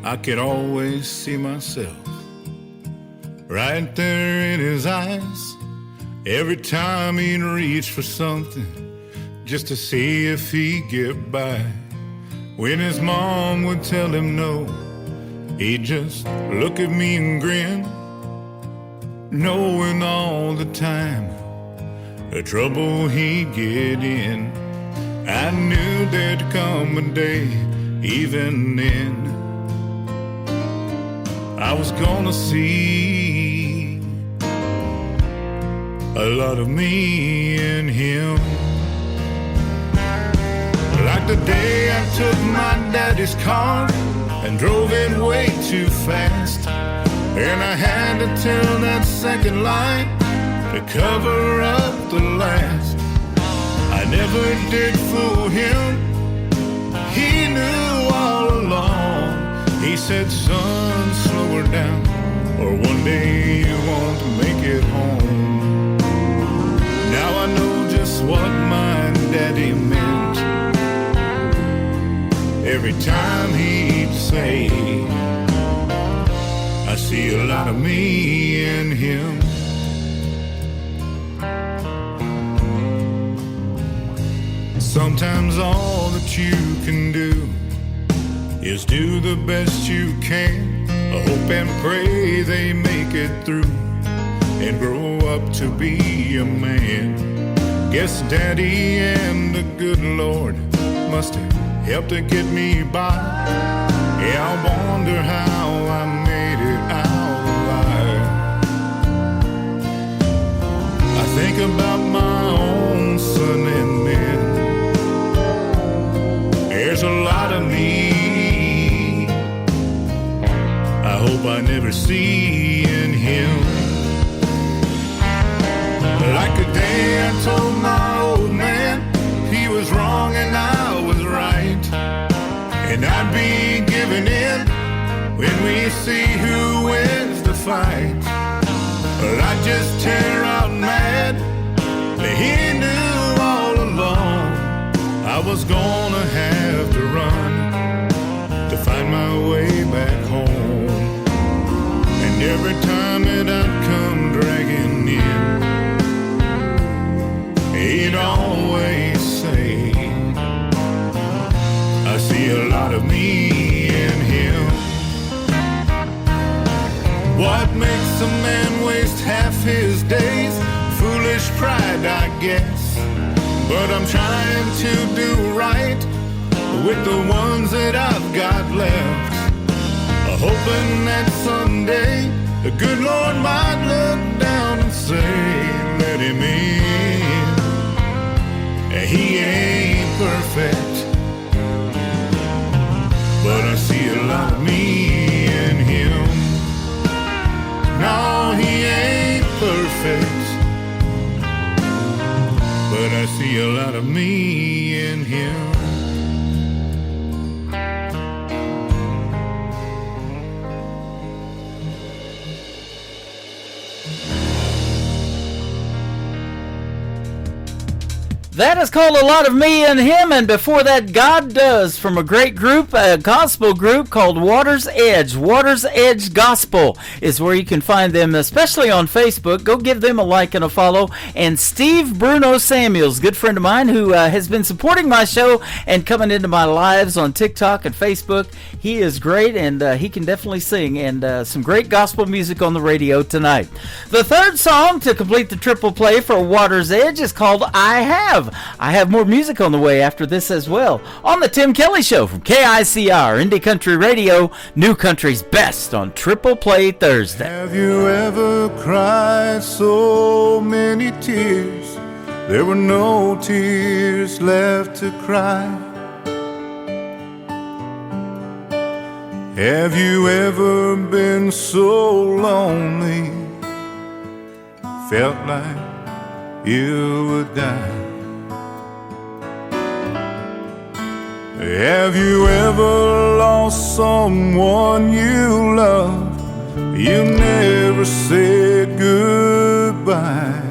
S1: I could always see myself right there in his eyes every time he'd reach for something just to see if he'd get by. When his mom would tell him no, he'd just look at me and grin, knowing all the time the trouble he'd get in. I knew there'd come a day, even then I was gonna see a lot of me in him. Like the day I took my daddy's car and drove it way too fast, and I had to tell that second light to cover up the last. I never did fool him, he knew all along. He said, son, slow her down, or one day you won't make it home. Now I know just what my daddy meant every time he'd say, I see a lot of me in him. Sometimes all that you can do is do the best you can. I hope and pray they make it through and grow up to be a man. Guess Daddy and the good Lord must have helped to get me by. Yeah, I wonder how I made it out alive. I think about my own son and men. There's a lot of me I hope I never see in him. Like the day I told my old man he was wrong and I was right, and I'd be giving in when we see who wins the fight. Well, I'd just tear out mad, but he knew all along I was gonna have to run to find my way back home. And every time that I'd come dragging in, he'd always say, I see a lot of me in him. What makes a man waste half his days? Foolish pride, I guess. But I'm trying to do right with the ones that I've got left. hoping that someday the good Lord might look down and say, let him in. He ain't perfect, but I see a lot of me in him. No, he ain't perfect, but I see a lot of me in him.
S3: That is called A Lot of Me and Him, and before that, God Does, from a great group, a gospel group called Water's Edge. Water's Edge Gospel is where you can find them, especially on Facebook. Go give them a like and a follow. And Steve Bruno Samuels, good friend of mine, who has been supporting my show and coming into my lives on TikTok and Facebook. He is great, and he can definitely sing, and some great gospel music on the radio tonight. The third song to complete the triple play for Water's Edge is called I Have more music on the way after this as well on the Tim Kelly Show from KICR Indie Country Radio, New Country's best on Triple Play Thursday.
S1: Have you ever cried so many tears there were no tears left to cry? Have you ever been so lonely, felt like you would die? Have you ever lost someone you loved? You never said goodbye.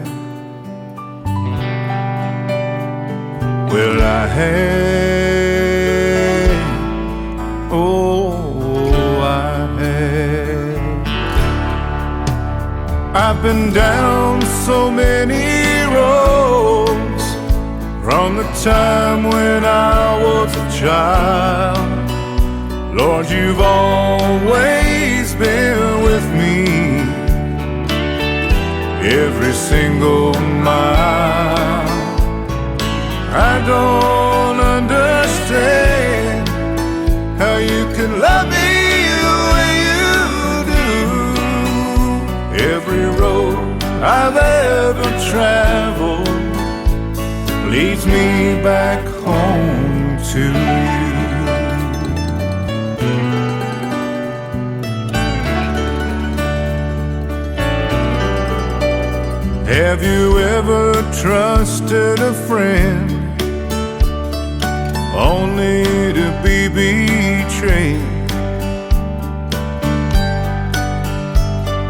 S1: Well, I had, oh, I had. I've been down so many roads from the time when I was a child. Lord, you've always been with me every single mile. I don't understand how you can love me the way you do. Every road I've ever traveled leads me back home to you. Have you ever trusted a friend only to be betrayed?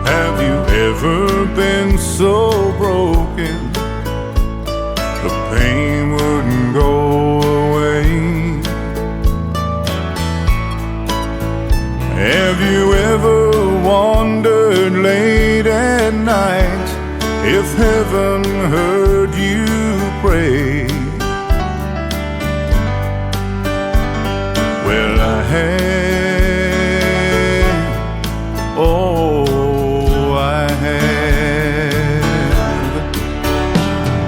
S1: Have you ever been so broken the pain wouldn't go away? Have you ever wandered late at night if heaven heard you pray? Well, I have, oh, I have.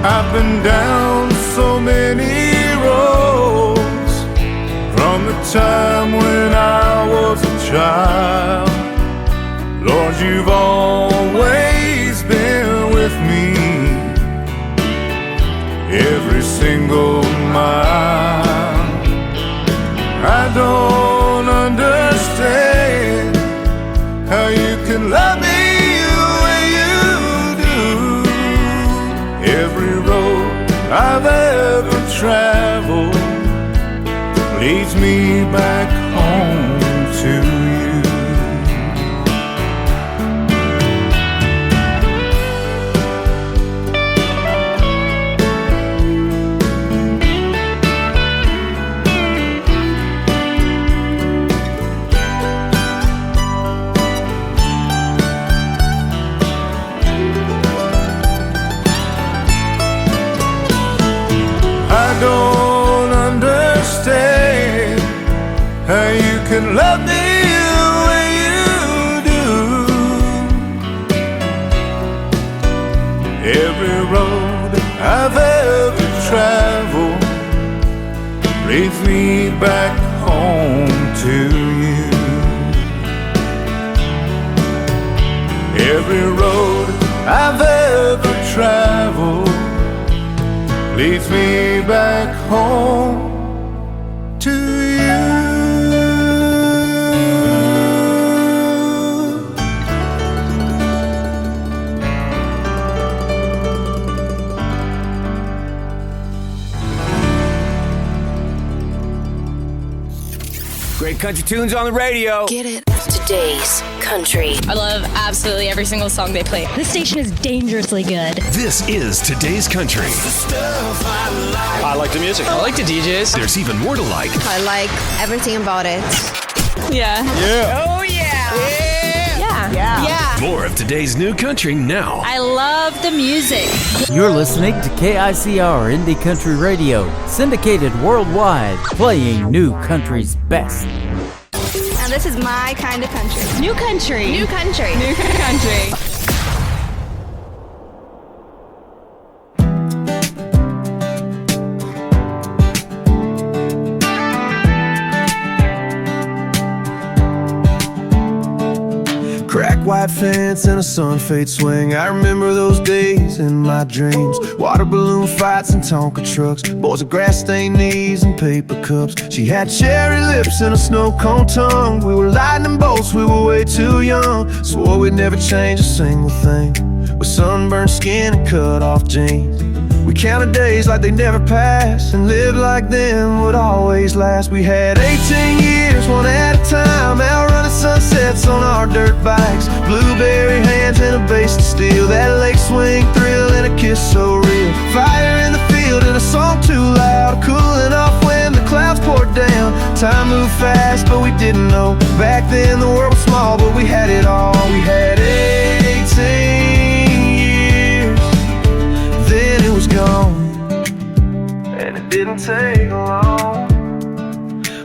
S1: I've been down so many roads from the time when I was a child. Lord, you've always been with me every single mile. I don't understand how you can love me the way you do. Every road I've ever traveled leads me back home to you. I don't understand how you can love me the way you do. Every road I've ever traveled leads me back home to you. every road I've ever traveled leads me back home to you.
S10: Great country tunes on the radio.
S11: Get it. Today's country.
S14: I love absolutely every single song they play.
S18: This station is dangerously good.
S13: This is Today's Country.
S19: I like the music.
S13: I like the DJs. There's even more to like.
S20: I like everything about it.
S14: Yeah.
S13: Yeah.
S14: Oh, yeah. Yeah.
S13: More of today's new country now.
S14: I love the music.
S3: You're listening to KICR Indie Country Radio, syndicated worldwide, playing new country's best.
S14: Now this is my kind of country.
S18: New country.
S14: New country. New country.
S9: Crack white fence and a sun-fade swing. I remember those days in my dreams. Water balloon fights and Tonka trucks. Boys with grass-stained knees and paper cups. She had cherry lips and a snow cone tongue. We were lightning bolts, we were way too young. Swore we'd never change a single thing. With sunburned skin and cut-off jeans. We counted days like they never passed, and lived like them would always last. We had 18 years, one at a time, outrunning sunsets on our dirt bikes. Blueberry hands and a bass to steel, that lake swing thrill and a kiss so real. Fire in the field and a song too loud, cooling off when the clouds poured down. Time moved fast, but we didn't know. Back then the world was small, but we had it all. We had 18 years, then it was gone, and it didn't take long.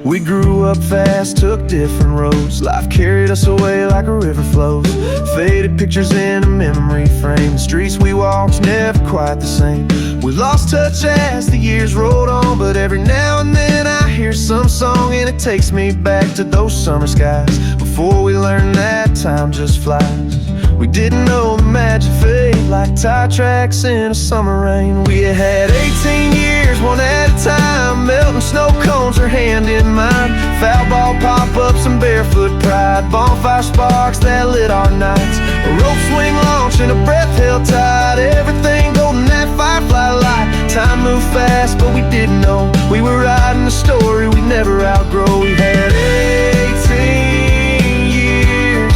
S9: We grew up fast, took different roads. Life carried us away like a river flows. Faded pictures in a memory frame. The streets we walked, never quite the same. We lost touch as the years rolled on, but every now and then I hear some song and it takes me back to those summer skies. Before we learned that time just flies. We didn't know the magic fade like tire tracks in a summer rain. We had 18 years, one at a time, melting snow cones, her hand in mine. Foul ball pop-ups and barefoot pride, bonfire sparks that lit our nights. A rope swing launch and a breath held tight, everything golden, that firefly light. Time moved fast, but we didn't know. We were riding a story we'd never outgrow. We had 18 years,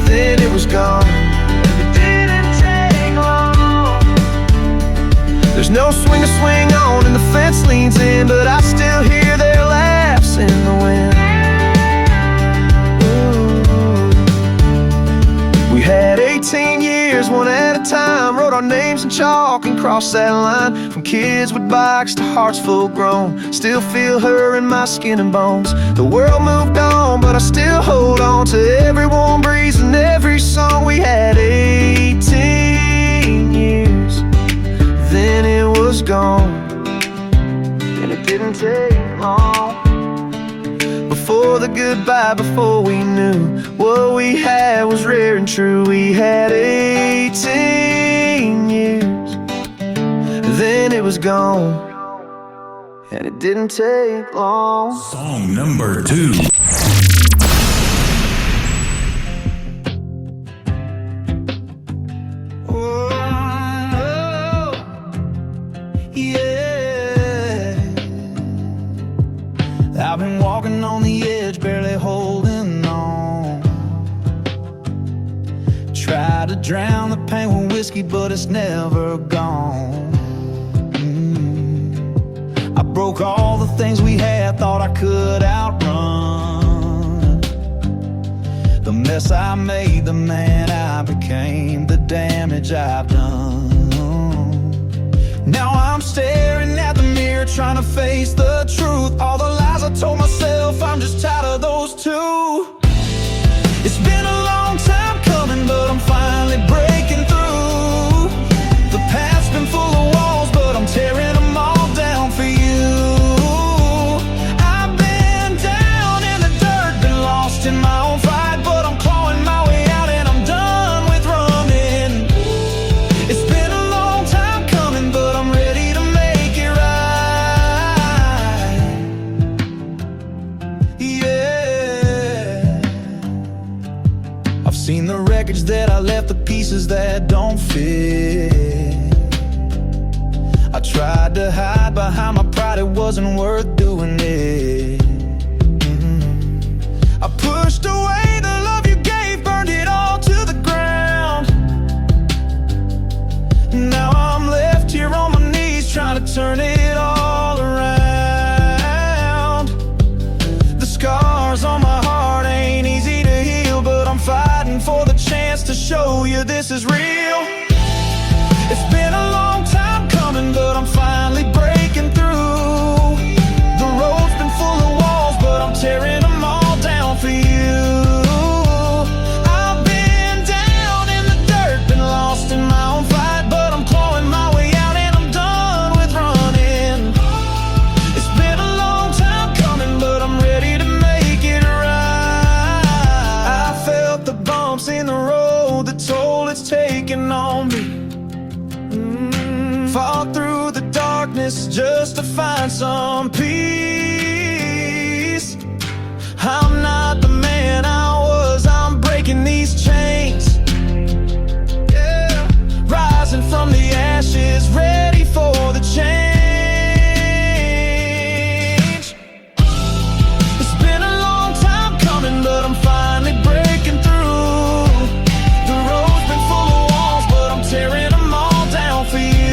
S9: then it was gone. It didn't take long. There's no swing to swing on and the fence leans in, but I still hear their laughs in the wind. Ooh. We had 18 years, one at a time, wrote our names in chalk and crossed that line. From kids with bikes to hearts full grown, still feel her in my skin and bones. The world moved on, but I still hold on to every warm breeze and every song. We had 18 years, then it was gone, and it didn't take long. Before the goodbye, before we knew what we had was rare and true. We had 18 years, then it was gone, and it didn't take long.
S4: Song number 2.
S9: I've been walking on the edge, barely holding on. Try to drown the pain with whiskey, but it's never gone. I broke all the things we had, thought I could outrun. The mess I made, the man I became, the damage I've done. Now I'm staring at the mirror, trying to face the truth. All the lies I told myself, I'm just tired of those too. It's been a long time coming, but I'm finally breaking through. The past's been full of walls, but I'm tearing them all down for you. I've been down in the dirt, been lost in my own fight, but I'm clawing my way out and I'm done with I've seen the wreckage that I left, the pieces that don't fit. I tried to hide behind my pride, it wasn't worth doing it. I pushed away the love you gave, burned it all to the ground. Now I'm left here on my knees, trying to turn it all around. The scars on my heart ain't easy to heal, but I'm fighting for the chance to show you this is real. It's been a long time coming, but I'm finally breaking through. The road's been full of walls, but I'm tearing them all down for you. I've been down in the dirt, been lost in my own fight, but I'm clawing my way out and I'm done with running. It's been a long time coming, but I'm ready to make it right. I felt the bumps in the road, the toll it's taken on me. Fought through the darkness just to find some peace. I'm not the man I was, I'm breaking these chains. Yeah. Rising from the ashes, ready for the change. It's been a long time coming, but I'm finally breaking through. The road's been full of walls, but I'm tearing them all down for you.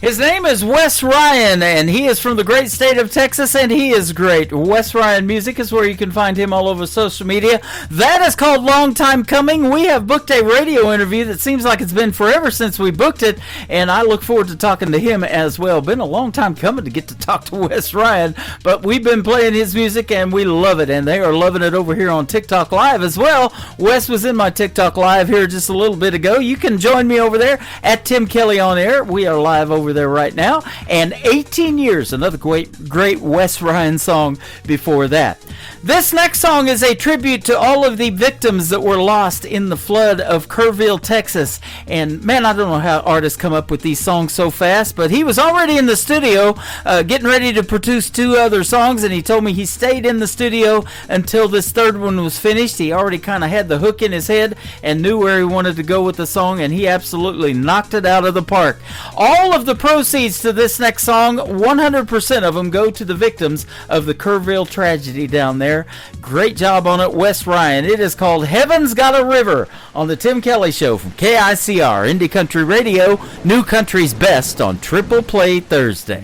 S3: His name is Wes Ryan, and he is from the great state of Texas, and he is great. Wes Ryan Music is where you can find him all over social media. That is called Long Time Coming. We have booked a radio interview that seems like it's been forever since we booked it, and I look forward to talking to him as well. Been a long time coming to get to talk to Wes Ryan, but we've been playing his music, and we love it, and they are loving it over here on TikTok Live as well. Wes was in my TikTok Live here just a little bit ago. You can join me over there at Tim Kelly on Air. We are live over there right now, and 18 years, another great Wes Ryan song before that. This next song is a tribute to all of the victims that were lost in the flood of Kerrville, Texas. And man, I don't know how artists come up with these songs so fast, but he was already in the studio getting ready to produce 2 other songs, and he told me he stayed in the studio until this third one was finished. He already kind of had the hook in his head and knew where he wanted to go with the song, and he absolutely knocked it out of the park. All of the proceeds to this next song, 100% of them go to the victims of the Kerrville tragedy down there. Great job on it, Wes Ryan. It is called Heaven's Got a River on the Tim Kelly Show from KICR, Indie Country Radio, New Country's Best on Triple Play Thursday.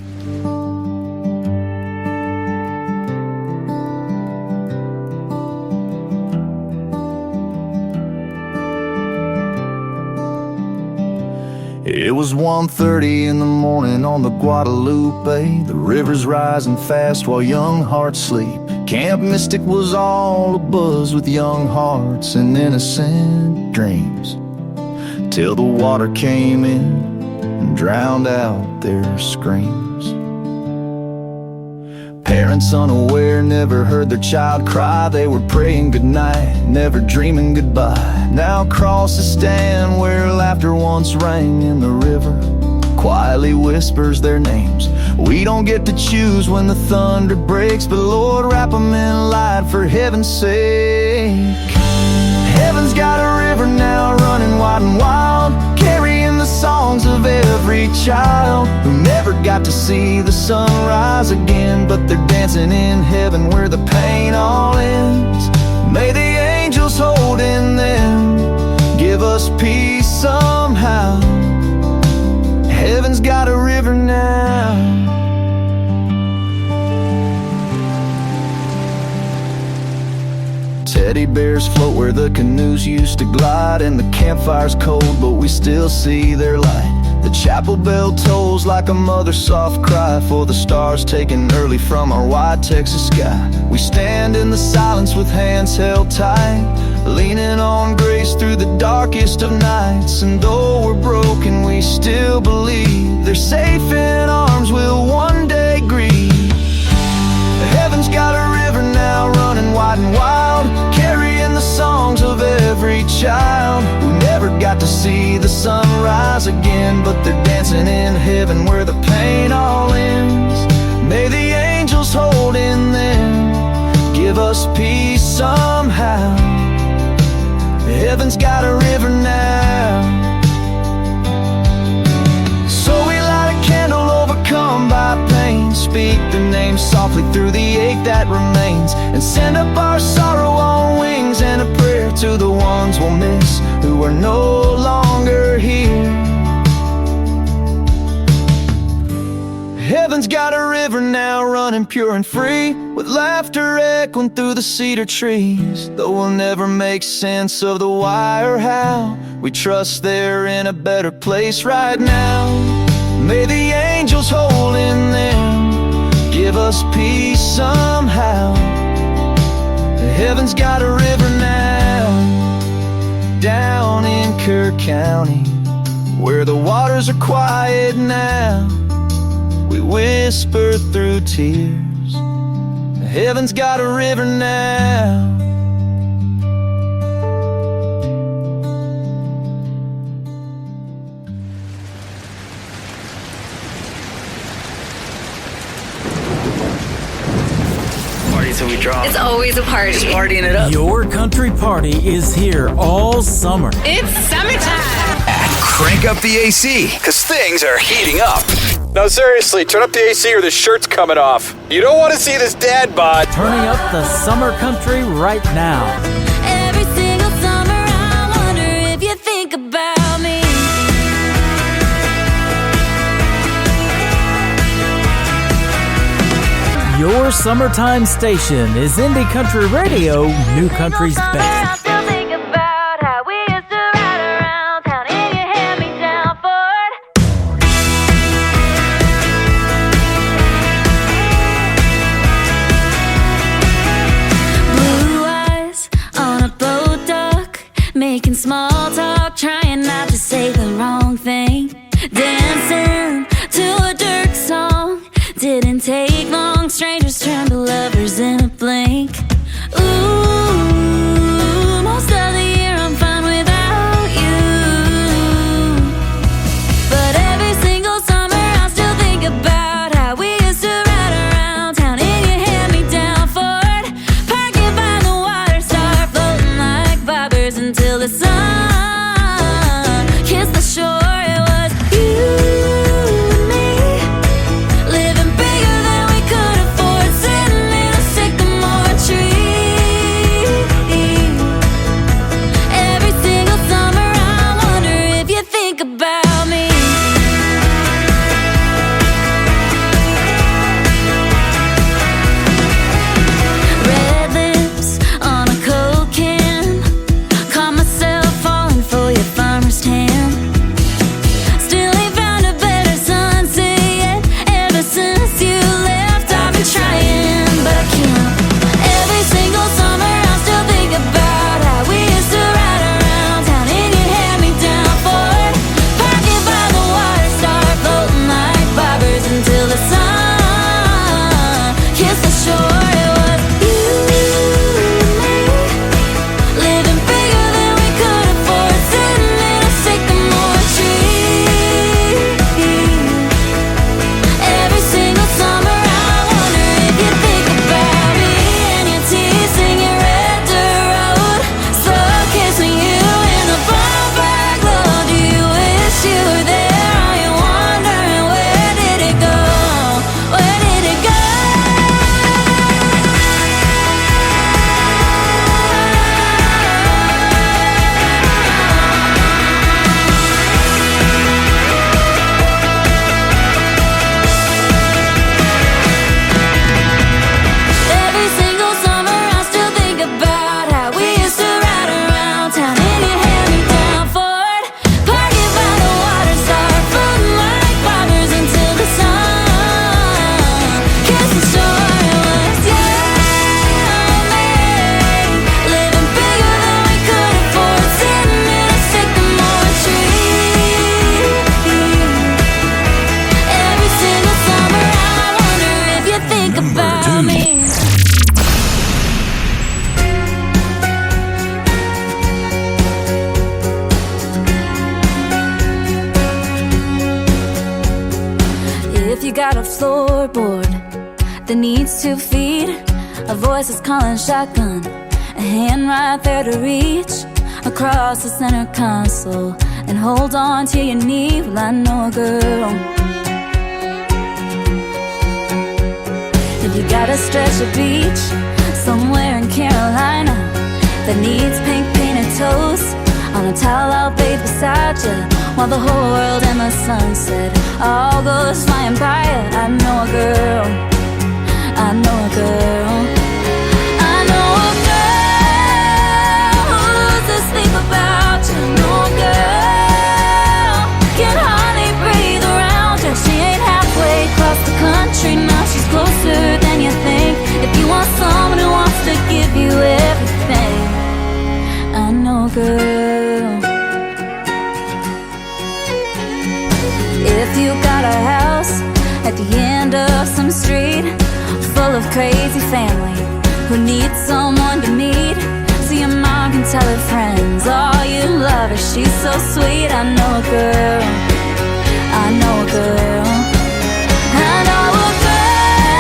S9: It was 1:30 in the morning on the Guadalupe. The river's rising fast while young hearts sleep. Camp Mystic was all abuzz with young hearts and innocent dreams, till the water came in and drowned out their screams. Parents unaware never heard their child cry. They were praying goodnight, never dreaming goodbye. Now crosses stand where laughter once rang, in the river quietly whispers their names. We don't get to choose when the thunder breaks, but Lord, wrap them in light for heaven's sake. Heaven's got a river now running wide and wild, carrying the songs of every child who never got to see the sun rise again, but they're dancing in heaven where the pain all ends. May the angels hold in them give us peace somehow. Heaven's got a river now. Teddy bears float where the canoes used to glide, and the campfire's cold, but we still see their light. The chapel bell tolls like a mother's soft cry for the stars taken early from our wide Texas sky. We stand in the silence with hands held tight, leaning on grace through the darkest of nights. And though we're broken, we still believe they're safe in arms we'll one day grieve. Heaven's got a river now running wide and wild, carrying the songs of every child who never got to see the sun rise again, but they're dancing in heaven where the pain all ends. May the angels hold in them, give us peace somehow. Heaven's got a river now. So we light a candle overcome by pain, speak the name softly through the ache that remains, and send up our sorrow on wings and a prayer to the ones we'll miss who are no longer here. Heaven's got a river now running pure and free, with laughter echoing through the cedar trees. Though we'll never make sense of the why or how, we trust they're in a better place right now. May the angels hold in them, give us peace somehow. Heaven's got a river now, down in Kerr County, where the waters are quiet now. We whisper through tears, heaven's got a river now.
S10: Party till we drop.
S14: It's always a party.
S10: Just partying it up.
S3: Your country party is here all summer.
S14: It's summertime.
S13: Crank up the AC, because things are heating up.
S19: No, seriously, turn up the AC or the shirt's coming off. You don't want to see this dad bod.
S3: Turning up the summer country right now.
S15: Every single summer I wonder if you think about me.
S3: Your summertime station is Indie Country Radio, New Country's best.
S15: I still think about how we used to ride around town in your hand-me-down Ford. Blue eyes on a boat dock, making small talk, trying not to say the wrong thing. Dancing to a Dirk song, didn't take long. Strangers turn to lovers in a blink. Ooh, most of the year I'm fine without you, but every single summer I still think about how we used to ride around town in your hand-me-down Ford, parking by the water, start floating like bobbers until the sun kissed the shore. It was you and me, living bigger than we could afford, sitting in a sycamore tree. Every single summer I wonder if you think about me. Red lips on a Coke can, caught myself falling floorboard that needs to feed. A voice is calling shotgun, a hand right there to reach across the center console and hold on to your knee. Well, I know a girl. If you got a stretch of beach somewhere in Carolina that needs pink painted toes on a towel I'll bathe beside you while the whole world in the sunset all goes flying by you. I know a girl. I know a girl. I know a girl who's asleep about you. I know a girl can hardly breathe around you. She ain't halfway across the country, now she's closer than you think. If you want someone who wants to give you everything, I know a girl. If you got a house at the end of some street full of crazy family who need someone to meet, so your mom can tell her friends, oh, you love her, she's so sweet. I know a girl. I know a girl. I know a girl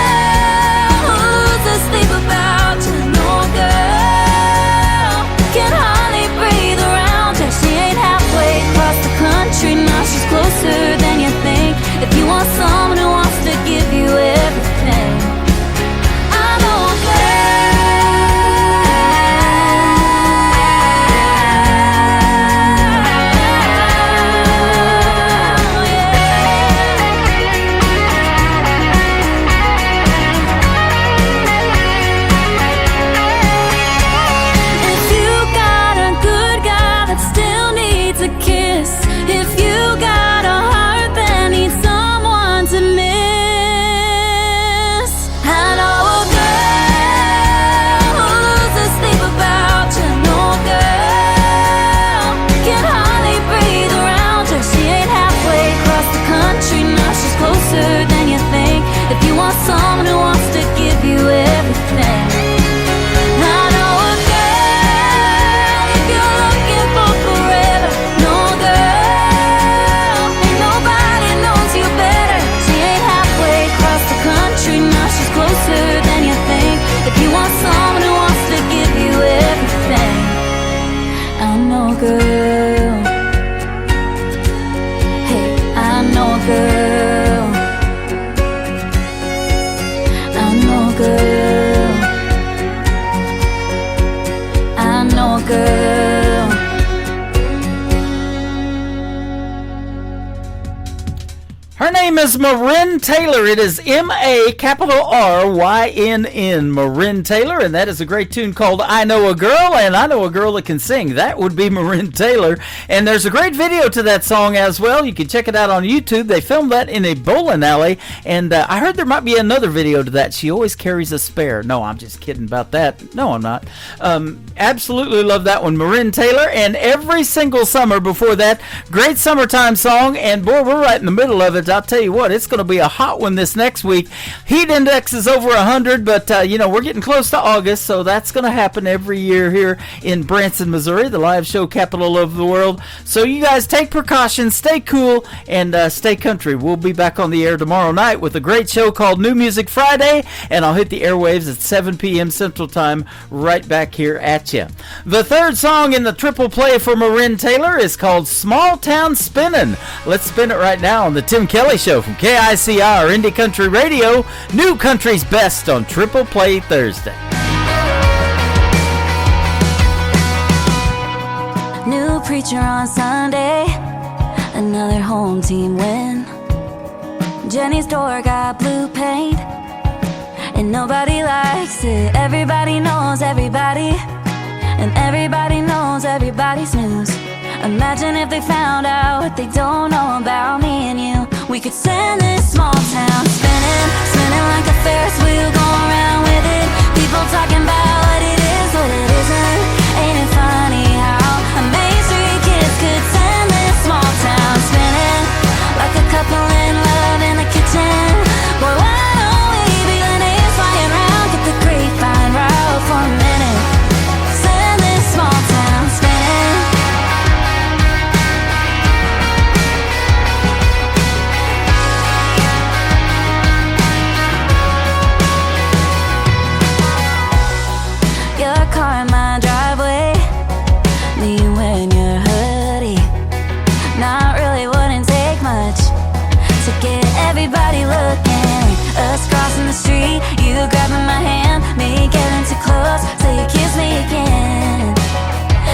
S15: who's asleep about you. I know a girl can hardly breathe around you. She ain't halfway across the country, now she's closer than you think. If you want someone who wants to give you everything, I know a If you got a good guy that still needs a kiss, if you got a heart that needs someone to miss, I know a girl who's asleep about you. I know a girl can hardly breathe around you. She ain't halfway across the country, now she's closer than you think. If you want someone who wants to give you everything, I know a girl. If you're looking for forever, no girl, ain't nobody knows you better. She ain't halfway across the country, now she's closer than you think. If you want someone who wants to give you everything, I know a girl. Hey, I know a girl. I know a girl. I know a girl.
S3: Her name is Marin Taylor. It is M-A-R-Y-N-N, Marin Taylor, and that is a great tune called I Know a Girl, and I know a girl that can sing. That would be Marin Taylor, and there's a great video to that song as well. You can check it out on YouTube. They filmed that in a bowling alley, and I heard there might be another video to that. She always carries a spare. No, I'm just kidding about that. No, I'm not. Absolutely love that one, Marin Taylor, and every single summer before that, great summertime song, and boy, we're right in the middle of it. I'll tell you what, it's going to be a hot one this next week. Heat index is over 100, but we're getting close to August, so that's going to happen every year here in Branson, Missouri, the live show capital of the world. So you guys take precautions, stay cool, and stay country. We'll be back on the air tomorrow night with a great show called New Music Friday, and I'll hit the airwaves at 7 p.m. Central Time right back here at you. The third song in the triple play for Marin Taylor is called Small Town Spinnin'. Let's spin it right now on the Tim Kelly Show from KICR Indie Country Radio, New Country's Best on Triple Play Thursday.
S15: New preacher on Sunday, another home team win. Jenny's door got blue paint, and nobody likes it. Everybody knows everybody, and everybody knows everybody's news. Imagine if they found out what they don't know about me and you. We could send this small town spinning, spinning like a Ferris wheel, going around with it. People talking about what it is, what it isn't. Ain't it funny how a Main Street kids could send this small town spinning, like a couple in love in the kitchen. Boy, why don't we be the names flying around, get the grapevine route for a minute. Send this small town spinning. the street, you grabbing my hand, me getting too close, so you kiss me again.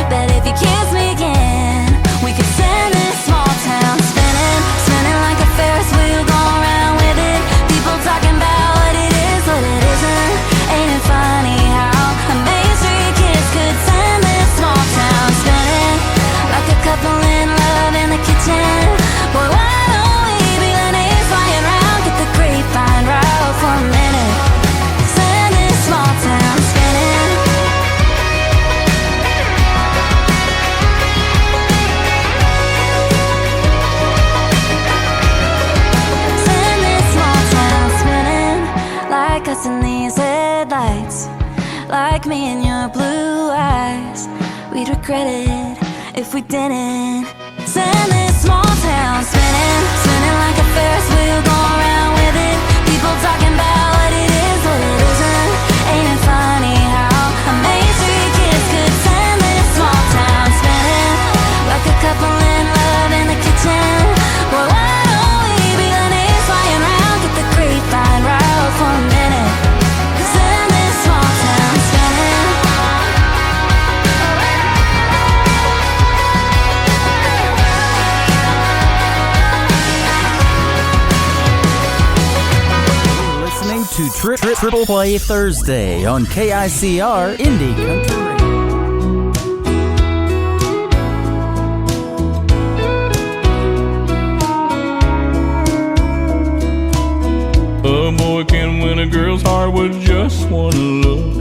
S15: But if you kiss me again, we could send this small town spinning, spinning like a Ferris wheel, going around with it. People talking about what it is, what it isn't. Ain't it funny how a Main Street kiss could send this small town spinning, like a couple in love in the kitchen. Boy, why don't we be Lenny's flying round, get the grapevine right for a minute, send this small town spinning. Send this small town spinning, like us in these headlights, like me in your blue eyes. We'd regret it if we didn't. Send this small town spinning, spinning like a Ferris wheel, going around with it. People talking about what it is, what it isn't. Ain't it funny how a Main Street kiss could send this small town spinning, like a couple in love in the kitchen. Boy, why don't we be Lenny's flying round, get the grapevine right for a minute, send this small town spinning.
S3: Listening to Triple Play Thursday on KICR Indie Country Radio.
S8: A boy can win a girl's heart with just one look,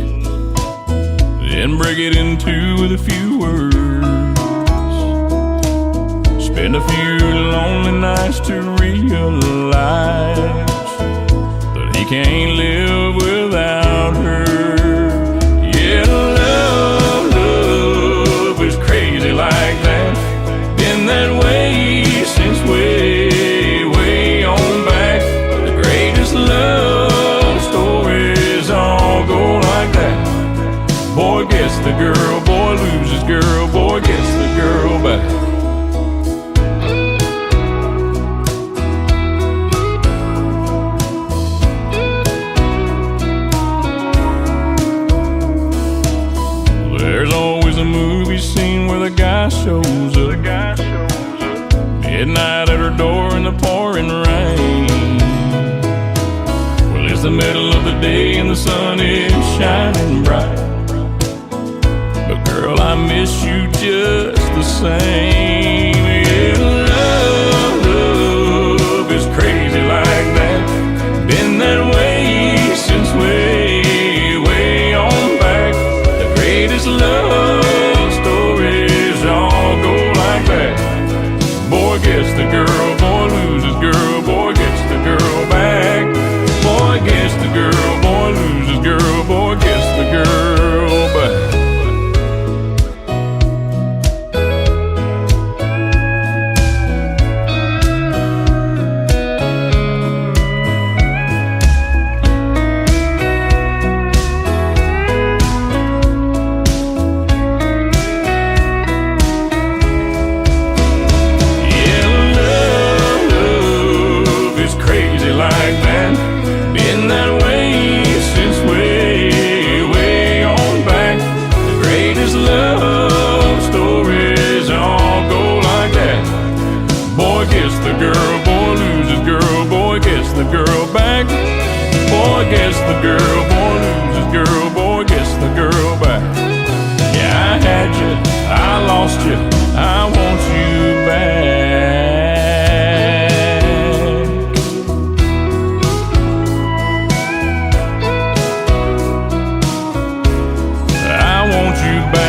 S8: then break it in two with a few words. Spend a few lonely nights to realize that he can't live without her. Yeah, love is crazy like that. Been that way since way on back. The greatest love stories all go like that. Boy gets the girl, boy loses girl, boy gets the girl back. There's always a movie scene where the guy shows up, midnight at her door in the pouring rain. Well, it's the middle of the day and the sun is shining bright, but girl, I miss you just the same. Yeah, love is crazy like that. Been that way since way on back. The greatest love stories all go like that. Boy gets the girl, boy loses girl, boy gets the girl back. Boy gets the girl, boy loses girl, boy gets the girl back. Gets the girl, boy loses girl, boy gets the girl back. Yeah, I had you, I lost you, I want you back. I want you back.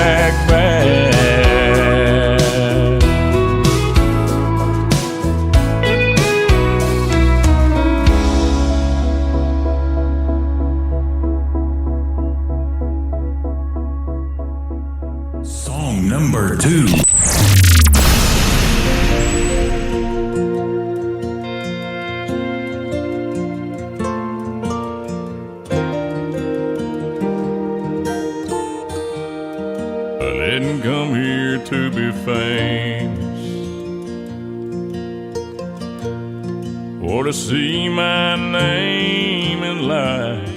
S4: Number 2.
S8: I didn't come here to be famous.
S21: or to see my name in lights.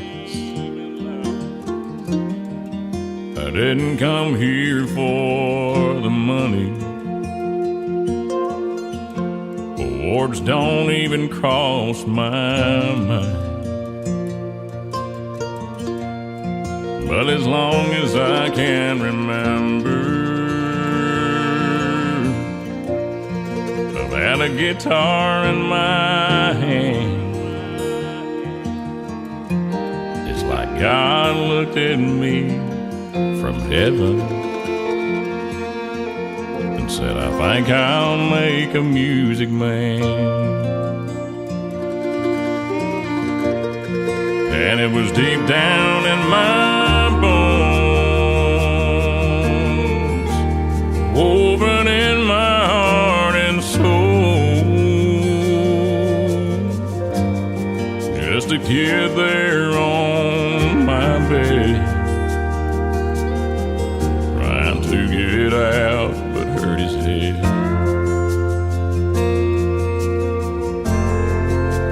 S21: I didn't come here for the money. Awards don't even cross my mind. But as long as I can remember, I've had a guitar in my hand. It's like God looked at me from heaven and said, I think I'll make a music man. And it was deep down in my bones, woven in my heart and soul. Just a kid there on my bed, trying to get out but hurt his head.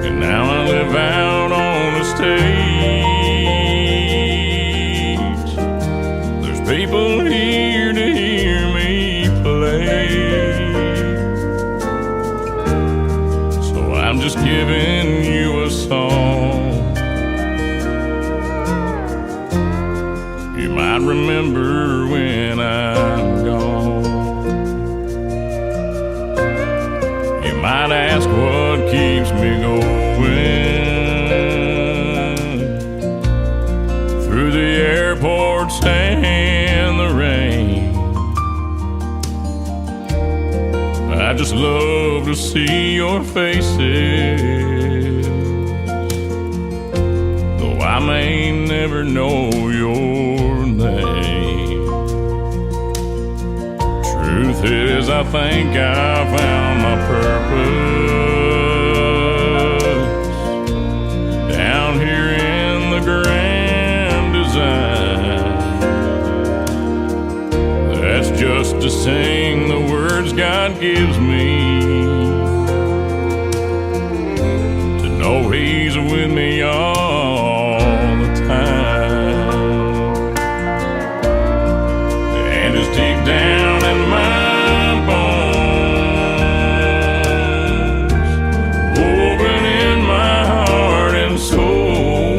S21: And now I live out on the stage. There's people here to hear me play. So I'm just giving you a song you might remember when I'm gone. You might ask what keeps me going through the airports and the rain. I just love to see your faces, though I may never know your name. Truth is, I think I found my purpose down here in the grand design. That's just to sing the words God gives me, to know He's with me all the time. And it's deep down in my bones, woven in my heart and soul.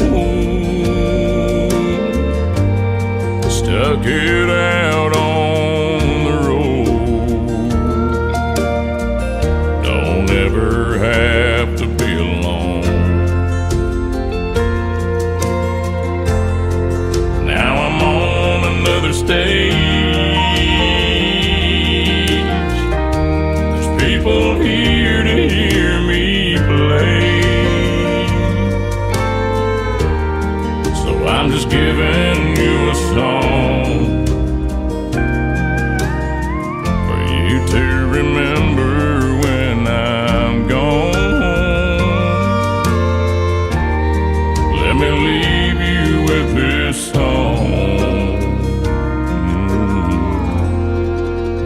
S21: Stuck it out on the road. Don't ever have to be alone. Now I'm on another stage. There's people here to hear me play. So I'm just giving you a song for you to remember when I'm gone. Let me leave you with this song.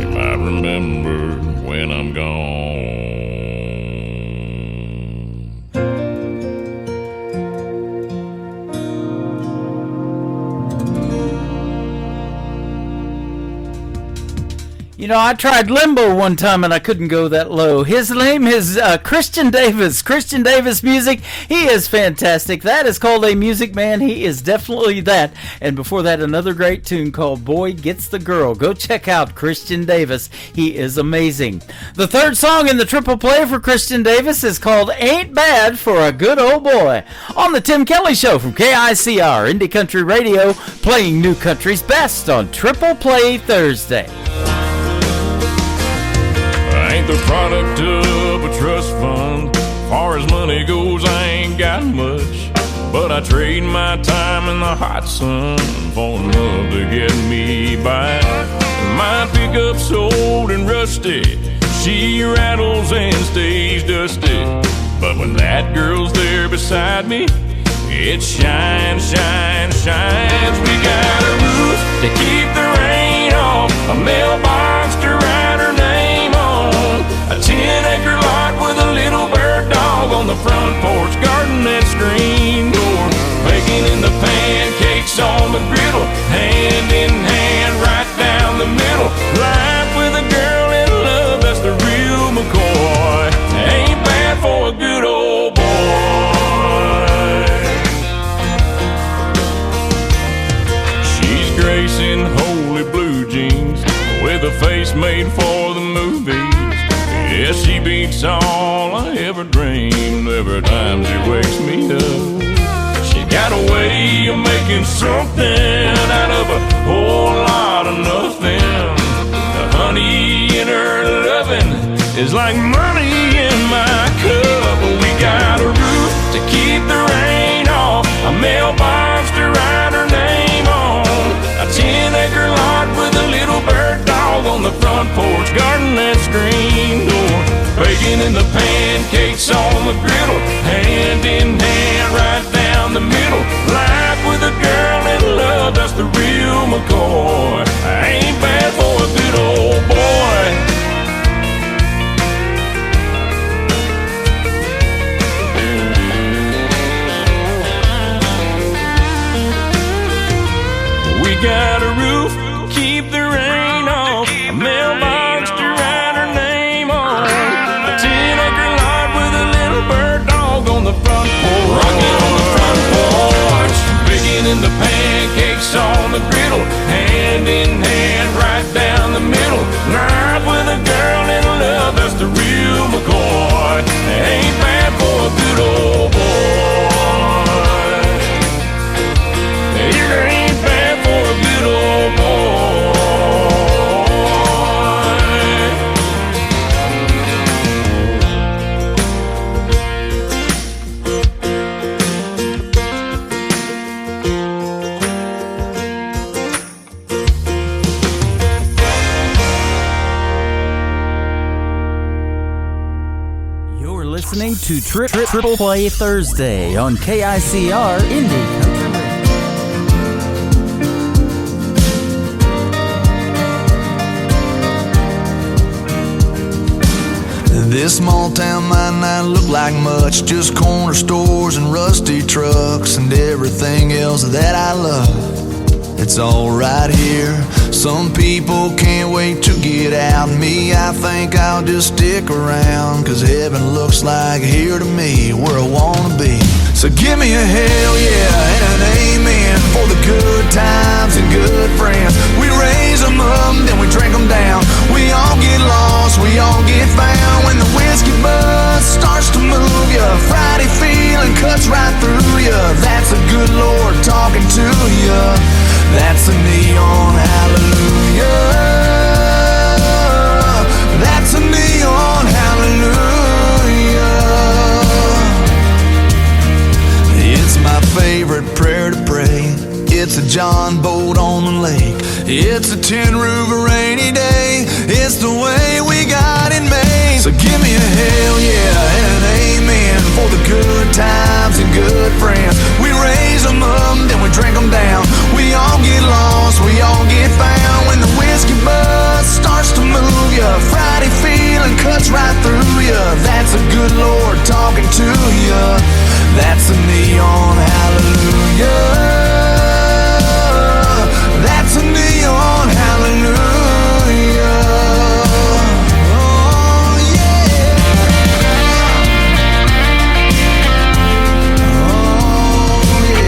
S21: You might remember when I'm gone.
S3: You know, I tried limbo one time and I couldn't go that low. His name is Christian Davis. Christian Davis music. He is fantastic. That is called a music man. He is definitely that. And before that, another great tune called Boy Gets the Girl. Go check out Christian Davis. He is amazing. The third song in the triple play for Christian Davis is called Ain't Bad for a Good Old Boy. On the Tim Kelly Show from KICR, Indie Country Radio, playing new country's best on Triple Play Thursday.
S21: I ain't the product of a trust fund. Far as money goes, I ain't got much. But I trade my time in the hot sun for love to get me by. My pickup's old and rusty. She rattles and stays dusty. But when that girl's there beside me, it shines, shines, shines. We got a roof to keep the rain off, a mailbox to write her name on, a 10-acre lot with a little bird dog on the front made for the movies. Yeah, she beats all I ever dreamed every time she wakes me up. She got a way of making something out of a whole lot of nothing. The honey in her loving is like money in my cup. We got a roof to keep the rain off, a mailbox to write her name on, a 10-acre lot with a little bird dog on the front porch, garden and screen door, bacon in the pancakes on the griddle, hand in hand right down the middle. Life with a girl in love, that's the real McCoy. I ain't bad for a good old boy. We got a roof, keep the rain off, a mailbox to write her name on, a 10-acre lot with a little bird dog on the front porch, rocking on the front porch, bacon in the pancakes on the griddle, hand in hand right down the middle. Life with a girl in love, that's the real McCoy. Ain't bad for a good old boy. It ain't bad for a good old boy.
S3: You're listening to Triple Play Thursday on KICR Indie Country Radio.
S9: This small town might not look like much, just corner stores and rusty trucks and everything else that I love. It's all right here. Some people can't wait to get out. Me, I think I'll just stick around, 'cause heaven looks like here to me, where I wanna be. So give me a hell yeah and an amen for the good times and good friends. We raise them up, then we drink them down. We all get lost, we all get found. When the whiskey buzz starts to move ya, Friday feeling cuts right through ya. That's a good Lord talking to ya. That's a neon hallelujah. That's a neon hallelujah. It's my favorite prayer to pray. It's a John boat on the lake. It's a tin roof a rainy day. It's the way we got it made. So give me a hell yeah and an amen for the good times and good friends. We raise them up, then we drink them down. We all get lost, we all get found. When the whiskey buzz starts to move ya, Friday feeling cuts right through ya. That's a good Lord talking to ya. That's a neon hallelujah. That's a neon hallelujah. Oh yeah. Oh yeah.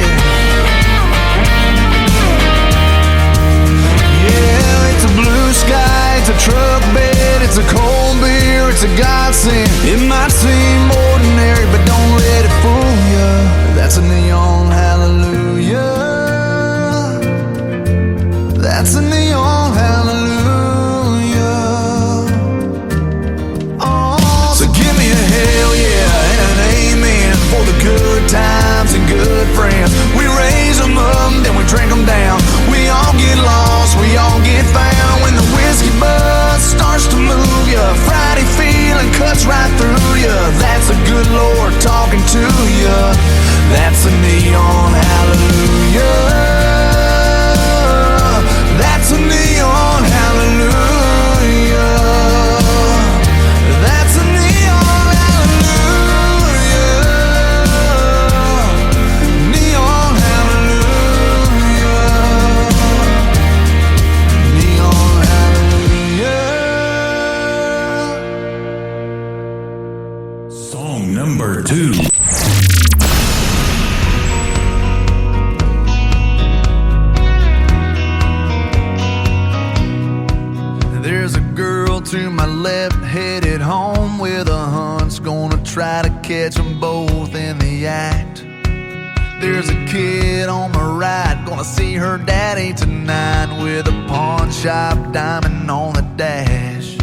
S9: Yeah, it's a blue sky, it's a truck bed, it's a cold beer, it's a godsend. It might seem ordinary, but don't let it fool ya. That's a neon hallelujah. That's a neon hallelujah. Oh, so give me a hell yeah and an amen for the good times and good friends. We raise them up, then we drink them down. We all get lost, we all get found. When the whiskey buzz starts to move ya, Friday feeling cuts right through ya. That's a good Lord talking to ya. That's a neon hallelujah. That's a neon hallelujah. That's a neon hallelujah. Neon hallelujah. Neon hallelujah.
S4: Song number 2.
S9: There's a girl
S1: to my left, headed home with a hunch. Gonna try to catch them both in the act. There's a kid on my right, gonna see her daddy tonight with a pawn shop diamond on the dash.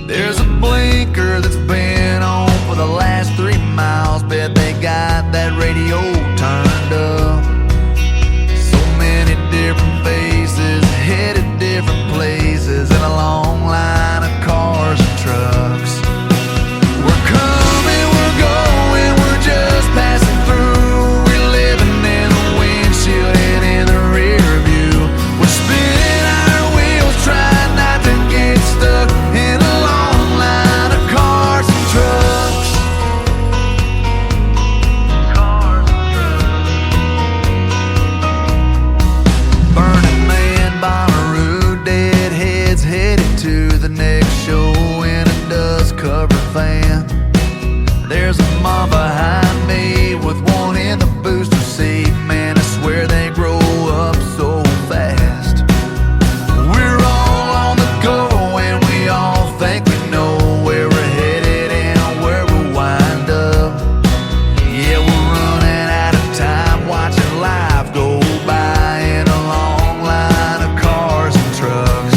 S1: There's a blinker that's been on for the last 3 miles. Bet they got that radio turned up. So many different faces, headed different places, and a long line of cars and trucks. We're coming, we're going, we're just passing through. We're living in the windshield and in the rear view. We're spinning our wheels, trying not to get stuck in a long line of cars and trucks. Burning Man, Bonnaroo, deadheads headed to the next show in a dust-covered van. There's a mom behind me with one in the booster seat. Man, I swear they grow up so fast. We're all on the go and we all think we know where we're headed and where we'll wind up. Yeah, we're running out of time watching life go by in a long line of cars and trucks.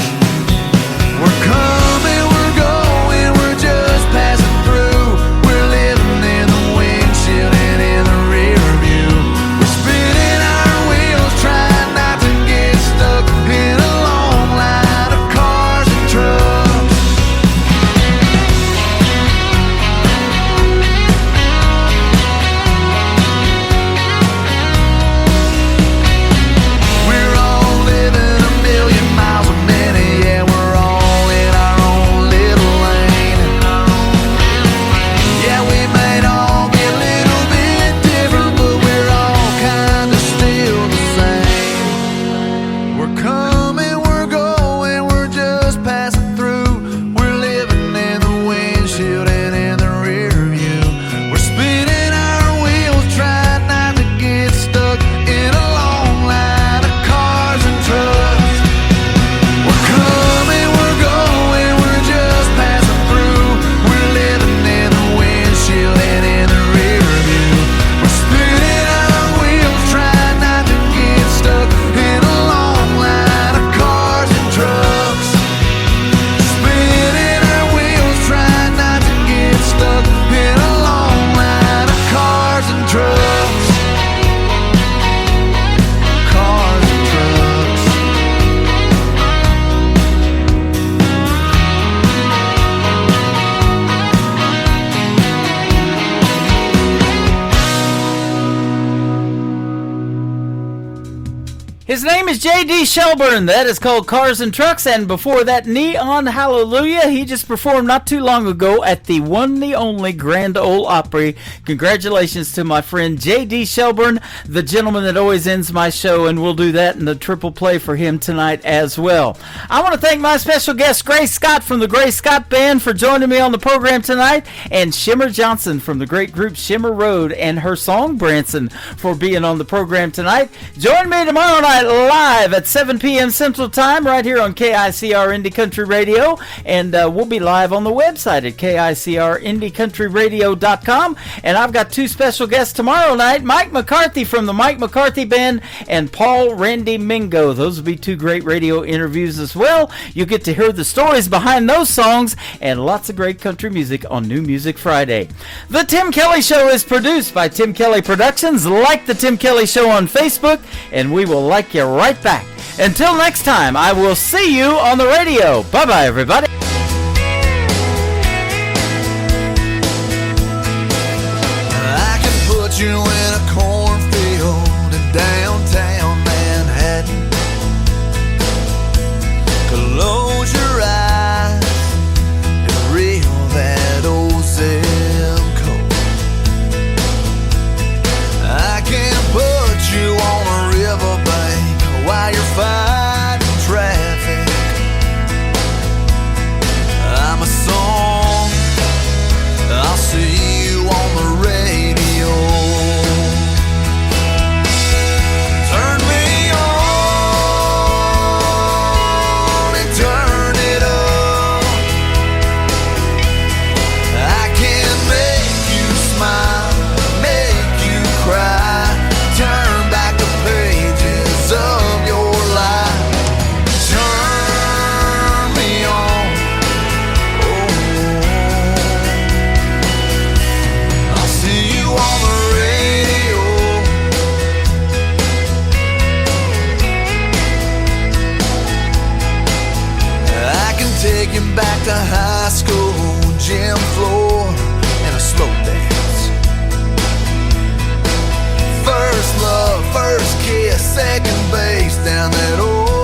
S1: We're coming, we're going, we're just passing through. We're living in the windshield and in the rear view. We're spinning our wheels, trying not to get stuck in a long line of cars and trucks. We're all living a million miles a minute, yeah, we're all in our own little lane. Yeah, we may all be a little bit different, but we're all kinda still the same. We're coming, we're going, we're just passing through. We're living in the windshield and in the rear view. We're spinning our wheels, trying not to get stuck in a long line of cars and trucks. We're coming, we're going, we're just passing through. We're living in the windshield and in the rear view. We're spinning our wheels, trying not to get stuck in a long line of cars and trucks. Spinning our wheels, trying not to get stuck in a long line of cars and trucks. Cars and trucks.
S3: His name is J.D. Shelburne. That is called Cars and Trucks. And before that, Neon Hallelujah. He just performed not too long ago at the one, the only Grand Ole Opry. Congratulations to my friend J.D. Shelburne, the gentleman that always ends my show. And we'll do that in the triple play for him tonight as well. I want to thank my special guest, Grace Scott from the Grace Scott Band, for joining me on the program tonight. And Shimmer Johnson from the great group Shimmer Road and her song Branson for being on the program tonight. Join me tomorrow night live at 7 p.m. Central Time right here on KICR Indie Country Radio, and we'll be live on the website at KICRIndieCountryRadio.com. And I've got two special guests tomorrow night, Mike McCarthy from the Mike McCarthy Band and Paul Randy Mingo. Those will be two great radio interviews as well. You get to hear the stories behind those songs and lots of great country music on New Music Friday. The Tim Kelly Show is produced by Tim Kelly Productions. Like the Tim Kelly Show on Facebook, and we will like you right back. Until next time, I will see you on the radio. Bye-bye, everybody.
S1: I can put you in a cornfield in downtown Manhattan. Close your eyes and reel that old zip code. I can put you on a riverbank while you're fighting traffic.
S9: like a high school gym floor and a slow dance. First love, first kiss, second base down that old